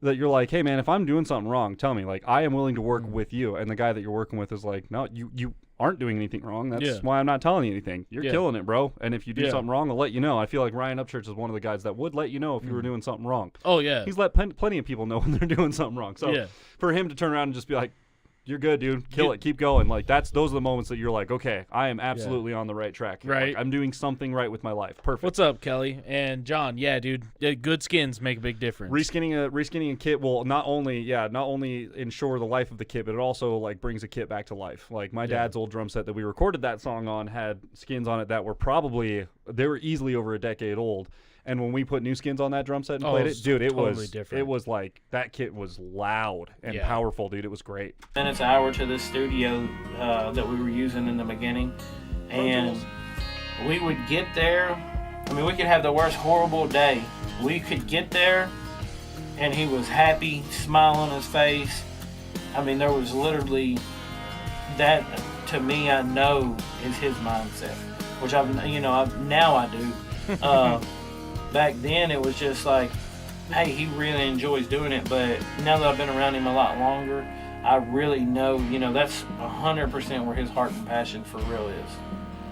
that you're like, hey man, if I'm doing something wrong, tell me. Like, I am willing to work with you. And the guy that you're working with is like, no, you aren't doing anything wrong. That's why I'm not telling you anything. You're killing it, bro. And if you do something wrong, I'll let you know. I feel like Ryan Upchurch is one of the guys that would let you know if you were doing something wrong. Oh yeah, he's let plenty of people know when they're doing something wrong. So for him to turn around and just be like, you're good, dude. Kill it. Keep going. Like, those are the moments that you're like, okay, I am absolutely on the right track. Right. Like, I'm doing something right with my life. Perfect. What's up, Kelly? And John, yeah, dude. Good skins make a big difference. Reskinning a kit will not only ensure the life of the kit, but it also like brings a kit back to life. Like my dad's old drum set that we recorded that song on had skins on it that were easily over a decade old. And when we put new skins on that drum set and played it, dude, it was like, that kit was loud and powerful, dude. It was great. Then it's an hour to the studio that we were using in the beginning. And we would get there. I mean, we could have the worst horrible day. We could get there and he was happy, smile on his face. I mean, there was literally that, to me, I know is his mindset, which now I do. Back then it was just like, hey, he really enjoys doing it, but now that I've been around him a lot longer, I really know, that's 100% where his heart and passion for real is.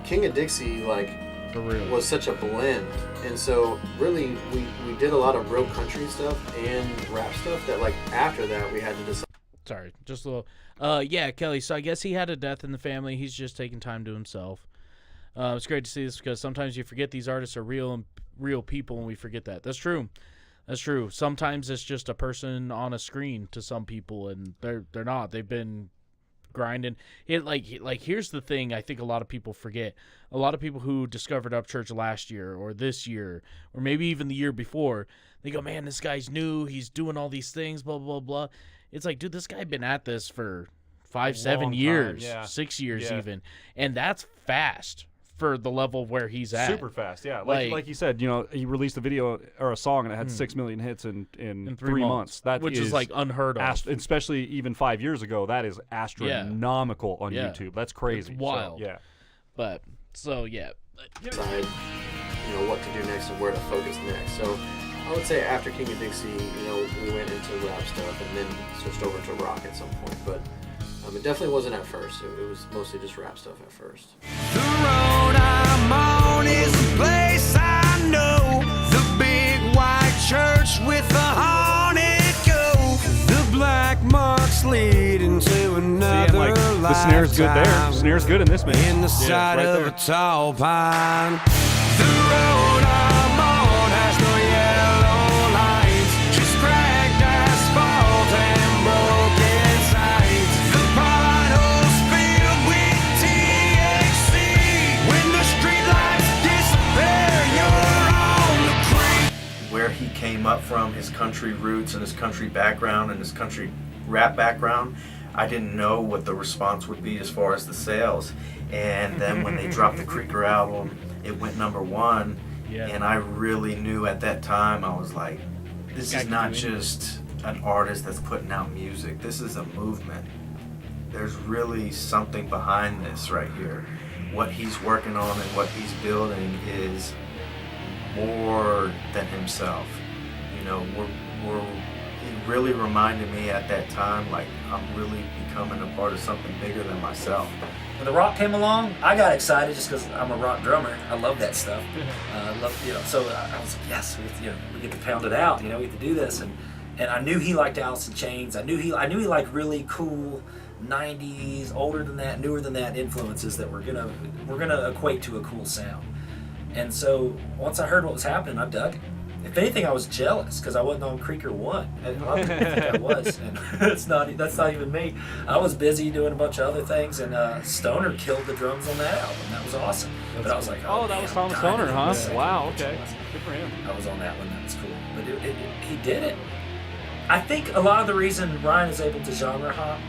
King of Dixie, like, for real, was such a blend, and so really we did a lot of real country stuff and rap stuff that, like, after that we had to decide. Sorry, just a little. Yeah, Kelly, so I guess he had a death in the family. He's just taking time to himself. It's great to see this because sometimes you forget these artists are real people and we forget that. That's true. Sometimes it's just a person on a screen to some people and they're not. They've been grinding. Here's the thing I think a lot of people forget. A lot of people who discovered Upchurch last year or this year or maybe even the year before, they go, man, this guy's new. He's doing all these things, blah, blah, blah. It's like, dude, this guy been at this for 5-7 years, 6 years even. And that's fast for the level of where he's at. Super fast, yeah. Like you said, he released a video or a song and it had 6 million hits in 3 months. Which is like unheard of. Especially even 5 years ago, that is astronomical on YouTube. That's crazy. It's wild. So, yeah. But, so, yeah. Decide, what to do next and where to focus next. So I would say after King of Dixie, we went into rap stuff and then switched over to rock at some point. But it definitely wasn't at first. It was mostly just rap stuff at first. The road I'm on is the place I know. The big white church with the haunted cove. The black marks leading to another lifetime. The snare's good there. Snare's good in this mix. In the side of a tall pine. The road I'm on has no yellow lights, just cracked asphalt and broken sights. The potholes filled with THC. When the streetlights disappear, you're on the creek. Where he came up from, his country roots and his country background and his country rap background, I didn't know what the response would be as far as the sales. And then when they dropped the Creeker album, it went #1. Yeah. And I really knew at that time, I was like, this is not just an artist that's putting out music. This is a movement. There's really something behind this right here. What he's working on and what he's building is more than himself. It really reminded me at that time, like, I'm really becoming a part of something bigger than myself. When the rock came along, I got excited just because I'm a rock drummer. I love that stuff. So I was like, yes, we get to pound it out. We get to do this, and I knew he liked Alice in Chains. I knew he liked really cool '90s, older than that, newer than that influences that we're gonna equate to a cool sound. And so once I heard what was happening, I dug it. If anything, I was jealous because I wasn't on Creeker 1. A lot of people think I was, and that's not even me. I was busy doing a bunch of other things, and Stoner killed the drums on that album. That was awesome. But I was like, oh, that was Thomas Stoner, huh? Wow, okay. Good for him. I was on that one. That was cool. But he did it. I think a lot of the reason Ryan is able to genre hop,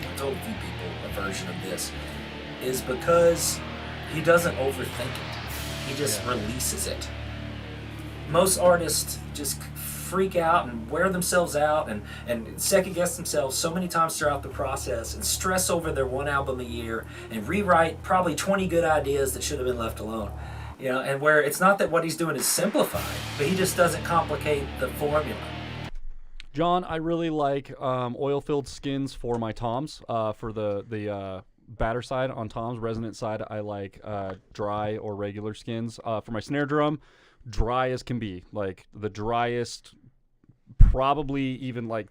I told a few people a version of this, is because he doesn't overthink it. He just releases it. Most artists just freak out and wear themselves out and second guess themselves so many times throughout the process and stress over their one album a year and rewrite probably 20 good ideas that should have been left alone. And where it's not that what he's doing is simplified, but he just doesn't complicate the formula. John, I really like oil-filled skins for my toms. For the batter side on toms, resonant side, I like dry or regular skins. For my snare drum, dry as can be. Like the driest, probably even like,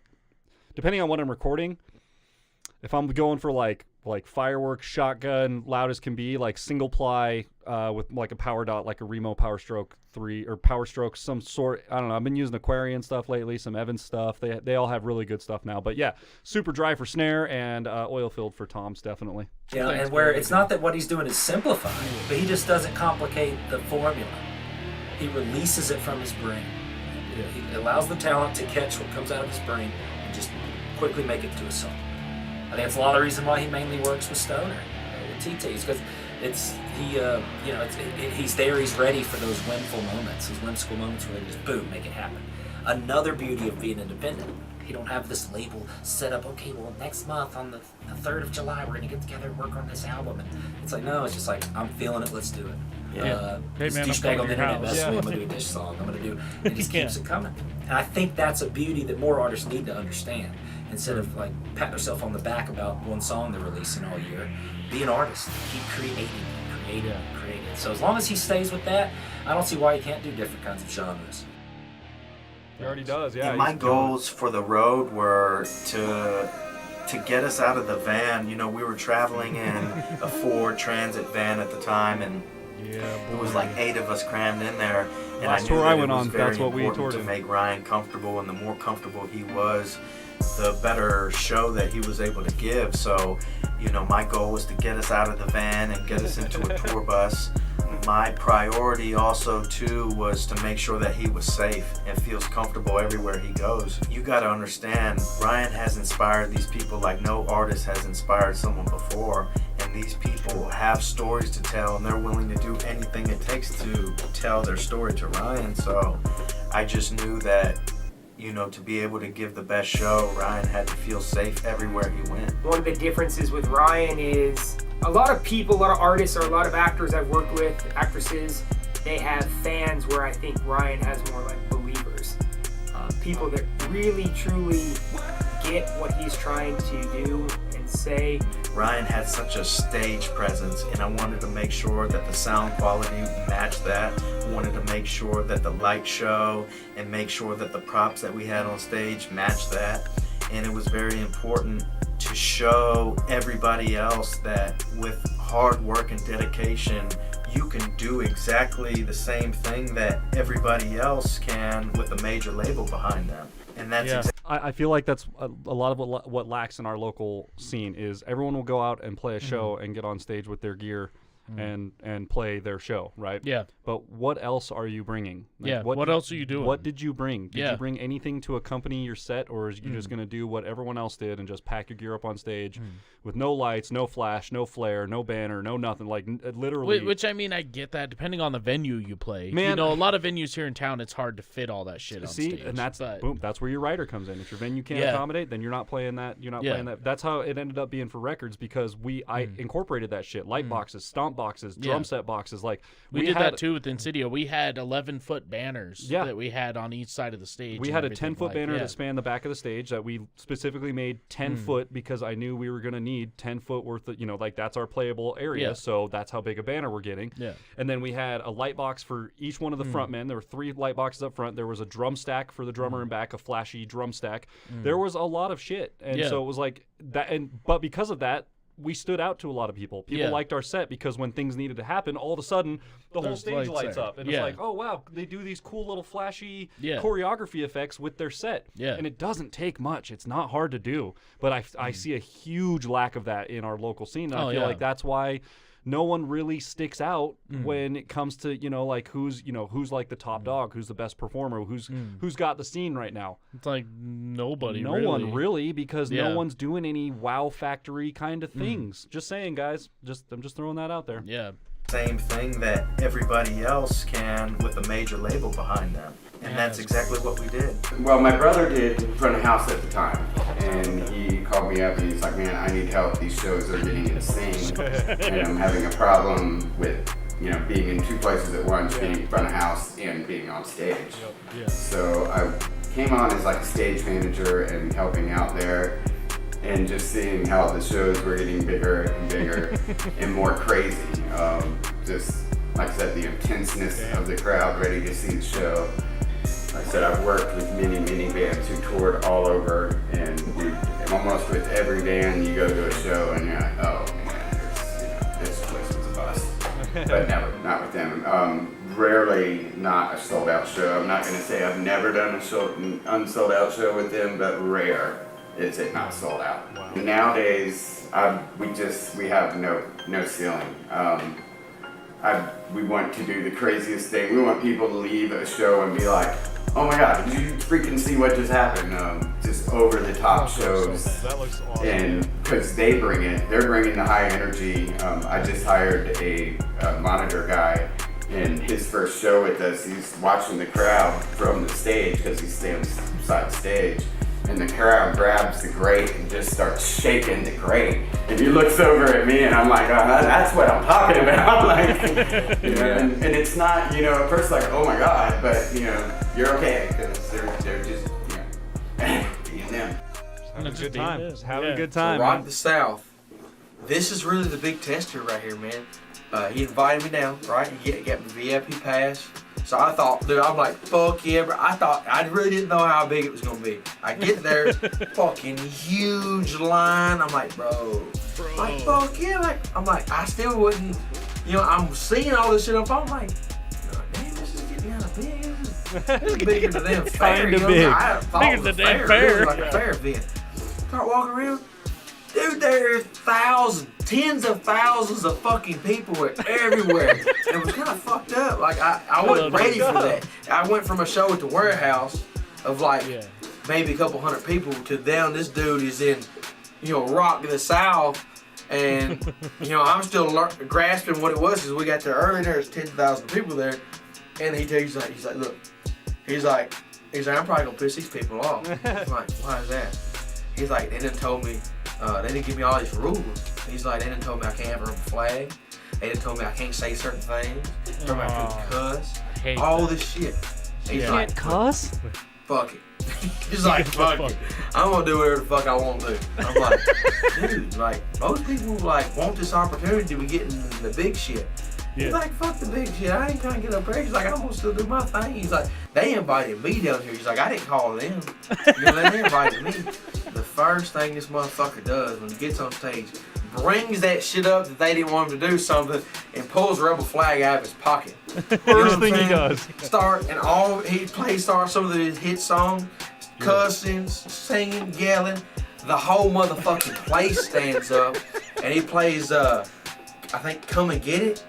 depending on what I'm recording, if I'm going for like fireworks, shotgun, loud as can be, like single ply with like a power dot, like a Remo Power Stroke 3 or Power Stroke, some sort. I don't know. I've been using Aquarian stuff lately, some Evans stuff. They all have really good stuff now. But yeah, super dry for snare and oil filled for toms, definitely. Yeah, and where it's not that what he's doing is simplifying, but he just doesn't complicate the formula. He releases it from his brain. He allows the talent to catch what comes out of his brain and just quickly make it to a song. I think it's a lot of the reason why he mainly works with Stoner, with TTs, because he's there, he's ready for those whimsical moments where they just boom, make it happen. Another beauty of being independent, you don't have this label set up. Okay, well next month on the 3rd of July we're gonna get together and work on this album, and it's like no, it's just like I'm feeling it, let's do it. Hey man, douchebag on the internet messing with me, I'm gonna do a Dish song. I'm gonna do. It just keeps it coming, and I think that's a beauty that more artists need to understand. Instead of like patting yourself on the back about one song they're releasing all year, be an artist. Keep creating. So as long as he stays with that, I don't see why he can't do different kinds of genres. He already does, yeah. And my goals for the road were to get us out of the van. You know, we were traveling in a Ford Transit van at the time, and it was like 8 of us crammed in there. And Last tour I went on, that's what we toured to make Ryan comfortable, and the more comfortable he was, the better show that he was able to give. So, you know, my goal was to get us out of the van and get us into a tour bus. My priority also too was to make sure that he was safe and feels comfortable everywhere he goes. You got to understand, Ryan has inspired these people like no artist has inspired someone before, and these people have stories to tell, and they're willing to do anything it takes to tell their story to Ryan. So I just knew that, you know, to be able to give the best show, Ryan had to feel safe everywhere he went. One of the differences with Ryan is a lot of people, a lot of artists, or a lot of actors I've worked with, actresses, they have fans where I think Ryan has more like believers. People that really, truly get what he's trying to do and say. Ryan had such a stage presence, and I wanted to make sure that the sound quality matched that. I wanted to make sure that the light show and make sure that the props that we had on stage matched that. And it was very important to show everybody else that with hard work and dedication, you can do exactly the same thing that everybody else can with a major label behind them. And that's I feel like that's a lot of what lacks in our local scene is everyone will go out and play a show and get on stage with their gear and play their show, right? Yeah. But what else are you bringing? Like, what else are you doing? What did you bring? Did you bring anything to accompany your set, or is you just going to do what everyone else did and just pack your gear up on stage with no lights, no flash, no flare, no banner, no nothing? Like literally. Which I mean, I get that depending on the venue you play. Man, you know, a lot of venues here in town, it's hard to fit all that shit on stage. And that's boom. That's where your writer comes in. If your venue can't accommodate, then you're not playing that. You're not playing that. That's how it ended up being for records, because I incorporated that shit. Light boxes, stomp boxes, drum set boxes. Like we did that too with Insidia. We had 11-foot banners that we had on each side of the stage. We had a 10-foot banner that spanned the back of the stage that we specifically made 10 foot because I knew we were going to need 10 foot worth of, you know, like that's our playable area. So that's how big a banner we're getting. And then we had a light box for each one of the front men. There were 3 light boxes up front. There was a drum stack for the drummer in back, a flashy drum stack. There was a lot of shit. And so it was like that. But because of that, we stood out to a lot of people. People liked our set because when things needed to happen, all of a sudden the whole stage lights up. And it's like, oh, wow, they do these cool little flashy choreography effects with their set. And it doesn't take much. It's not hard to do. But I see a huge lack of that in our local scene. And I feel like that's why no one really sticks out when it comes to, you know, like who's like the top dog, who's the best performer, who's got the scene right now. It's like nobody. No one really, because no one's doing any wow factory kind of things. Just saying, guys. I'm just throwing that out there. Yeah. Same thing that everybody else can with a major label behind them. And that's exactly what we did. Well, my brother did run a house at the time, and he called me up and he's like, man, I need help. These shows are getting insane, and I'm having a problem with, you know, being in 2 places at once, being in front of house and being on stage. So I came on as like a stage manager and helping out there, and just seeing how the shows were getting bigger and bigger and more crazy. Just like I said, the intenseness of the crowd ready to see the show. Like I said, I've worked with many bands who toured all over, and almost with every band you go to a show and you're like, oh man, this place was a bust. But never, not with them. Rarely not a sold out show. I'm not gonna say I've never done an unsold out show with them, but rare is it not sold out. Wow. Nowadays, we have no ceiling. We want to do the craziest thing. We want people to leave a show and be like, oh my God, did you freaking see what just happened? Just over the top shows. That looks awesome. And because they're bringing the high energy. I just hired a monitor guy, and his first show with us, he's watching the crowd from the stage because he stands beside the stage. And the crowd grabs the grate and just starts shaking the grate. And he looks over at me and I'm like, oh, that's what I'm talking about. Like, and it's not, at first like, oh my God, but you're okay because they're just, being them. Having a good time. Just having a good time. Rock the South. This is really the big tester right here, man. He invited me down, right? He got me VIP pass. So I thought, dude, I'm like, fuck yeah, bro. I really didn't know how big it was gonna be. I get there, fucking huge line. I'm like, bro. Like, fuck yeah. I'm like, I still wouldn't, I'm seeing all this shit on phone. I'm like, damn, this is getting kind of big. This is bigger than damn fair. Kinda big. Bigger than damn fair. Like a fair event. Start walking around. Dude, there's tens of thousands of fucking people everywhere. And it was kind of fucked up. Like, I wasn't ready for that. I went from a show at the warehouse of maybe a couple hundred people to down this dude is in, Rock the South. And, I'm still grasping what it was because we got there early. There's 10,000 people there. And he's like, look. He's like, I'm probably going to piss these people off. I'm like, why is that? He's like, they done told me, they didn't give me all these rules. He's like, they didn't told me I can't have a flag. They didn't told me I can't say certain things. They told me I couldn't cuss. All this shit. He's like, can't cuss? Fuck it. He's like, fuck it. I'm gonna do whatever the fuck I want to do. I'm like, dude, most people want this opportunity to be getting the big shit. Yeah. He's like, fuck the big shit. I ain't trying to get up there. He's like, I'm gonna still do my thing. He's like, they invited me down here. He's like, I didn't call them. They invited me. The first thing this motherfucker does when he gets on stage, brings that shit up that they didn't want him to do something and pulls a rebel flag out of his pocket. First thing he does. He plays some of his hit songs, cussing, singing, yelling. The whole motherfucking place stands up and he plays I think Come and Get It.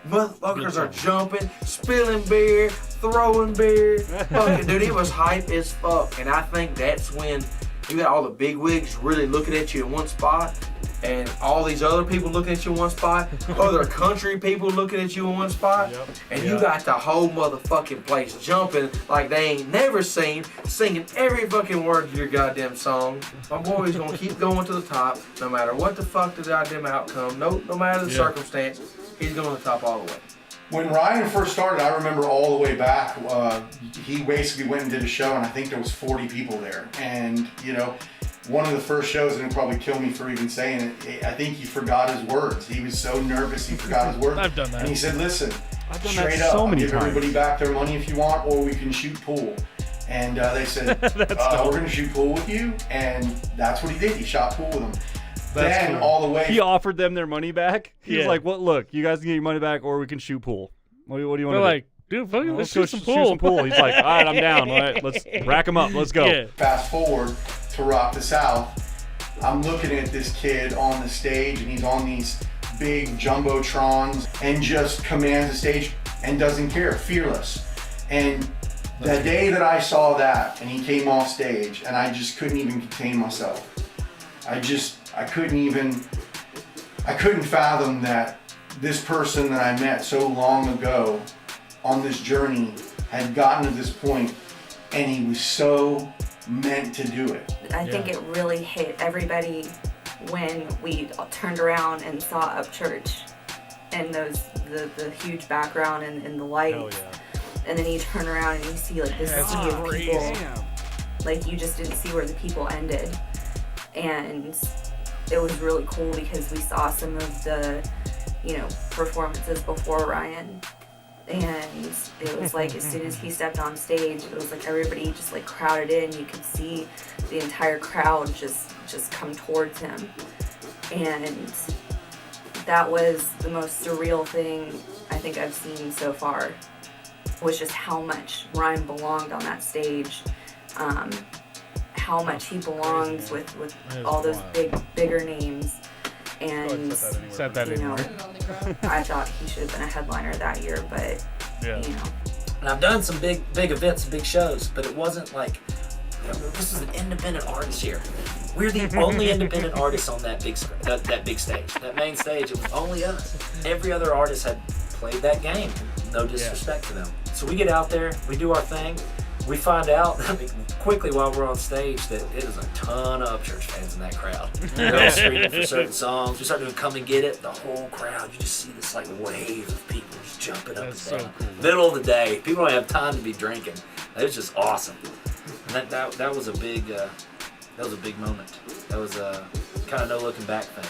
Motherfuckers are jumping, spilling beer, throwing beer. Fucking dude, it was hype as fuck. And I think that's when you got all the big wigs really looking at you in one spot, and all these other people looking at you in one spot, other country people looking at you in one spot, and you got the whole motherfucking place jumping like they ain't never seen, singing every fucking word of your goddamn song. My boy's gonna keep going to the top, no matter what the fuck the goddamn outcome, no matter the circumstance, he's going to the top all the way. When Ryan first started, I remember all the way back, he basically went and did a show, and I think there was 40 people there. And, one of the first shows, and it'll probably kill me for even saying it, I think he forgot his words. He was so nervous he forgot his words. I've done that. And he said, listen, straight up, I'll give everybody back their money if you want, or we can shoot pool. And they said, we're going to shoot pool with you. And that's what he did. He shot pool with them. Then all the way. He offered them their money back. He was like, "Well, look, you guys can get your money back, or we can shoot pool. What do you want to do?" Like, dude, fucking let's shoot some pool. He's like, "All right, I'm down. All right, let's rack them up. Let's go." Yeah. Fast forward to Rock the South. I'm looking at this kid on the stage, and he's on these big jumbotrons, and just commands the stage and doesn't care, fearless. And the day that I saw that, and he came off stage, and I just couldn't even contain myself. I couldn't fathom that this person that I met so long ago on this journey had gotten to this point, and he was so meant to do it. I think it really hit everybody when we turned around and saw Upchurch and the huge background and the lights. and then you turn around and you see like this sea of people. Like you just didn't see where the people ended. And it was really cool because we saw some of the, you know, performances before Ryan. And it was like as soon as he stepped on stage, it was like everybody just like crowded in. You could see the entire crowd just come towards him. And that was the most surreal thing I think I've seen so far, was just how much Ryan belonged on that stage. How much he belongs with all those bigger names. And you know, I thought he should have been a headliner that year, but you know. And I've done some big events, big shows, but it wasn't like, you know, this is an independent artist here. We're the only independent artists on that big stage, that main stage. It was only us. Every other artist had played that game. No disrespect to them. So we get out there, we do our thing. We find out quickly while we're on stage that it is a ton of Upchurch fans in that crowd. They're all screaming for certain songs. We start doing Come and Get It. The whole crowd, you just see this like wave of people just jumping up and down. So cool. Middle of the day, people don't have time to be drinking. It was just awesome. And that was a big moment. That was a kind of no looking back thing.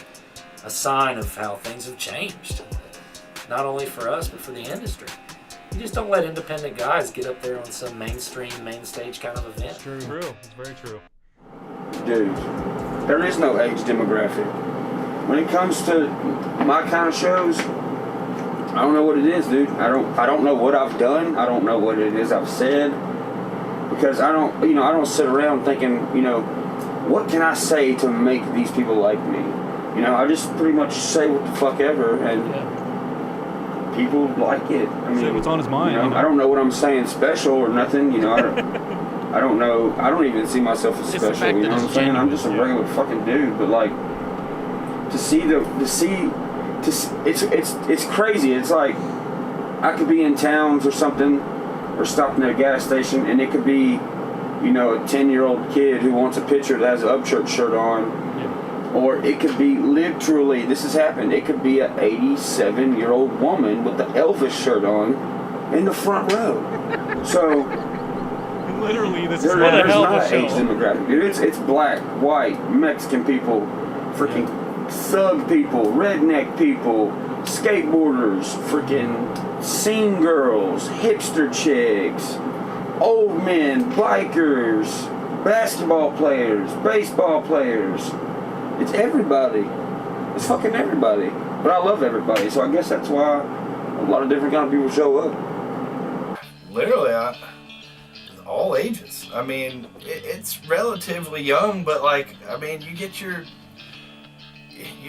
A sign of how things have changed, not only for us but for the industry. You just don't let independent guys get up there on some main stage kind of event. True. It's very true. Dude, there is no age demographic. When it comes to my kind of shows, I don't know what it is, dude. I don't know what I've done. I don't know what it is I've said, because I don't sit around thinking, what can I say to make these people like me? I just pretty much say what the fuck ever, and people like it. I mean, what's on his mind. I don't know what I'm saying special or nothing. I don't know. I don't even see myself as special. You know what I'm saying? I'm just a regular fucking dude. But like, it's crazy. It's like I could be in towns or something, or stopping at a gas station, and it could be, a 10-year-old kid who wants a picture that has an Upchurch shirt on. Or it could be literally, this has happened, it could be an 87-year-old woman with the Elvis shirt on in the front row. So, literally, there's not an age demographic. Dude, it's black, white, Mexican people, freaking thug people, redneck people, skateboarders, freaking scene girls, hipster chicks, old men, bikers, basketball players, baseball players. It's everybody. It's fucking everybody. But I love everybody, so I guess that's why a lot of different kind of people show up. Literally, all ages. I mean, it's relatively young, but you get your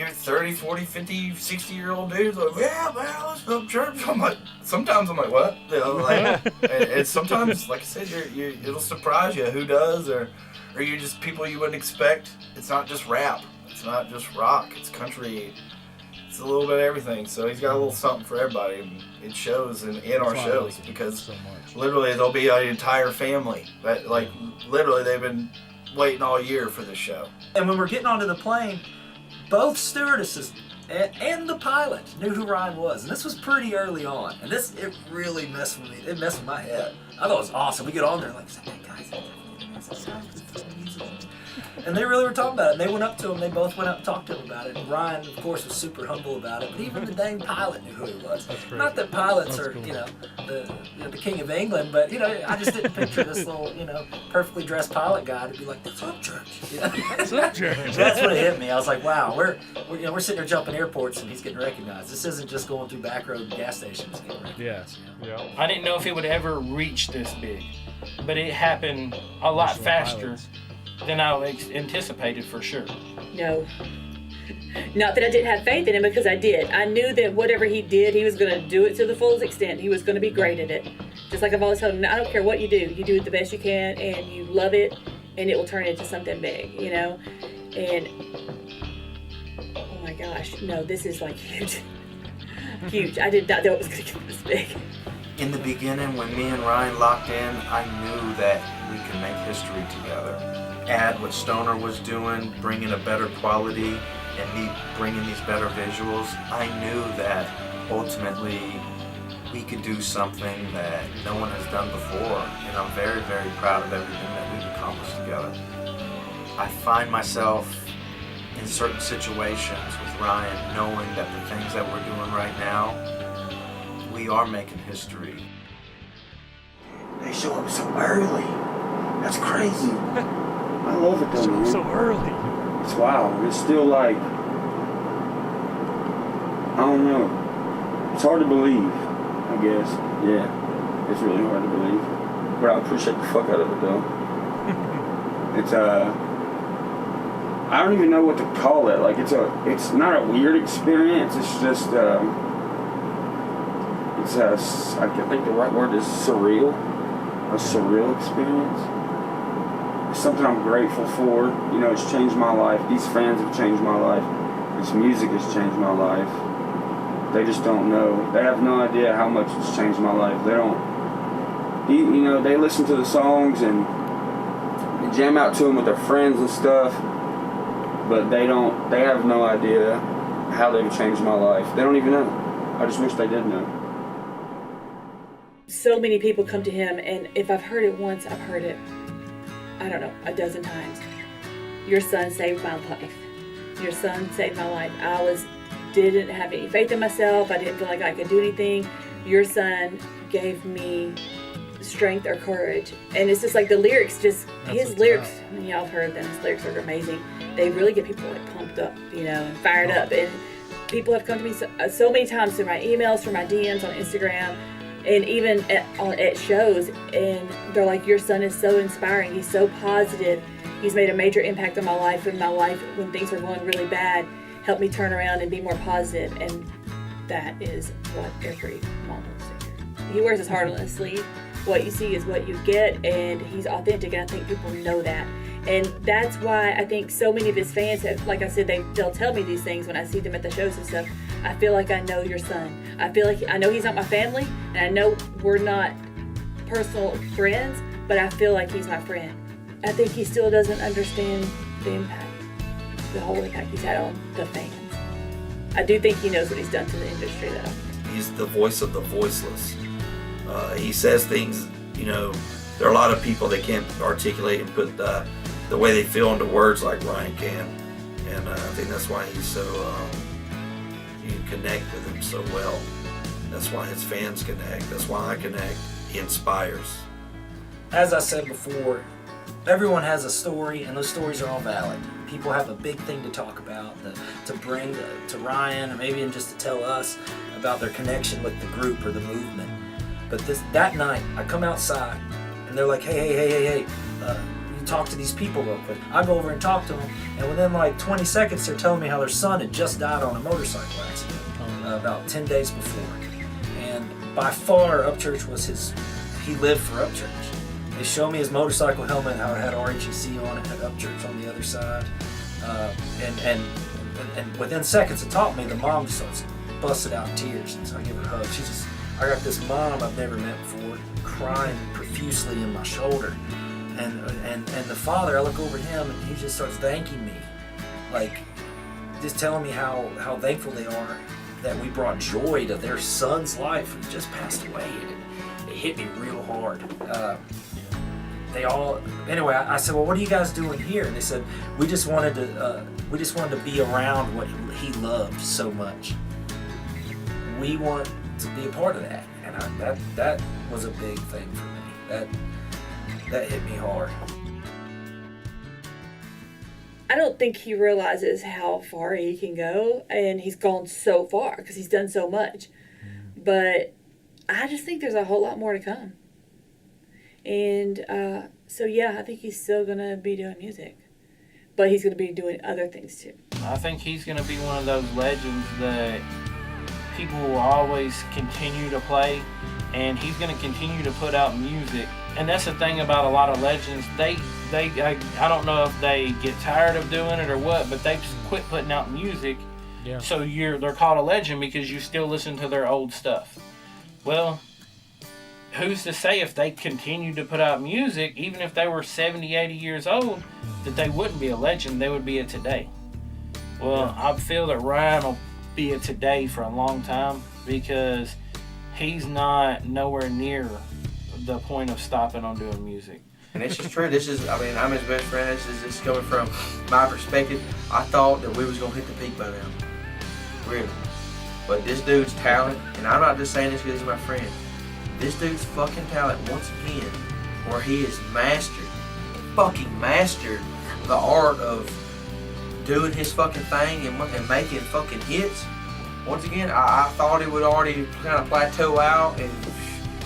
30, 40, 50, 60-year-old dudes like, yeah, man, let's go to church. Sometimes I'm like, what? And sometimes, like I said, it'll surprise you who does, or you just people you wouldn't expect. It's not just rap. It's not just rock. It's country. It's a little bit of everything. So he's got a little something for everybody. And it shows in our shows, because literally there'll be an entire family that literally they've been waiting all year for this show. And when we're getting onto the plane, both stewardesses and the pilot knew who Ryan was, and this was pretty early on. And it really messed with me. It messed with my head. I thought it was awesome. We get on there like, hey guys, and they really were talking about it. And they went up to him. They both went up and talked to him about it. And Ryan, of course, was super humble about it. But even the dang pilot knew who he was. Not that pilots are, the king of England, but I just didn't picture this little, perfectly dressed pilot guy to be like, "That's Upchurch." That's Upchurch. That's what it hit me. I was like, wow, we're sitting there jumping airports and he's getting recognized. This isn't just going through back road gas stations getting recognized. Yeah. I didn't know if it would ever reach this big, but it happened a lot faster than I anticipated, for sure. No. Not that I didn't have faith in him, because I did. I knew that whatever he did, he was going to do it to the fullest extent. He was going to be great at it. Just like I've always told him, I don't care what you do it the best you can, and you love it, and it will turn into something big, And, oh my gosh, no, this is huge. Huge. I did not know it was going to get this big. In the beginning, when me and Ryan locked in, I knew that we could make history together. Add what Stoner was doing, bringing a better quality, and me bringing these better visuals, I knew that ultimately we could do something that no one has done before, and I'm very, very proud of everything that we've accomplished together. I find myself in certain situations with Ryan knowing that the things that we're doing right now, we are making history. They show up so early. That's crazy. I love it though, man. So early. It's wild. It's still like, I don't know. It's hard to believe, I guess. Yeah, it's really hard to believe. But I appreciate the fuck out of it though. It's I don't even know what to call it. Like it's not a weird experience. It's just I think the right word is surreal. A surreal experience. It's something I'm grateful for. You know, it's changed my life. These fans have changed my life. This music has changed my life. They just don't know. They have no idea how much it's changed my life. They don't. You know, they listen to the songs and they jam out to them with their friends and stuff. But they don't. They have no idea how they've changed my life. They don't even know. I just wish they did know. So many people come to him, and if I've heard it once, I've heard it, I don't know, a dozen times. Your son saved my life. Your son saved my life. Didn't have any faith in myself. I didn't feel like I could do anything. Your son gave me strength or courage. And it's just like the lyrics, his lyrics, I mean, y'all have heard them, his lyrics are amazing. They really get people like pumped up, you know, and fired up. And people have come to me so many times through my emails, through my DMs on Instagram, and even at shows, and they're like, your son is so inspiring. He's so positive. He's made a major impact on my life when things were going really bad. Help me turn around and be more positive. And that is what every mom wants to hear. He wears his heart on his sleeve. What you see is what you get, and he's authentic, and I think people know that. And that's why I think so many of his fans have, like I said, they'll tell me these things when I see them at the shows and stuff. I feel like I know your son. I feel like I know he's not my family, and I know we're not personal friends, but I feel like he's my friend. I think he still doesn't understand the impact, the whole impact he's had on the fans. I do think he knows what he's done to the industry, though. He's the voice of the voiceless. He says things, you know, there are a lot of people that can't articulate and put the way they feel into words like Ryan can. And I think that's why he's so, you can connect with him so well. That's why his fans connect. That's why I connect. He inspires. As I said before, everyone has a story, and those stories are all valid. People have a big thing to talk about, to bring to Ryan, or maybe even just to tell us about their connection with the group or the movement. But that night, I come outside, and they're like, hey, you talk to these people real quick. I go over and talk to them, and within like 20 seconds, they're telling me how their son had just died on a motorcycle accident about 10 days before. And by far, Upchurch was he lived for Upchurch. They showed me his motorcycle helmet, how it had RHEC on it, had Upchurch on the other side. And within seconds of talking to me, the mom just starts busted out in tears. And so I give her a hug. I got this mom I've never met before, crying profusely in my shoulder. And the father, I look over at him, and he just starts thanking me. Like, just telling me how thankful they are that we brought joy to their son's life who just passed away. And it hit me real hard. Anyway, I said, well, what are you guys doing here? And they said, we just wanted to be around what he loved so much. We want to be a part of that. And that was a big thing for me. That hit me hard. I don't think he realizes how far he can go, and he's gone so far because he's done so much. But I just think there's a whole lot more to come. And so, yeah, I think he's still going to be doing music. But he's going to be doing other things, too. I think he's going to be one of those legends that people will always continue to play. And he's going to continue to put out music. And that's the thing about a lot of legends. I don't know if they get tired of doing it or what, but they quit putting out music. Yeah. So they're called a legend because you still listen to their old stuff. Well, who's to say if they continued to put out music, even if they were 70, 80 years old, that they wouldn't be a legend, they would be a today. Well, I feel that Ryan will be a today for a long time because he's not nowhere near the point of stopping on doing music. And it's just true. I'm his best friend. This is just coming from my perspective. I thought that we was going to hit the peak by now. Really. But this dude's talent, and I'm not just saying this because he's my friend. This dude's fucking talent, once again, where he has fucking mastered the art of doing his fucking thing and making fucking hits. Once again, I thought it would already kind of plateau out and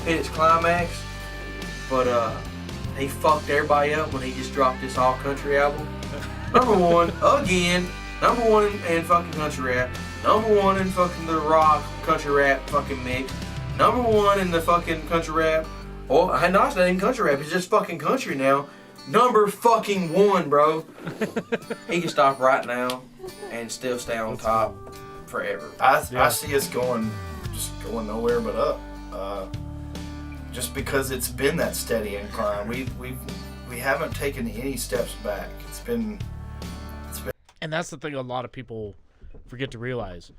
hit its climax. But he fucked everybody up when he just dropped this all country album. Number one, again, number one in fucking country rap. Number one in fucking the rock country rap fucking mix. Number one in the fucking country rap. Well, I know it's not even country rap, it's just fucking country now. Number fucking one, bro. He can stop right now and still stay on top forever. I see us going nowhere but up. Just because it's been that steady incline. We haven't taken any steps back. It's been. And that's the thing a lot of people forget to realize.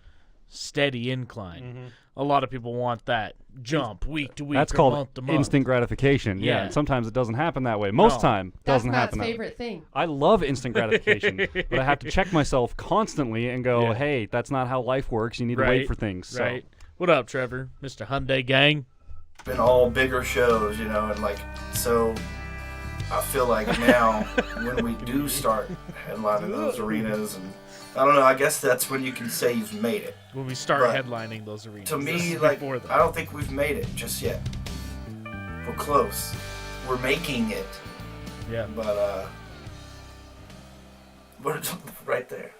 Steady incline. Mm-hmm. A lot of people want that jump week to week. That's or called month to month. instant gratification. Yeah. And sometimes it doesn't happen that way. Most time doesn't happen that way. That's Matt's favorite thing. I love instant gratification, but I have to check myself constantly and go, hey, that's not how life works. You need to wait for things. Right. What up, Trevor? Mr. Hyundai Gang? Been all bigger shows, and so I feel like now when we do start headlining those arenas, and I don't know, I guess that's when you can say you've made it. When we start headlining those arenas. To me, I don't think we've made it just yet. We're close. We're making it. Yeah. But right there.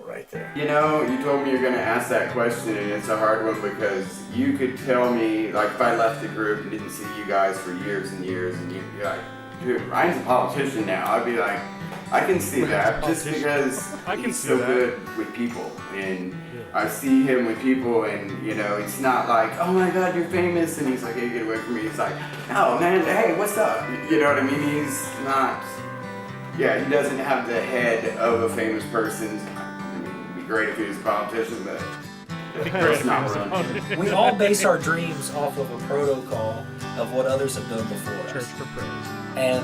Right there. You know, you told me you're going to ask that question, and it's a hard one because you could tell me, like, if I left the group and didn't see you guys for years and years, and you'd be like, dude, Ryan's a politician now. I'd be like, I can see that just because he's so good with people. And I see him with people, and, you know, it's not like, oh my God, you're famous. And he's like, hey, get away from me. He's like, no, man, hey, what's up? You know what I mean? He's not, he doesn't have the head of a famous person. Great if he was a politician, but it's not run. We all base our dreams off of a protocol of what others have done before us. Church for praise. And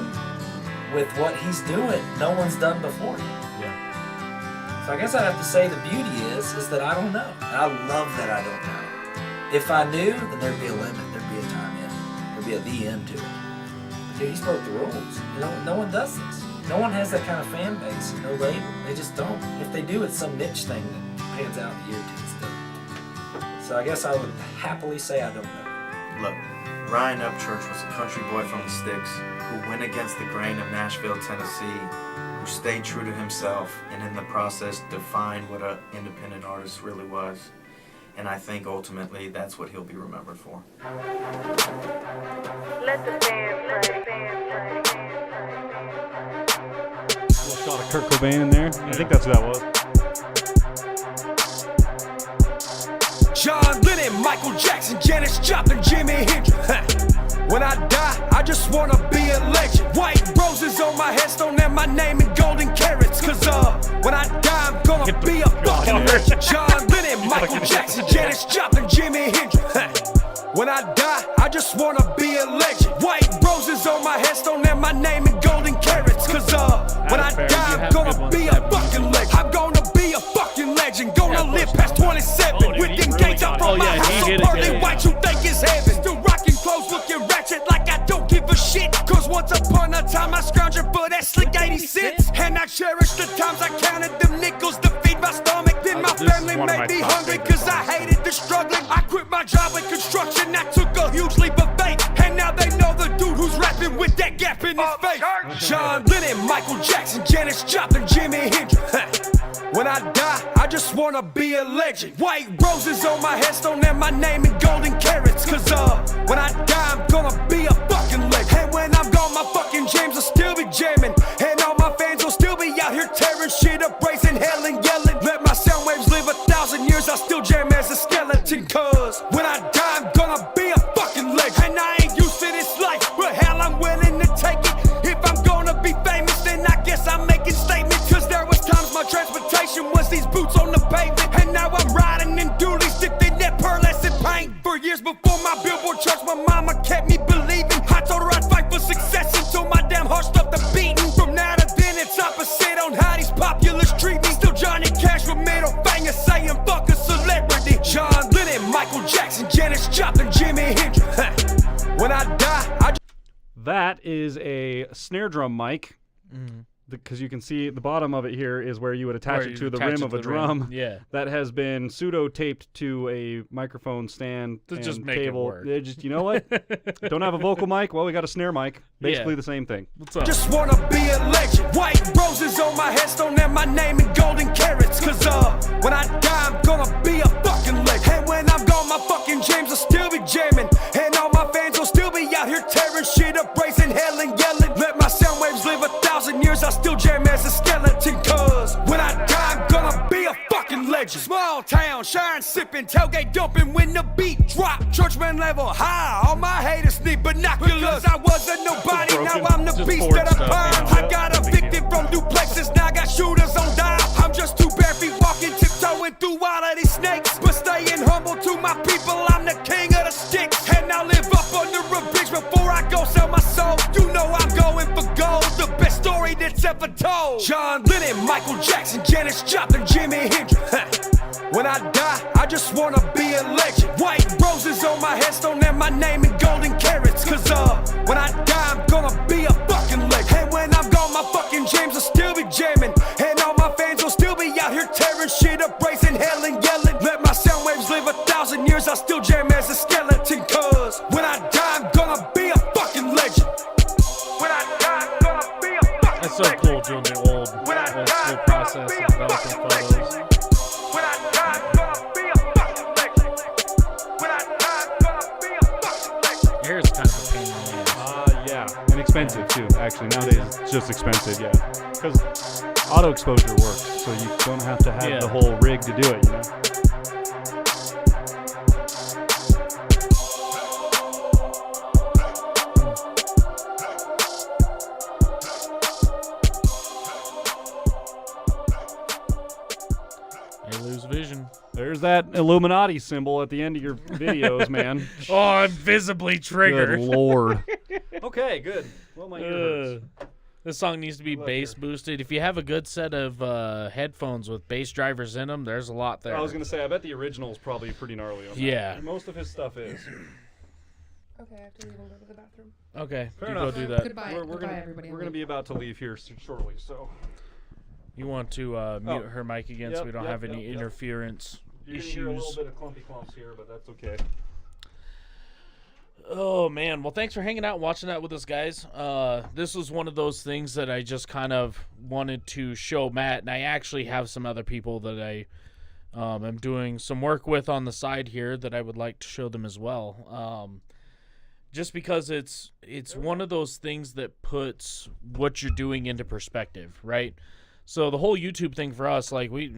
with what he's doing, no one's done before him. Yeah. So I guess I have to say the beauty is that I don't know. And I love that I don't know. If I knew, then there'd be a limit, there'd be a time in, there'd be a the end to it. But dude, he's broke the rules. No one does this. No one has that kind of fan base and no label. They just don't. If they do, it's some niche thing that pans out in a year or two still. So I guess I would happily say I don't know. Look, Ryan Upchurch was a country boy from the sticks who went against the grain of Nashville, Tennessee, who stayed true to himself and in the process defined what an independent artist really was. And I think ultimately that's what he'll be remembered for. Let the band play. Shot of Kurt Cobain in there. I think that's who that was. John Lennon, Michael Jackson, Janis Joplin, Jimi Hendrix. When I die, I just wanna be a legend. White roses on my headstone and my name in golden carats. Cause when I die, I'm gonna be a fucking legend. John Lennon, Michael Jackson, Janis Joplin, Jimi Hendrix. When I die, I just wanna be a legend. White roses on my headstone and my name in golden carats. Cause when I die, I'm gonna be a fucking legend. I'm gonna be a fucking legend. Gonna live past 27 with them gates up from my house. So pearly white, you think it's heaven. Still rocking clothes, looking ratchet like I don't give a shit. Cause once upon a time I scrounged for that slick 80 cents. And I cherish the times I counted them nickels to feed my stomach. Then my family made me hungry cause I hated the struggling. I quit my job in construction, I took a huge leap of faith. And now they know the dude who's rapping with that gap in his face. John Lennon, Michael Jackson, Janis Joplin, Jimi Hendrix. When I die, I just wanna be a legend. White roses on my headstone and my name in golden carats. Cause when I die, I'm gonna be a fucking legend. And when I'm gone, my fucking jams will still be jamming. And all my fans will still be out here tearing shit up, raising hell and yelling. Let my sound waves live 1,000 years, I'll still jam as a skeleton. Cause when I die, I'm gonna be a fucking legend. And I ain't used to this life, but hell, I'm willing to take it. If I'm gonna be famous, then I guess I'm making statements. Cause there was times my transportation was these boots on the pavement. And now I'm riding in dualies dipped in that pearlescent paint. For years before my that is a snare drum mic. Mm-hmm. Because you can see the bottom of it here is where you would attach it to the rim of a drum. Yeah. That has been pseudo-taped to a microphone stand To and just make it cable. work. They just, you know what? Don't have a vocal mic? Well, we got a snare mic. Basically the same thing. What's up? Just wanna be a legend. White roses on my headstone and my name in golden carrots. Cause when I die, I'm gonna be a fucking legend. And when I'm gone, my fucking jams will still be jamming. And all my fans will still be out here tearing shit up, raising hell and yelling. Let my sound waves live 1,000 years. I still jam as a skeleton. Cause when I die, I'm gonna be a fucking legend. Small town, shine, sipping, tailgate dumping when the beat drop. Churchman level high, all my haters need binoculars. Because I wasn't nobody, now I'm the beast that I'm burned. I got evicted from duplexes, now I got shooters on dial. I'm just too bare feet walking, tiptoeing through all of these snakes. But staying humble to my people, I'm the king of the sticks. And I live up under a bridge before I go sell my soul. You know I'm going for gold, the best story that's ever told. John Lennon, Michael Jackson, Janis Joplin, Jimi Hendrix. When I die, I just wanna be a legend. White roses on my headstone and my name in golden carrots. Cause when I die, I'm gonna be a fucking legend. And when I'm gone, my fucking jams will still be jamming. And all my fans will still be out here tearing shit up, raising hell and yelling. Let my sound waves live 1,000 years, I still jam as a skeleton. Cause when I die, I'm gonna be a fucking legend. When I die, I'm gonna be a fucking That's so cool doing the old school process and developing photos. When I die, I'm gonna be a fucking legend. When I die, I'm gonna be a fucking legend. Hair is kind of a pain in the ass. Yeah. And expensive, too. Actually, nowadays it's just expensive, yeah. Because auto exposure works, so you don't have to have the whole rig to do it, you know? Lose vision. There's that Illuminati symbol at the end of your videos, man. Oh, I'm visibly triggered. Good Lord. Okay, good. Well, my ear hurts. This song needs to be bass boosted. If you have a good set of headphones with bass drivers in them, there's a lot there. I was going to say, I bet the original is probably pretty gnarly on that. Yeah. Most of his stuff is. Okay, I have to leave and go to the bathroom. Okay, Fair you enough. go do that. Goodbye, everybody. We're going to be about to leave here shortly, so. You want to mute her mic again so we don't have any interference You're issues. You're a little bit of clumpy clumps here, but that's okay. Oh, man. Well, thanks for hanging out and watching that with us, guys. This was one of those things that I just kind of wanted to show Matt, and I actually have some other people that I am doing some work with on the side here that I would like to show them as well. Just because it's one of those things that puts what you're doing into perspective, right? So the whole YouTube thing for us, like, we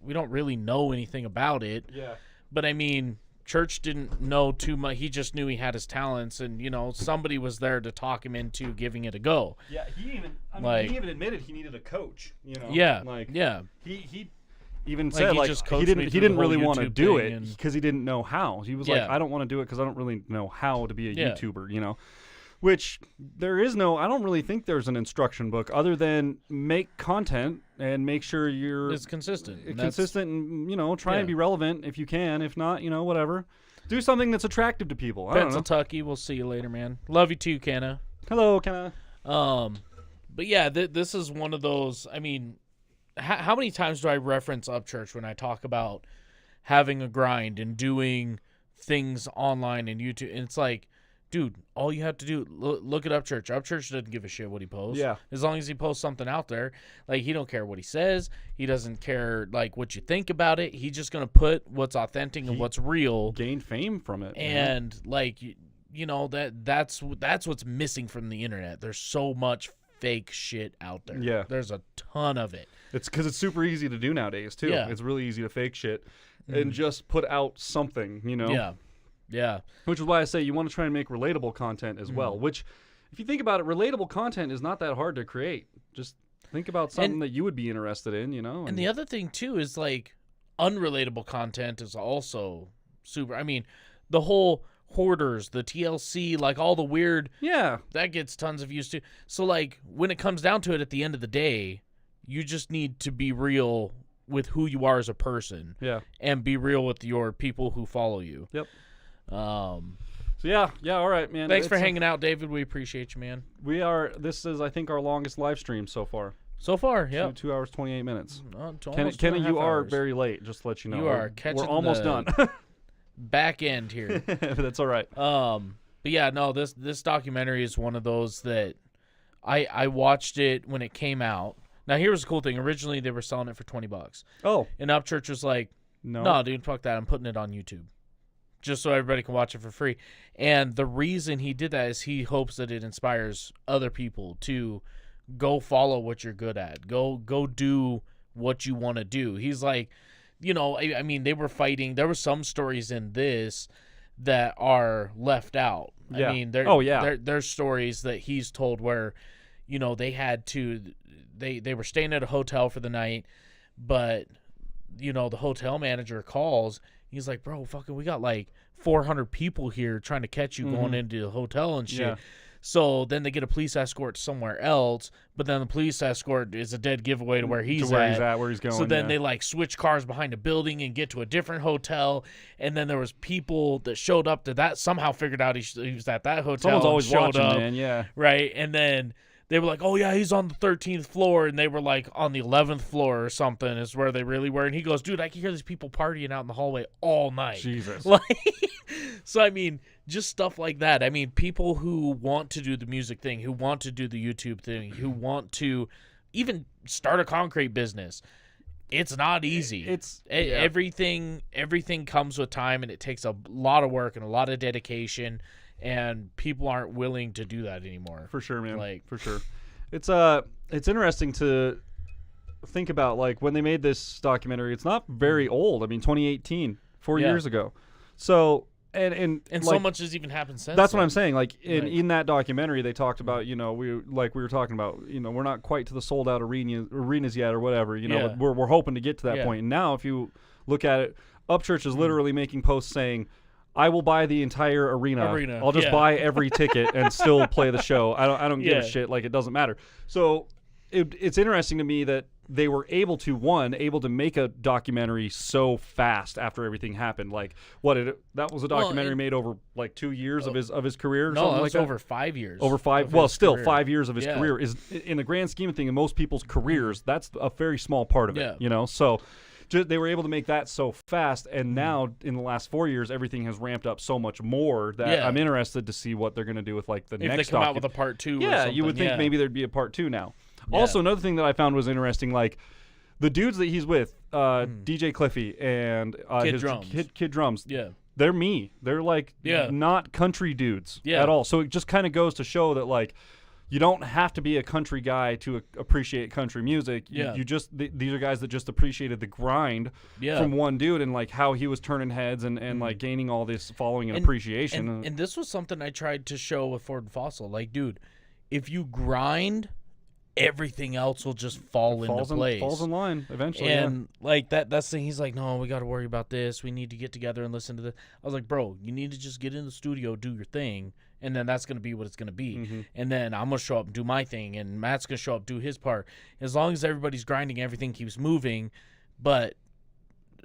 don't really know anything about it. Yeah. But, I mean, Church didn't know too much. He just knew he had his talents, and, you know, somebody was there to talk him into giving it a go. Yeah, he even admitted he needed a coach, you know? Yeah, like, yeah. He even Like, said, he like, just he coached me didn't through the really whole want to YouTube do thing it and- because he didn't know how. He was like, Yeah. I don't want to do it because I don't really know how to be a Yeah. YouTuber, you know? Which there is no, I don't really think there's an instruction book other than make content and make sure you're It's consistent. And consistent and, you know, try and Yeah. be relevant if you can. If not, you know, whatever. Do something that's attractive to people. I don't know. Tucky, we'll see you later, man. Love you too, Kenna. Hello, Kenna. But yeah, this is one of those. I mean, how many times do I reference Upchurch when I talk about having a grind and doing things online and YouTube? And it's like, dude, all you have to do, look at Upchurch. Upchurch doesn't give a shit what he posts. Yeah. As long as he posts something out there. Like, he don't care what he says. He doesn't care, like, what you think about it. He's just going to put what's authentic and what's real. Gain fame from it. And, like, you know, that's what's missing from the internet. There's so much fake shit out there. Yeah. There's a ton of it. It's because it's super easy to do nowadays, too. Yeah. It's really easy to fake shit and just put out something, you know? Yeah. Yeah. Which is why I say you want to try and make relatable content as well, which, if you think about it, relatable content is not that hard to create. Just think about something that you would be interested in, you know? And the other thing, too, is, like, unrelatable content is also super. I mean, the whole hoarders, the TLC, like, all the weird. Yeah. That gets tons of views, too. So, like, when it comes down to it at the end of the day, you just need to be real with who you are as a person. Yeah. And be real with your people who follow you. Yep. So yeah, all right, man. Thanks for hanging out, David. We appreciate you, man. This is, I think, our longest live stream so far. So far, yeah. 2 hours, 28 minutes. Kenny, you are very late, just to let you know. You are catching We're almost done. Back end here. That's all right. But yeah, no, this documentary is one of those that I watched it when it came out. Now, here's the cool thing. Originally, they were selling it for $20. Oh. And Upchurch was like, no, dude, fuck that. I'm putting it on YouTube. Just so everybody can watch it for free. And the reason he did that is he hopes that it inspires other people to go follow what you're good at. Go do what you want to do. He's like, you know, I mean, they were fighting. There were some stories in this that are left out. Yeah. I mean, there's stories that he's told where, you know, they had to, they were staying at a hotel for the night, but, you know, the hotel manager calls. He's like, bro, fucking, we got like 400 people here trying to catch you going into the hotel and shit. Yeah. So then they get a police escort somewhere else, but then the police escort is a dead giveaway to where he's at. Where he's going. So then they like switch cars behind a building and get to a different hotel. And then there was people that showed up to that, somehow figured out he was at that hotel. Someone's always showed watching, up, man. Yeah. Right. And then they were like, oh, yeah, he's on the 13th floor. And they were like on the 11th floor or something is where they really were. And he goes, dude, I can hear these people partying out in the hallway all night. Jesus. Like, so, I mean, just stuff like that. I mean, people who want to do the music thing, who want to do the YouTube thing, who want to even start a concrete business. It's not easy. Everything comes with time, and it takes a lot of work and a lot of dedication. And people aren't willing to do that anymore. For sure, man. Like, for sure. It's interesting to think about, like, when they made this documentary. It's not very old. I mean, 2018, 4 years ago. So and like, so much has even happened since. That's what I'm saying. Like in that documentary, they talked about, you know, we were talking about, you know, we're not quite to the sold out arenas yet or whatever. You know, but we're hoping to get to that point. And now, if you look at it, Upchurch is literally making posts saying, I will buy the entire arena. I'll just buy every ticket and still play the show. I don't give a shit. Like, it doesn't matter. So it's interesting to me that they were able to make a documentary so fast after everything happened. Like, that was a documentary made over like 2 years of his career. Or something like that? Over 5 years. Over 5. Well, still career. 5 years of his career is, in the grand scheme of things, in most people's careers, that's a very small part of it. You know, so. They were able to make that so fast, and now in the last 4 years, everything has ramped up so much more that I'm interested to see what they're going to do with like the next. If they come out with a part 2, yeah, you would think maybe there'd be a part 2 now. Yeah. Also, another thing that I found was interesting, like the dudes that he's with, DJ Cliffy and Kid Drums. Yeah, they're me. They're like not country dudes at all. So it just kind of goes to show that like. You don't have to be a country guy to appreciate country music. You just these are guys that just appreciated the grind from one dude and like how he was turning heads and like gaining all this following and appreciation. And this was something I tried to show with Ford and Fossil. Like, dude, if you grind, everything else will just fall into place. Falls in line eventually. And like that's the thing. He's like, no, we got to worry about this. We need to get together and listen to this. I was like, bro, you need to just get in the studio, do your thing. And then that's going to be what it's going to be. Mm-hmm. And then I'm going to show up and do my thing. And Matt's going to show up, do his part. As long as everybody's grinding, everything keeps moving. But,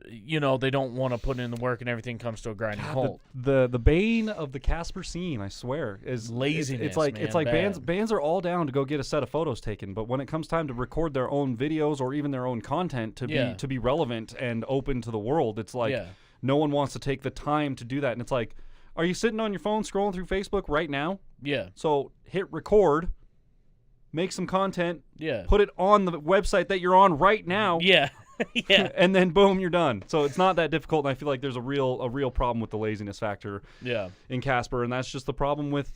you know, they don't want to put in the work and everything comes to a grinding halt. The bane of the Casper scene, I swear, is laziness. It's like bands are all down to go get a set of photos taken. But when it comes time to record their own videos or even their own content to be relevant and open to the world, it's like no one wants to take the time to do that. And it's like, are you sitting on your phone scrolling through Facebook right now? Yeah. So hit record, make some content, Yeah. put it on the website that you're on right now. Yeah. Yeah. And then boom, you're done. So it's not that difficult, and I feel like there's a real problem with the laziness factor in Casper, and that's just the problem with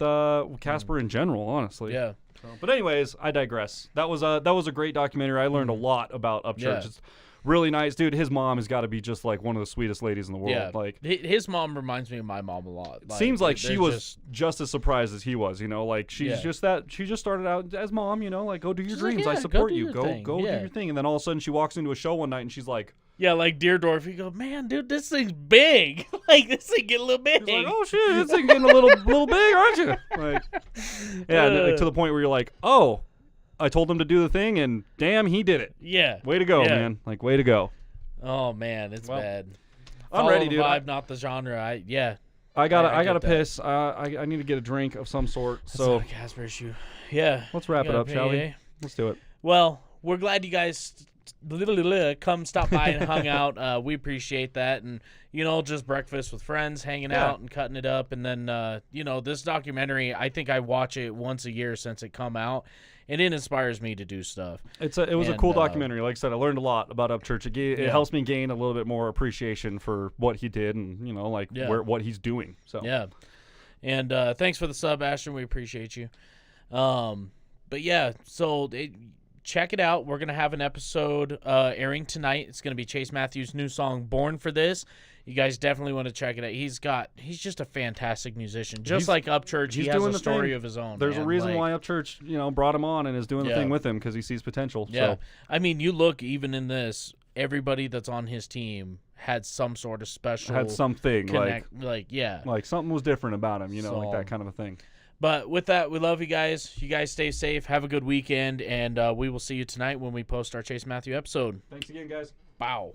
Casper in general, honestly. Yeah. So, but anyways, I digress. That was a great documentary. I learned a lot about Upchurch. Yeah. It's really nice, dude. His mom has got to be just like one of the sweetest ladies in the world. Yeah. Like his mom reminds me of my mom a lot. seems like she was just as surprised as he was, you know, like she just started out as mom, you know, like go do your dreams. Like, I support go you. do Do your thing. And then all of a sudden she walks into a show one night and she's like, yeah, like Deerdorf, you go, man, dude, this thing's big. Like this thing getting a little big. He's like, oh shit, this thing's getting a little big, aren't you? Like, yeah, to the point where you're like, oh, I told him to do the thing and damn, he did it. Yeah. Way to go, man. Like, way to go. Oh man, it's bad. I'm ready, dude. Vibe, not the genre. I gotta piss. I need to get a drink of some sort. That's so not a Casper issue. Yeah. Let's wrap it up, shall we? Let's do it. Well, we're glad you guys come stop by and hung out. We appreciate that, and just breakfast with friends, hanging out and cutting it up, and then this documentary. I think I watch it once a year since it come out. And it inspires me to do stuff. It was a cool documentary. Like I said, I learned a lot about Upchurch. It helps me gain a little bit more appreciation for what he did and, what he's doing. So yeah. And thanks for the sub, Ashton. We appreciate you. But yeah, so check it out. We're going to have an episode airing tonight. It's going to be Chase Matthews' new song, Born for This. You guys definitely want to check it out. He's just a fantastic musician. Just like Upchurch, he has a story of his own. There's a reason why Upchurch, brought him on and is doing the thing with him because he sees potential. Yeah. So. I mean, you look even in this, everybody that's on his team had some sort of special. Had something like something was different about him. Like that kind of a thing. But with that, we love you guys. You guys stay safe. Have a good weekend, and we will see you tonight when we post our Chase Matthew episode. Thanks again, guys. Bow.